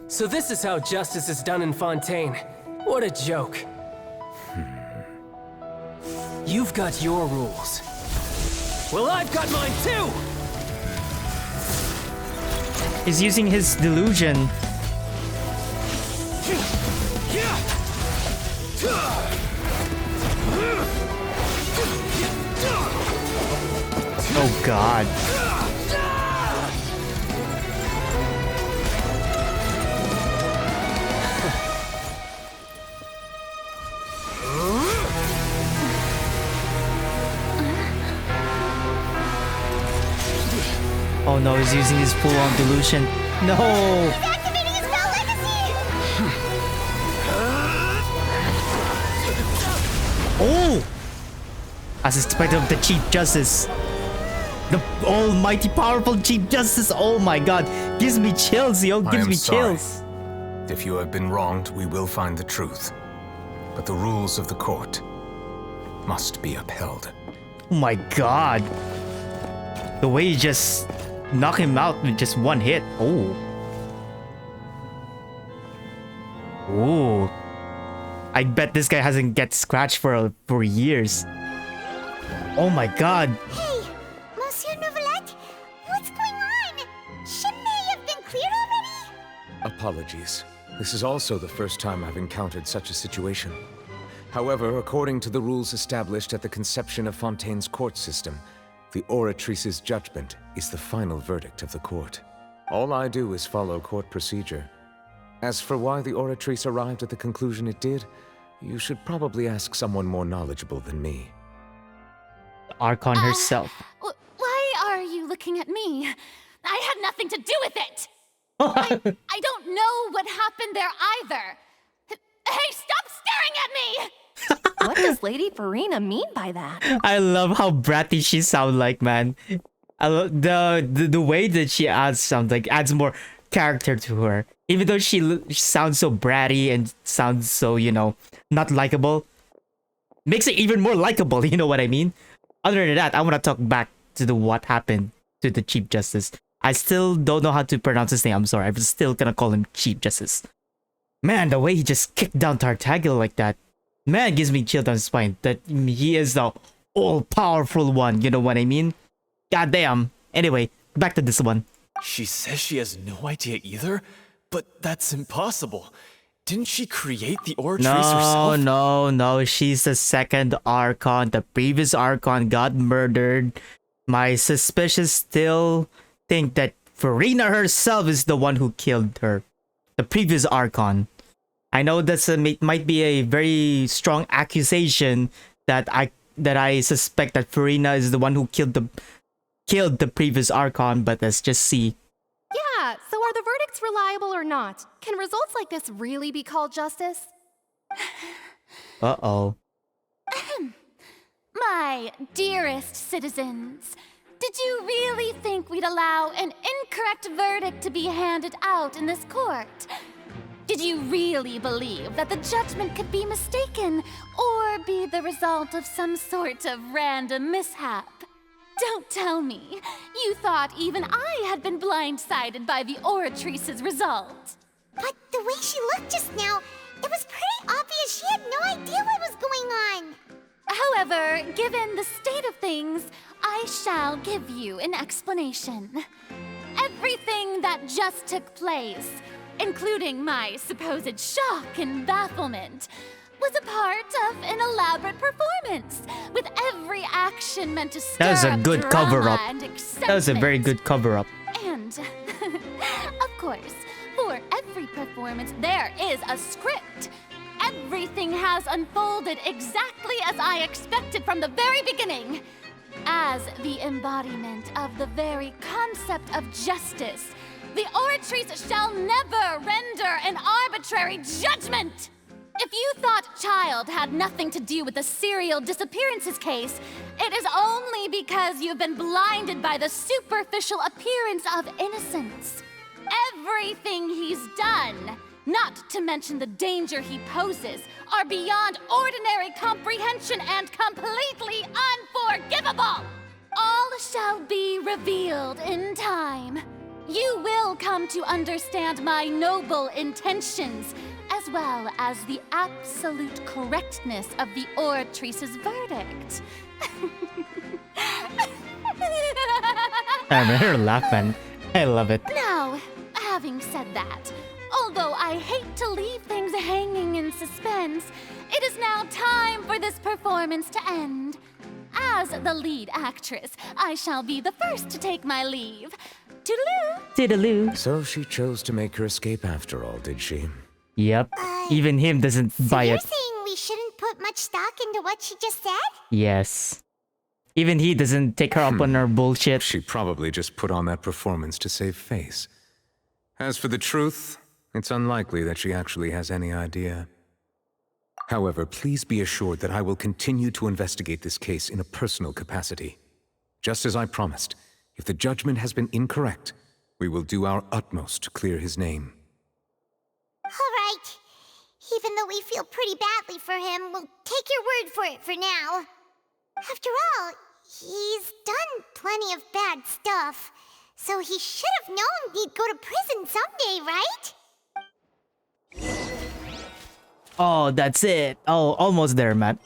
So this is how justice is done in Fontaine. What a joke. You've got your rules. Well, I've got mine too! He's using his delusion. Oh God. Oh no, he's using his full-on delusion. No! Oh! As expected of the Chief Justice. The almighty powerful Chief Justice. Oh my God. Gives me chills, yo. Gives me chills. If you have been wronged, we will find the truth. But the rules of the court must be upheld. Oh my God. The way you just knock him out with just one hit. Oh. Oh. I bet this guy hasn't get scratched for years. Oh my God. Hey, Monsieur Novelette, what's going on? Shouldn't they have been cleared already? Apologies. This is also the first time I've encountered such a situation. However, according to the rules established at the conception of Fontaine's court system, the Oratrice's judgment is the final verdict of the court. All I do is follow court procedure. As for why the Oratrice arrived at the conclusion it did, you should probably ask someone more knowledgeable than me. Archon herself. Why are you looking at me? I had nothing to do with it! I don't know what happened there either. Hey, stop staring at me! What does Lady Farina mean by that? I love how bratty she sounds like, man. I love the way that she sounds like adds more character to her. Even though she sounds so bratty and sounds so, you know, not likable, makes it even more likable. You know what I mean? Other than that, I want to talk back to what happened to the Chief Justice. I still don't know how to pronounce his name. I'm sorry. I'm still gonna call him Chief Justice. Man, the way he just kicked down Tartaglia like that, man, gives me chill down the spine. That he is the all-powerful one. You know what I mean? God damn. Anyway, back to this one. She says she has no idea either, but that's impossible. Didn't she create the Oratrice herself? No. She's the second Archon. The previous Archon got murdered. My suspicious still think that Farina herself is the one who killed her. The previous Archon. I know that's might be a very strong accusation that I suspect that Farina is the one who killed the previous Archon, but let's just see. Yeah, so are the verdicts reliable or not? Can results like this really be called justice? Uh-oh. My dearest citizens, did you really think we'd allow an incorrect verdict to be handed out in this court? Did you really believe that the judgment could be mistaken or be the result of some sort of random mishap? Don't tell me. You thought even I had been blindsided by the Oratrice's result. But the way she looked just now, it was pretty obvious she had no idea what was going on. However, given the state of things, I shall give you an explanation. Everything that just took place, including my supposed shock and bafflement, was a part of an elaborate performance, with every action meant to stir That was a up good drama cover-up. and That was a very good cover-up. And, of course, for every performance, there is a script. Everything has unfolded exactly as I expected from the very beginning. As the embodiment of the very concept of justice, the Oratrice shall never render an arbitrary judgment! If you thought Child had nothing to do with the serial disappearances case, it is only because you've been blinded by the superficial appearance of innocence. Everything he's done, not to mention the danger he poses, are beyond ordinary comprehension and completely unforgivable! All shall be revealed in time. You will come to understand my noble intentions, as well as the absolute correctness of the Oratrice's verdict. I remember her laugh, man. I love it. Now, having said that, although I hate to leave things hanging in suspense, it is now time for this performance to end. As the lead actress, I shall be the first to take my leave. Toodaloo! Toodaloo. So she chose to make her escape after all, did she? Yep. Even him doesn't buy You're it. saying we shouldn't put much stock into what she just said? Yes. Even he doesn't take her up on her bullshit. She probably just put on that performance to save face. As for the truth, it's unlikely that she actually has any idea. However, please be assured that I will continue to investigate this case in a personal capacity. Just as I promised, if the judgment has been incorrect, we will do our utmost to clear his name. All right. Even though we feel pretty badly for him, we'll take your word for it for now. After all, he's done plenty of bad stuff, so he should have known he'd go to prison someday, right? Oh, that's it. Oh, almost there, man.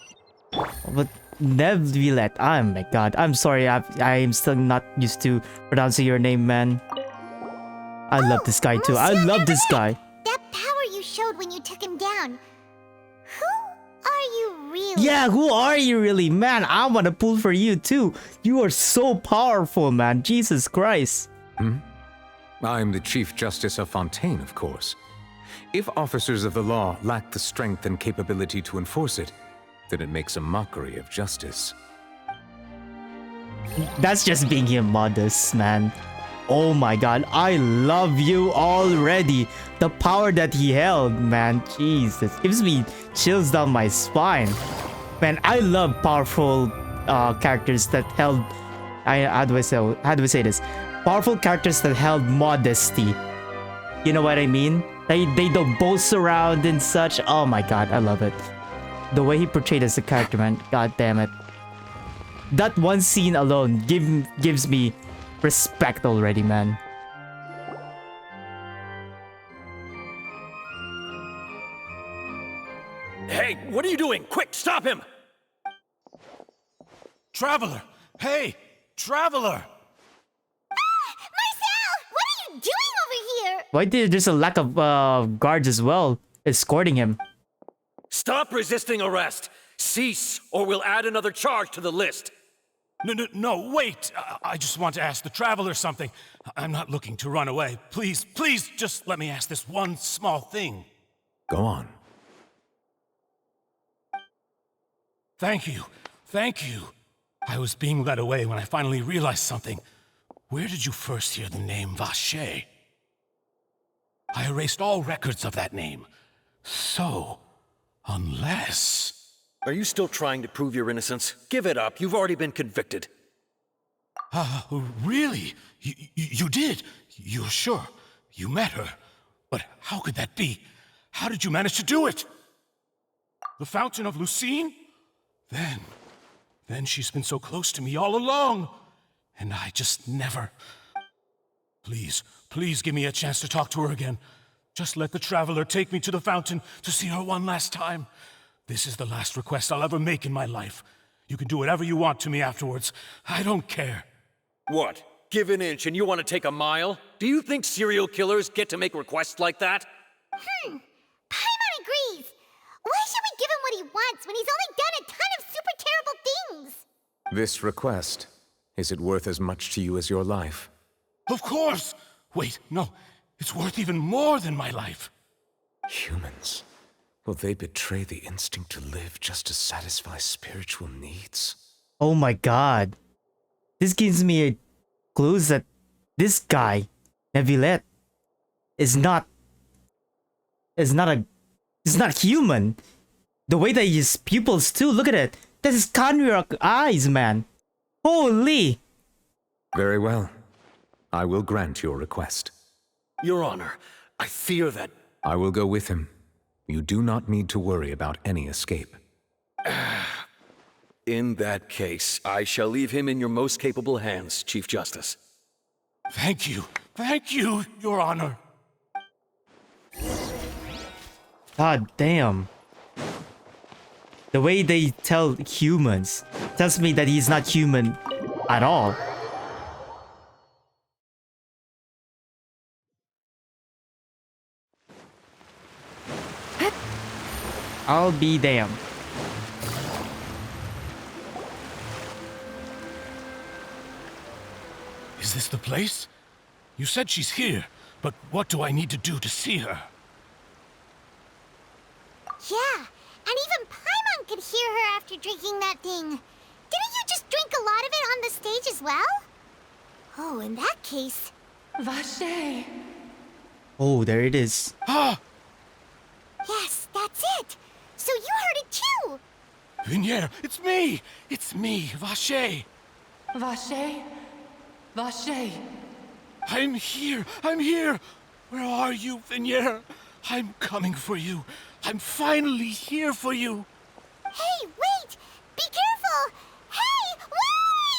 But Neuvillette, oh my god. I'm sorry, I'm still not used to pronouncing your name, man. I love this guy too. I love this guy. That power you showed when you took him down. Who are you really? Yeah, who are you really? Man, I want to pull for you too. You are so powerful, man. Jesus Christ. I'm the Chief Justice of Fontaine, of course. If officers of the law lack the strength and capability to enforce it, then it makes a mockery of justice. That's just being modest, man. Oh my god, I love you already. The power that he held, man. Jesus, gives me chills down my spine. Man, I love powerful characters that held... how do I say this? Powerful characters that held modesty. You know what I mean? They don't boast around and such. Oh my god, I love it. The way he portrayed as a character, man. God damn it. That one scene alone gives me respect already, man. Hey, what are you doing? Quick, stop him! Traveler! Hey! Traveler! What are you doing over here? Why did there's a lack of guards as well escorting him? Stop resisting arrest! Cease, or we'll add another charge to the list! No, wait! I just want to ask the Traveler something. I'm not looking to run away. Please, just let me ask this one small thing. Go on. Thank you. I was being led away when I finally realized something. Where did you first hear the name Vacher? I erased all records of that name. So, unless... Are you still trying to prove your innocence? Give it up. You've already been convicted. Really? You did? You're sure? You met her? But how could that be? How did you manage to do it? The Fountain of Lucine? Then she's been so close to me all along. And I just never... Please give me a chance to talk to her again. Just let the Traveler take me to the fountain to see her one last time. This is the last request I'll ever make in my life. You can do whatever you want to me afterwards. I don't care. What? Give an inch and you want to take a mile? Do you think serial killers get to make requests like that? Paimon agrees. Why should we give him what he wants when he's only done a ton of super terrible things? This request, is it worth as much to you as your life? Of course! Wait, no. It's worth even more than my life. Humans. Will they betray the instinct to live just to satisfy spiritual needs? Oh my god. This gives me a clue that this guy, Neuvillette, is not human. The way that his pupils too, look at it. That's his Kanryok eyes, man. Holy! Very well. I will grant your request. Your Honor, I fear that... I will go with him. You do not need to worry about any escape. In that case, I shall leave him in your most capable hands, Chief Justice. Thank you, Your Honor. God damn. The way they tell humans tells me that he's not human at all. I'll be damned. Is this the place? You said she's here, but what do I need to do to see her? Yeah, and even Paimon could hear her after drinking that thing. Didn't you just drink a lot of it on the stage as well? Oh, in that case... Vache! Oh, there it is. Ah! Yes, that's it! So you heard it too! Vignier, it's me! It's me, Vache! Vache? Vache? I'm here! Where are you, Vignier? I'm coming for you. I'm finally here for you. Hey, wait! Be careful! Hey,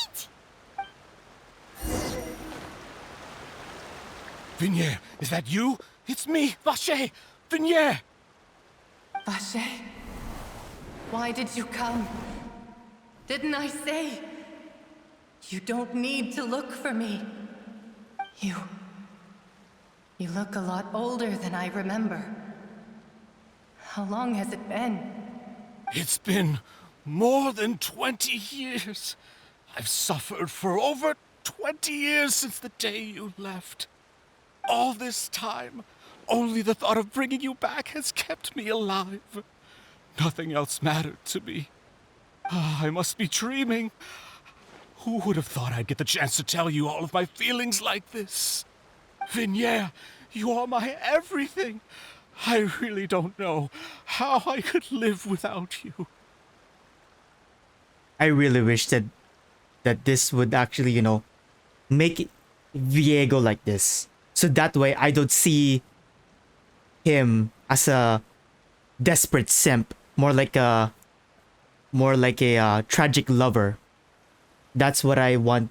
wait! Vignier, is that you? It's me, Vache! Vignier! Vache? Why did you come? Didn't I say? You don't need to look for me. You look a lot older than I remember. How long has it been? It's been more than 20 years. I've suffered for over 20 years since the day you left. All this time, only the thought of bringing you back has kept me alive. Nothing else mattered to me. I must be dreaming. Who would have thought I'd get the chance to tell you all of my feelings like this? Vignier, you are my everything. I really don't know how I could live without you. I really wish that this would actually, you know, make Viego like this. So that way I don't see him as a desperate simp, more like a tragic lover. That's what I want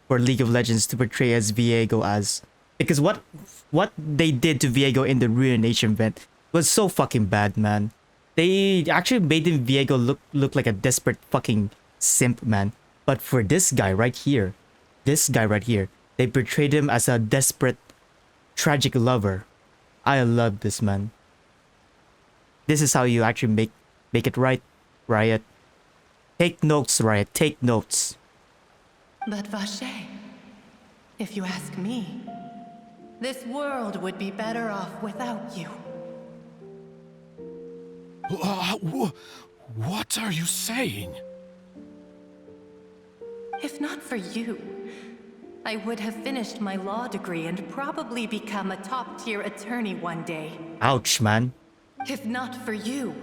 for League of Legends to portray as Viego as. Because what they did to Viego in the Ruination event was so fucking bad, man. They actually made him Viego look like a desperate fucking simp, man. But for this guy right here, they portrayed him as a desperate, tragic lover. I love this, man. This is how you actually make it right, Riot. Take notes, Riot. Take notes. But Vache, if you ask me, this world would be better off without you. What are you saying? If not for you, I would have finished my law degree and probably become a top-tier attorney one day. Ouch, man. If not for you,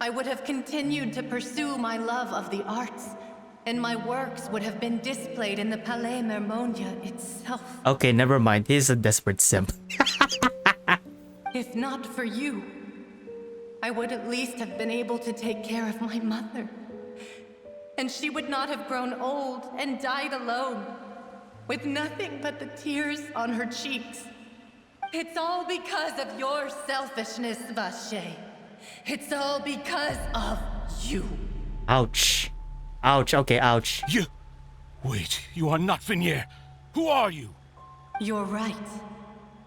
I would have continued to pursue my love of the arts, and my works would have been displayed in the Palais Mermonia itself. Okay, never mind. He's a desperate simp. If not for you, I would at least have been able to take care of my mother. And she would not have grown old and died alone, with nothing but the tears on her cheeks. It's all because of your selfishness, Vache. It's all because of you. Ouch. Ouch, okay, ouch. Wait, you are not Vignier. Who are you? You're right.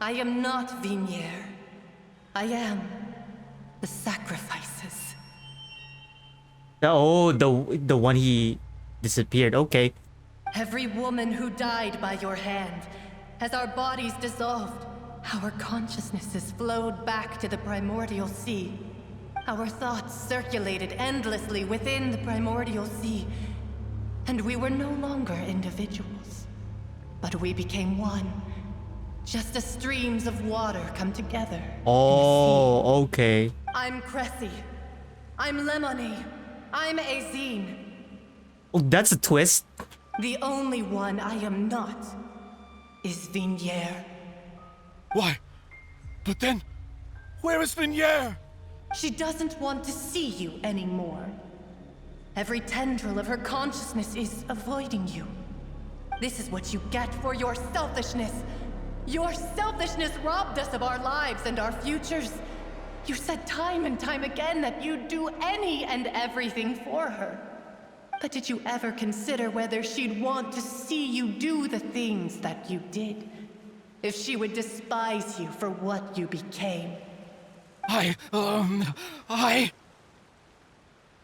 I am not Vignier. I am the sacrifices. Oh, the one he disappeared. Okay. Every woman who died by your hand, as our bodies dissolved, our consciousnesses flowed back to the Primordial Sea. Our thoughts circulated endlessly within the Primordial Sea, and we were no longer individuals. But we became one, just as streams of water come together. Oh, okay. I'm Cressy. I'm Lemonade. I'm Azine. Oh, that's a twist. The only one I am not is Vignier. Why? But then, where is Vignier? She doesn't want to see you anymore. Every tendril of her consciousness is avoiding you. This is what you get for your selfishness. Your selfishness robbed us of our lives and our futures. You said time and time again that you'd do any and everything for her. But did you ever consider whether she'd want to see you do the things that you did? If she would despise you for what you became?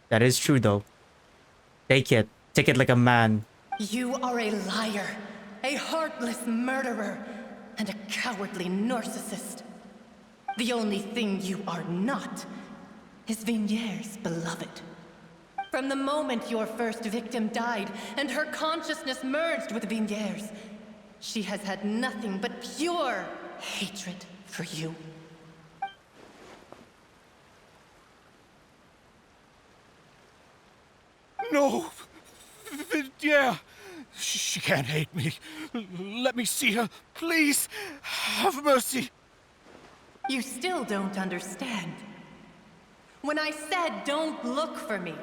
That is true, though. Take it. Take it like a man. You are a liar, a heartless murderer, and a cowardly narcissist. The only thing you are not is Vigniere's beloved. From the moment your first victim died and her consciousness merged with Vigniere's, she has had nothing but pure hatred for you. No! Vinyere! She can't hate me. Let me see her, please. Have mercy. You still don't understand. When I said don't look for me,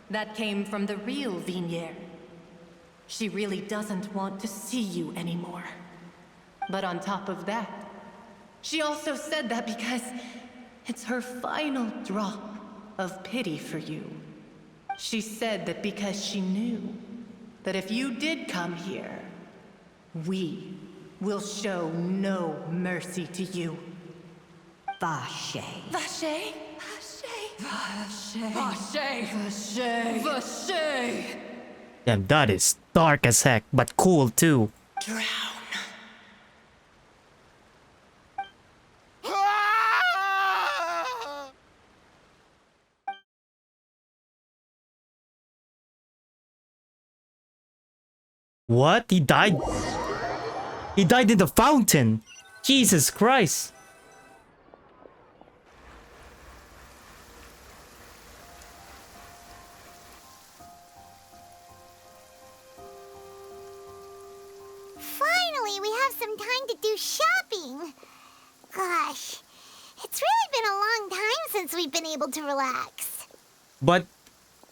that came from the real Vigniere. She really doesn't want to see you anymore. But on top of that, she also said that because it's her final drop of pity for you. She said that because she knew that if you did come here, we will show no mercy to you. Vache. Vache? Vache. Vache. Vache. Vache. Damn, that is dark as heck, but cool too. Drown. What? He died? He died in the fountain! Jesus Christ! Finally, we have some time to do shopping. Gosh, it's really been a long time since we've been able to relax. But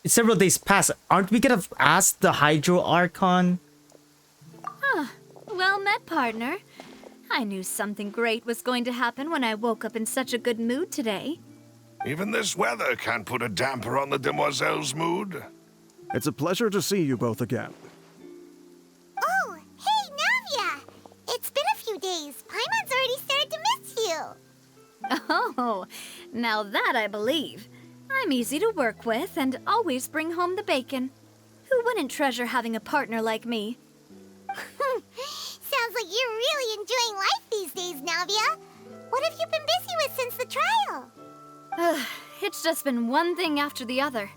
several days passed. Aren't we gonna ask the Hydro Archon? Well met, partner. I knew something great was going to happen when I woke up in such a good mood today. Even this weather can't put a damper on the demoiselle's mood. It's a pleasure to see you both again. Oh, hey, Navia! It's been a few days. Paimon's already started to miss you. Oh, now that I believe. I'm easy to work with and always bring home the bacon. Who wouldn't treasure having a partner like me? Sounds like you're really enjoying life these days, Navia. What have you been busy with since the trial? It's just been one thing after the other.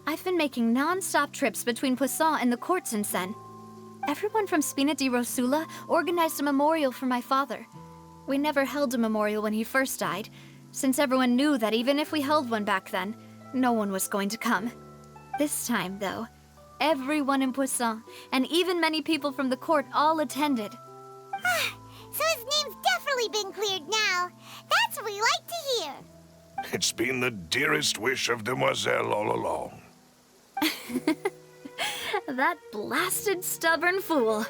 I've been making non-stop trips between Possion and the courts in Sen. Everyone from Spina di Rosula organized a memorial for my father. We never held a memorial when he first died, since everyone knew that even if we held one back then, no one was going to come. This time, though, everyone in Possion, and even many people from the court, all attended. So his name's definitely been cleared now. That's what we like to hear. It's been the dearest wish of Demoiselle all along. That blasted stubborn fool.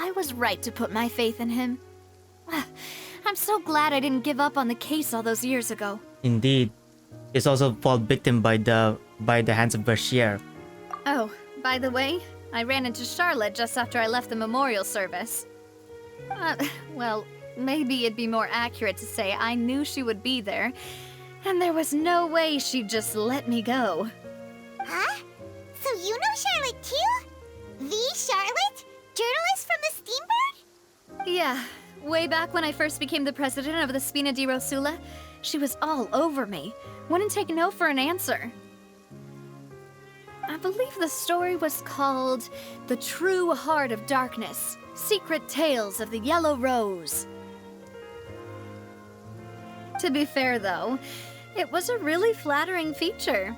I was right to put my faith in him. I'm so glad I didn't give up on the case all those years ago. Indeed. He's also fall victim by the hands of Bashir. Oh, by the way, I ran into Charlotte just after I left the memorial service. Well, maybe it'd be more accurate to say I knew she would be there, and there was no way she'd just let me go. Huh? So you know Charlotte too? The Charlotte? Journalist from the Steambird? Yeah, way back when I first became the president of the Spina di Rosula, she was all over me. Wouldn't take no for an answer. I believe the story was called The True Heart of Darkness, Secret Tales of the Yellow Rose. To be fair, though, it was a really flattering feature.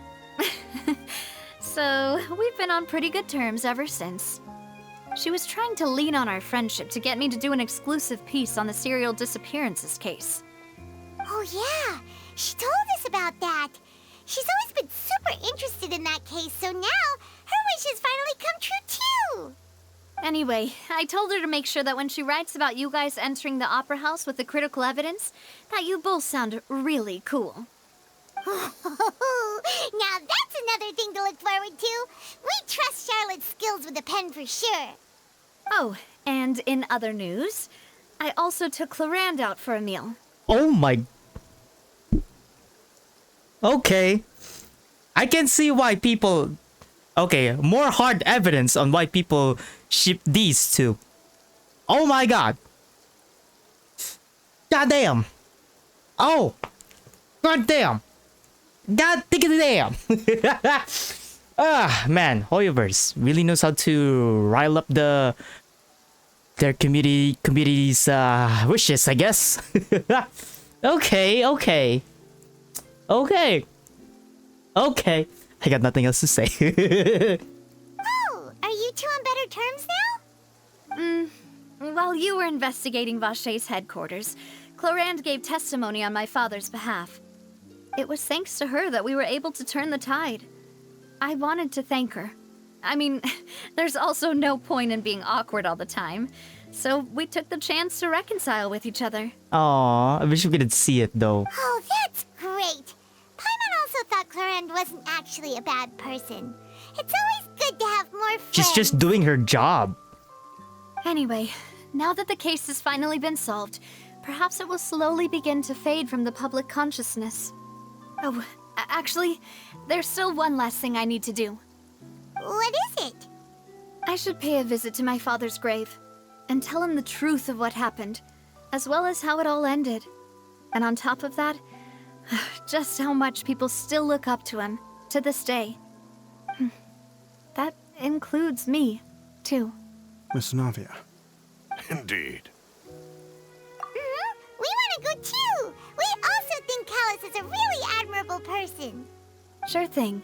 So, we've been on pretty good terms ever since. She was trying to lean on our friendship to get me to do an exclusive piece on the serial disappearances case. Oh yeah, she told us about that. She's always been super interested in that case, so now her wish has finally come true too. Anyway, I told her to make sure that when she writes about you guys entering the opera house with the critical evidence, that you both sound really cool. Now that's another thing to look forward to. We trust Charlotte's skills with a pen for sure. Oh, and in other news, I also took CLORINDE out for a meal. Oh my... Okay. I can see why people... Okay, more hard evidence on why people ship these two. Oh my god. God damn. Oh. God damn. God damn. Ah, man. Hoyoverse really knows how to rile up their community's wishes, I guess. Okay. I got nothing else to say. Oh, are you two on better terms now? While you were investigating Vashey's headquarters, CLORINDE gave testimony on my father's behalf. It was thanks to her that we were able to turn the tide. I wanted to thank her. I mean, there's also no point in being awkward all the time, so we took the chance to reconcile with each other. Aw, I wish we could see it though. Oh, that's great. Paimon also thought CLORINDE wasn't actually a bad person. It's always good to have more friends. She's just doing her job. Anyway, now that the case has finally been solved, perhaps it will slowly begin to fade from the public consciousness. Oh, actually, there's still one last thing I need to do. What is it? I should pay a visit to my father's grave and tell him the truth of what happened, as well as how it all ended. And on top of that, just how much people still look up to him to this day. That includes me, too. Miss Navia. Indeed. We want to go too. We also think Callus is a really admirable person. Sure thing.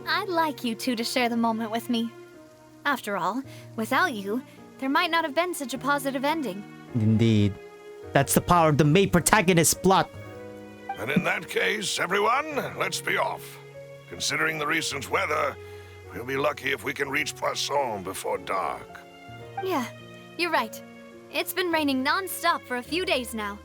I'd like you two to share the moment with me. After all, without you, there might not have been such a positive ending. Indeed. That's the power of the main protagonist plot. And in that case, everyone, let's be off. Considering the recent weather, we'll be lucky if we can reach Possion before dark. Yeah, you're right. It's been raining non-stop for a few days now.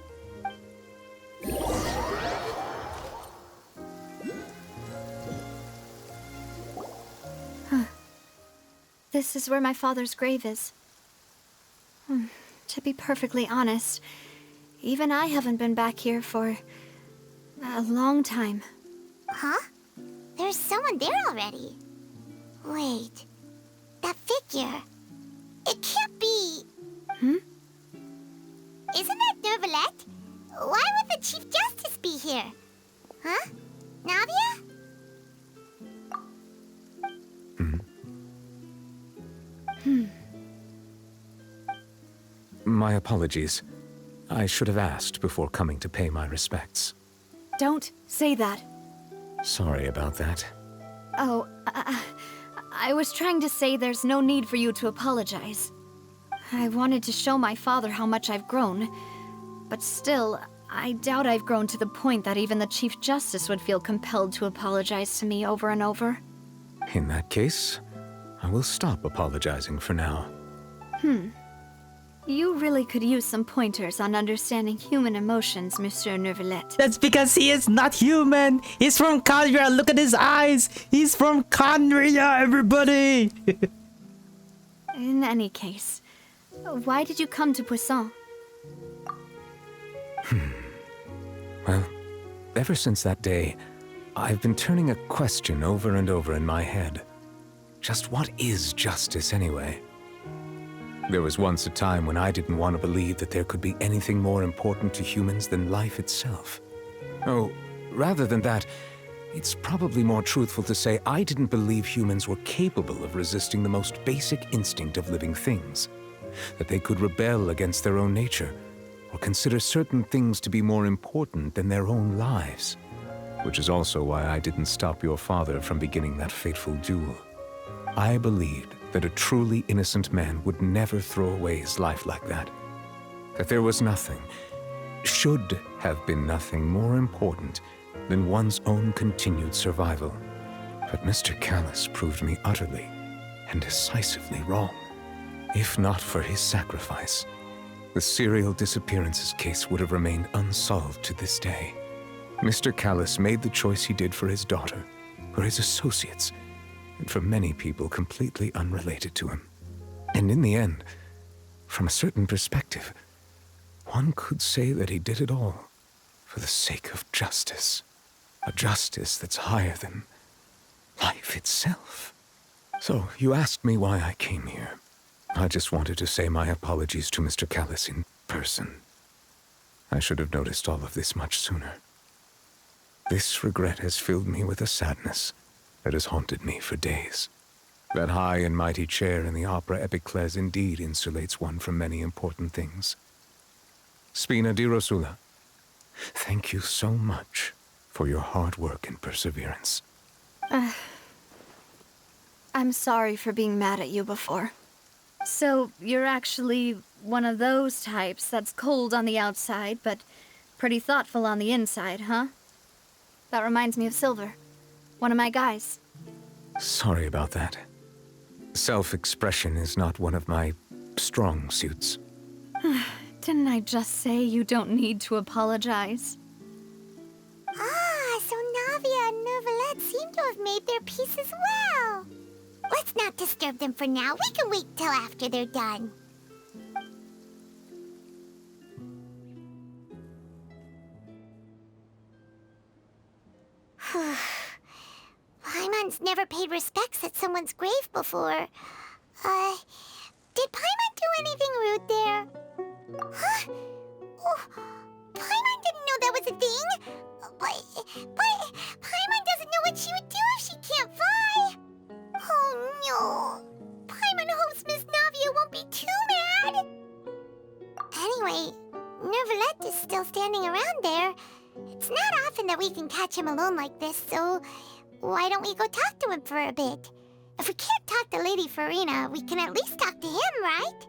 This is where my father's grave is. To be perfectly honest, even I haven't been back here for a long time. Huh? There's someone there already. Wait. That figure. It can't be... Isn't that Neuvillette? Why would the Chief Justice be here? Huh? Navia? My apologies. I should have asked before coming to pay my respects. Don't say that. Sorry about that. Oh, I was trying to say there's no need for you to apologize. I wanted to show my father how much I've grown, but still, I doubt I've grown to the point that even the Chief Justice would feel compelled to apologize to me over and over. In that case, I will stop apologizing for now. You really could use some pointers on understanding human emotions, Monsieur Neuvillette. That's because he is not human. He's from Conria. Look at his eyes. He's from Conria, everybody. In any case, why did you come to Poisson? Well, ever since that day, I've been turning a question over and over in my head. Just what is justice anyway? There was once a time when I didn't want to believe that there could be anything more important to humans than life itself. Oh, rather than that, it's probably more truthful to say I didn't believe humans were capable of resisting the most basic instinct of living things. That they could rebel against their own nature, or consider certain things to be more important than their own lives. Which is also why I didn't stop your father from beginning that fateful duel. I believed that a truly innocent man would never throw away his life like that. That there was nothing, should have been nothing more important than one's own continued survival. But Mr. Callus proved me utterly and decisively wrong. If not for his sacrifice, the serial disappearances case would have remained unsolved to this day. Mr. Callus made the choice he did for his daughter, for his associates, and for many people completely unrelated to him. And in the end, from a certain perspective, one could say that he did it all for the sake of justice. A justice that's higher than life itself. So, you asked me why I came here. I just wanted to say my apologies to Mr. Callus in person. I should have noticed all of this much sooner. This regret has filled me with a sadness that has haunted me for days. That high and mighty chair in the opera Epicles indeed insulates one from many important things. Spina di Rosula, thank you so much for your hard work and perseverance. I'm sorry for being mad at you before. So, you're actually one of those types that's cold on the outside, but pretty thoughtful on the inside, huh? That reminds me of Silver, one of my guys. Sorry about that. Self-expression is not one of my strong suits. Didn't I just say you don't need to apologize? Ah, so Navia and Neuvillette seem to have made their peace as well. Let's not disturb them for now. We can wait till after they're done. Paimon's never paid respects at someone's grave before. Did Paimon do anything rude there? Huh? Oh, Paimon didn't know that was a thing. But Paimon doesn't know what she would do if she can't fly. Oh no. Paimon hopes Miss Navia won't be too mad. Anyway, Neuvillette is still standing around there. It's not often that we can catch him alone like this, so why don't we go talk to him for a bit? If we can't talk to Lady Farina, we can at least talk to him, right?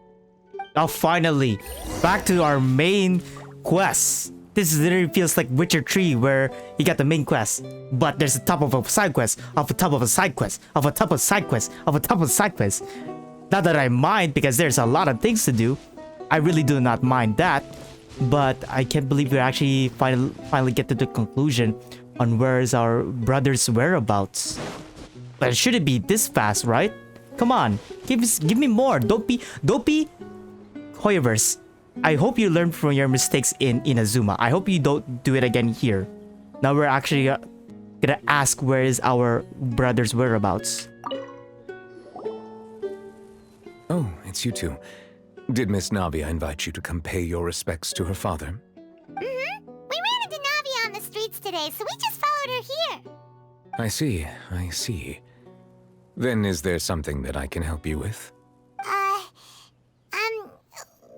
Now finally, back to our main quest. This literally feels like Witcher 3 where you got the main quest, but there's a top of a side quest, of a top of a side quest, of a top of a side quest, of a top of a side quest. Not that I mind because there's a lot of things to do. I really do not mind that, but I can't believe we actually finally get to the conclusion on where is our brother's whereabouts. But it shouldn't be this fast, right? Come on, give me more. Don't be hoyoverse. I hope you learned from your mistakes in Inazuma. I hope you don't do it again here. Now we're actually gonna ask where is our brother's whereabouts. Oh, it's you two. Did Miss Navia invite you to come pay your respects to her father? Mm-hmm. We ran into Navia on the streets today, so we just followed her here. I see. Then is there something that I can help you with?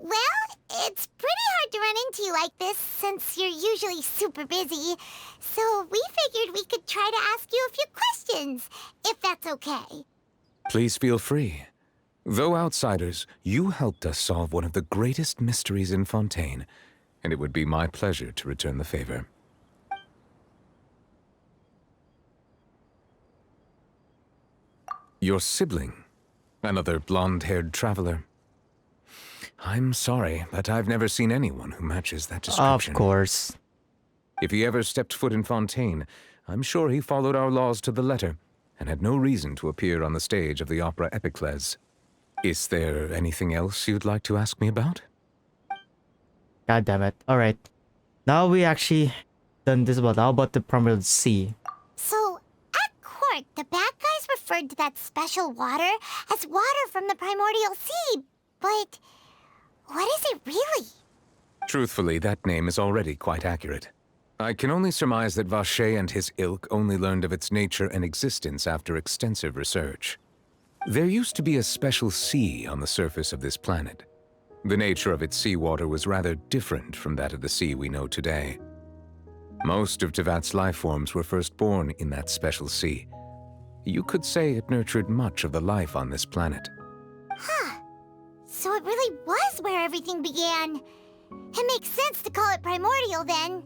Well, it's pretty hard to run into you like this since you're usually super busy. So we figured we could try to ask you a few questions, if that's okay. Please feel free. Though outsiders, you helped us solve one of the greatest mysteries in Fontaine, and it would be my pleasure to return the favor. Your sibling, another blonde-haired traveler. I'm sorry, but I've never seen anyone who matches that description. Of course. If he ever stepped foot in Fontaine, I'm sure he followed our laws to the letter, and had no reason to appear on the stage of the opera Epicles. Is there anything else you'd like to ask me about? God damn it. Alright. Now we actually done this about how about the Primordial Sea? So, at court, the bad guys referred to that special water as water from the Primordial Sea. But what is it really? Truthfully, that name is already quite accurate. I can only surmise that Vacher and his ilk only learned of its nature and existence after extensive research. There used to be a special sea on the surface of this planet. The nature of its seawater was rather different from that of the sea we know today. Most of Tevat's life forms were first born in that special sea. You could say it nurtured much of the life on this planet. Huh. So it really was where everything began. It makes sense to call it primordial then.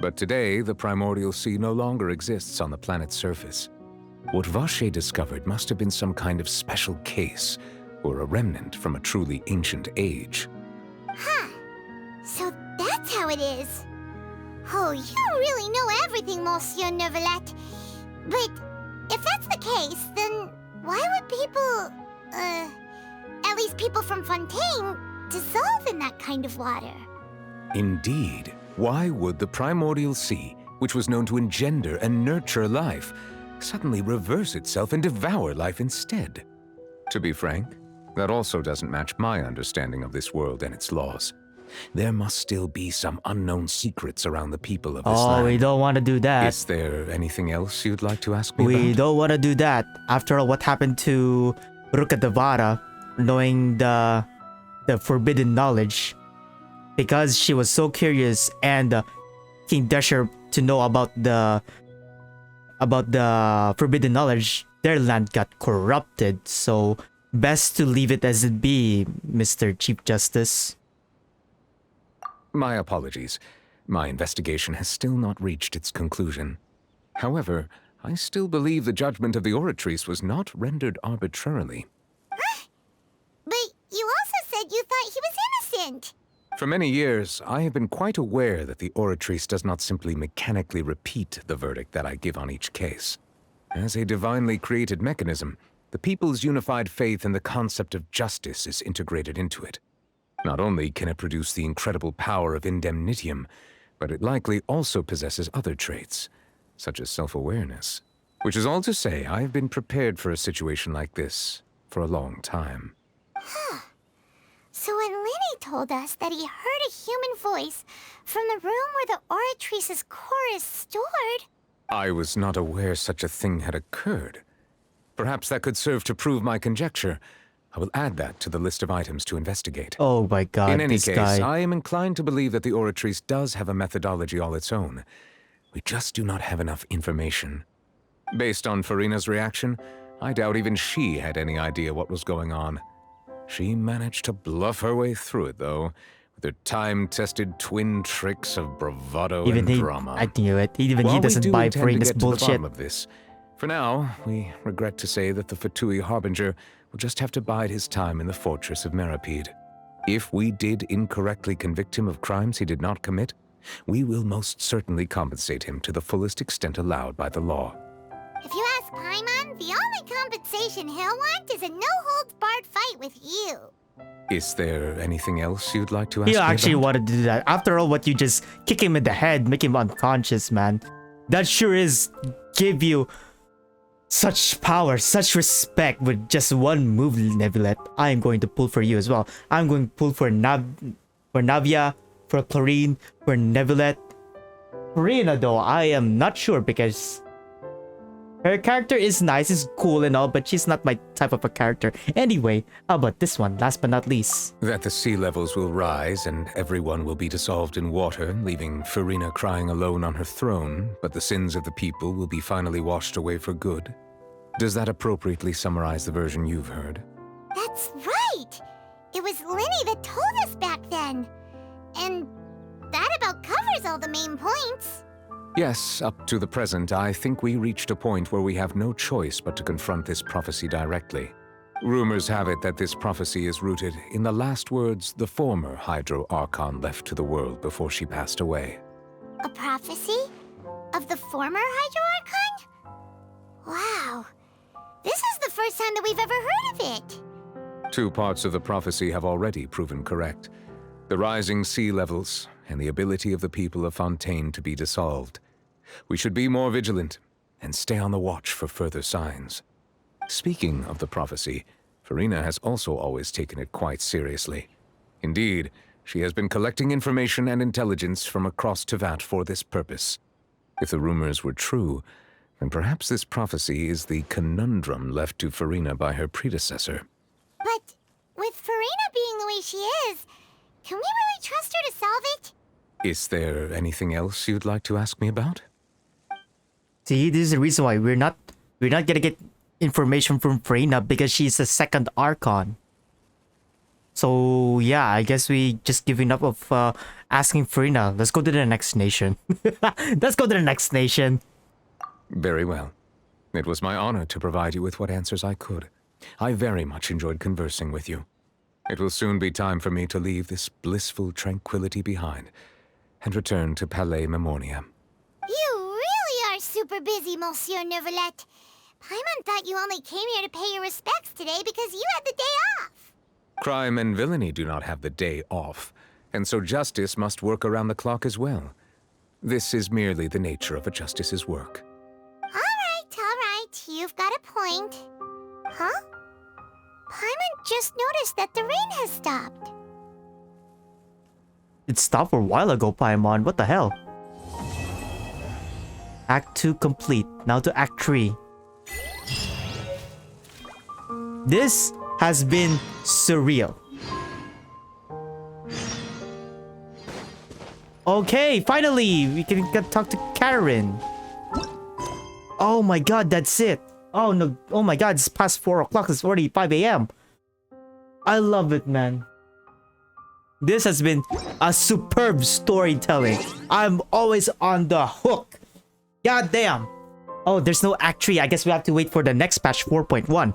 But today, the Primordial Sea no longer exists on the planet's surface. What Vache discovered must have been some kind of special case, or a remnant from a truly ancient age. Huh. So that's how it is. Oh, you really know everything, Monsieur Neuvillette. But if that's the case, then why would people, at least people from Fontaine, dissolve in that kind of water? Indeed. Why would the Primordial Sea, which was known to engender and nurture life, suddenly reverse itself and devour life instead? To be frank, that also doesn't match my understanding of this world and its laws. There must still be some unknown secrets around the people of this land. Oh, we don't want to do that. Is there anything else you'd like to ask me We about? don't want to do that. After all, what happened to Rukadavara, knowing the forbidden knowledge, because she was so curious, and King Dasher to know about the forbidden knowledge, their land got corrupted. So best to leave it as it be, Mr. Chief Justice. My apologies. My investigation has still not reached its conclusion. However, I still believe the judgment of the Oratrice was not rendered arbitrarily. But you also said you thought he was innocent. For many years, I have been quite aware that the Oratrice does not simply mechanically repeat the verdict that I give on each case. As a divinely created mechanism, the people's unified faith in the concept of justice is integrated into it. Not only can it produce the incredible power of indemnitium, but it likely also possesses other traits, such as self-awareness. Which is all to say, I have been prepared for a situation like this for a long time. Huh. So when Lenny told us that he heard a human voice from the room where the Oratrice's core is stored... I was not aware such a thing had occurred. Perhaps that could serve to prove my conjecture. I will add that to the list of items to investigate. Oh my god, In any this case, guy. I am inclined to believe that the Oratrice does have a methodology all its own. We just do not have enough information. Based on Farina's reaction, I doubt even she had any idea what was going on. She managed to bluff her way through it, though, with her time-tested twin tricks of bravado Even and he, drama. I knew it. Even While he we doesn't do buy intend to Farina's get to the bullshit. bottom of this, for now, we regret to say that the Fatui Harbinger will just have to bide his time in the fortress of Meripede. If we did incorrectly convict him of crimes he did not commit, we will most certainly compensate him to the fullest extent allowed by the law. If you ask Paimon, the only compensation he'll want is a no-holds-barred fight with you. Is there anything else you'd like to ask He me actually about? wanted to do that. After all, what you just kick him in the head, make him unconscious, man. That sure is give you such power, such respect with just one move, Neuvillette. I am going to pull for you as well. I'm going to pull for Navia, for Chlorinde, for Neuvillette. Farina, though, I am not sure because her character is nice, is cool and all, but she's not my type of a character. Anyway, how about this one, last but not least? That the sea levels will rise and everyone will be dissolved in water, leaving Farina crying alone on her throne, but the sins of the people will be finally washed away for good. Does that appropriately summarize the version you've heard? That's right! It was Lenny that told us back then. And that about covers all the main points. Yes, up to the present, I think we reached a point where we have no choice but to confront this prophecy directly. Rumors have it that this prophecy is rooted in the last words the former Hydro Archon left to the world before she passed away. A prophecy? Of the former Hydro Archon? Wow. This is the first time that we've ever heard of it. Two parts of the prophecy have already proven correct. The rising sea levels and the ability of the people of Fontaine to be dissolved. We should be more vigilant and stay on the watch for further signs. Speaking of the prophecy, Farina has also always taken it quite seriously. Indeed, she has been collecting information and intelligence from across Tevat for this purpose. If the rumors were true, then perhaps this prophecy is the conundrum left to Farina by her predecessor. But with Farina being the way she is, can we really trust her to solve it? Is there anything else you'd like to ask me about? See, this is the reason why we're not gonna get information from Farina because she's the second Archon. So yeah, I guess we just giving up of asking Farina. Let's go to the next nation. Let's go to the next nation. Very well. It was my honor to provide you with what answers I could. I very much enjoyed conversing with you. It will soon be time for me to leave this blissful tranquility behind and return to Palais Memoria. You really are super busy, Monsieur Neuvillette. Paimon thought you only came here to pay your respects today because you had the day off. Crime and villainy do not have the day off, and so justice must work around the clock as well. This is merely the nature of a justice's work. All right. You've got a point. Huh? Paimon just noticed that the rain has stopped. It stopped a while ago, Paimon. What the hell? Act 2 complete. Now to Act 3. This has been surreal. Okay, finally, we can get talk to Karen. Oh my god, that's it. Oh no, oh my god, it's past 4 o'clock, it's already 5 a.m. I love it, man. This has been a superb storytelling. I'm always on the hook. God damn. Oh, there's no Act 3. I guess we have to wait for the next patch 4.1.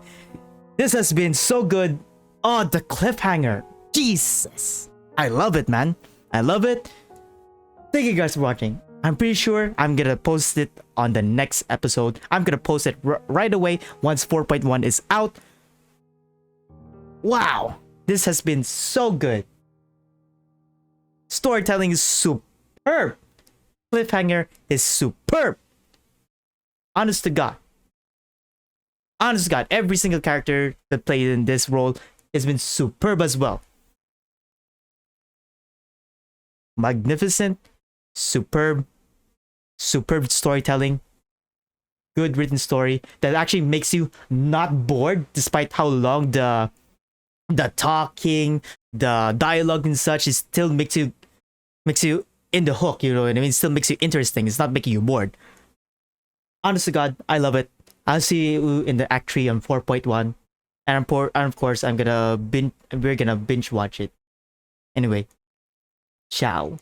This has been so good. Oh, the cliffhanger. Jesus. I love it, man. I love it. Thank you guys for watching. I'm pretty sure I'm gonna post it on the next episode. I'm gonna post it right away once 4.1 is out. Wow. This has been so good. Storytelling is superb. Cliffhanger is superb. Honest to God. Honest to God, every single character that played in this role has been superb as well. Magnificent, superb storytelling, good written story that actually makes you not bored despite how long the talking, the dialogue and such, it still makes you in the hook, you know what I mean? It still makes you interesting. It's not making you bored. Honest to God, I love it. I'll see you in the Act 3 on 4.1. And of course, we're gonna binge watch it. Anyway, ciao.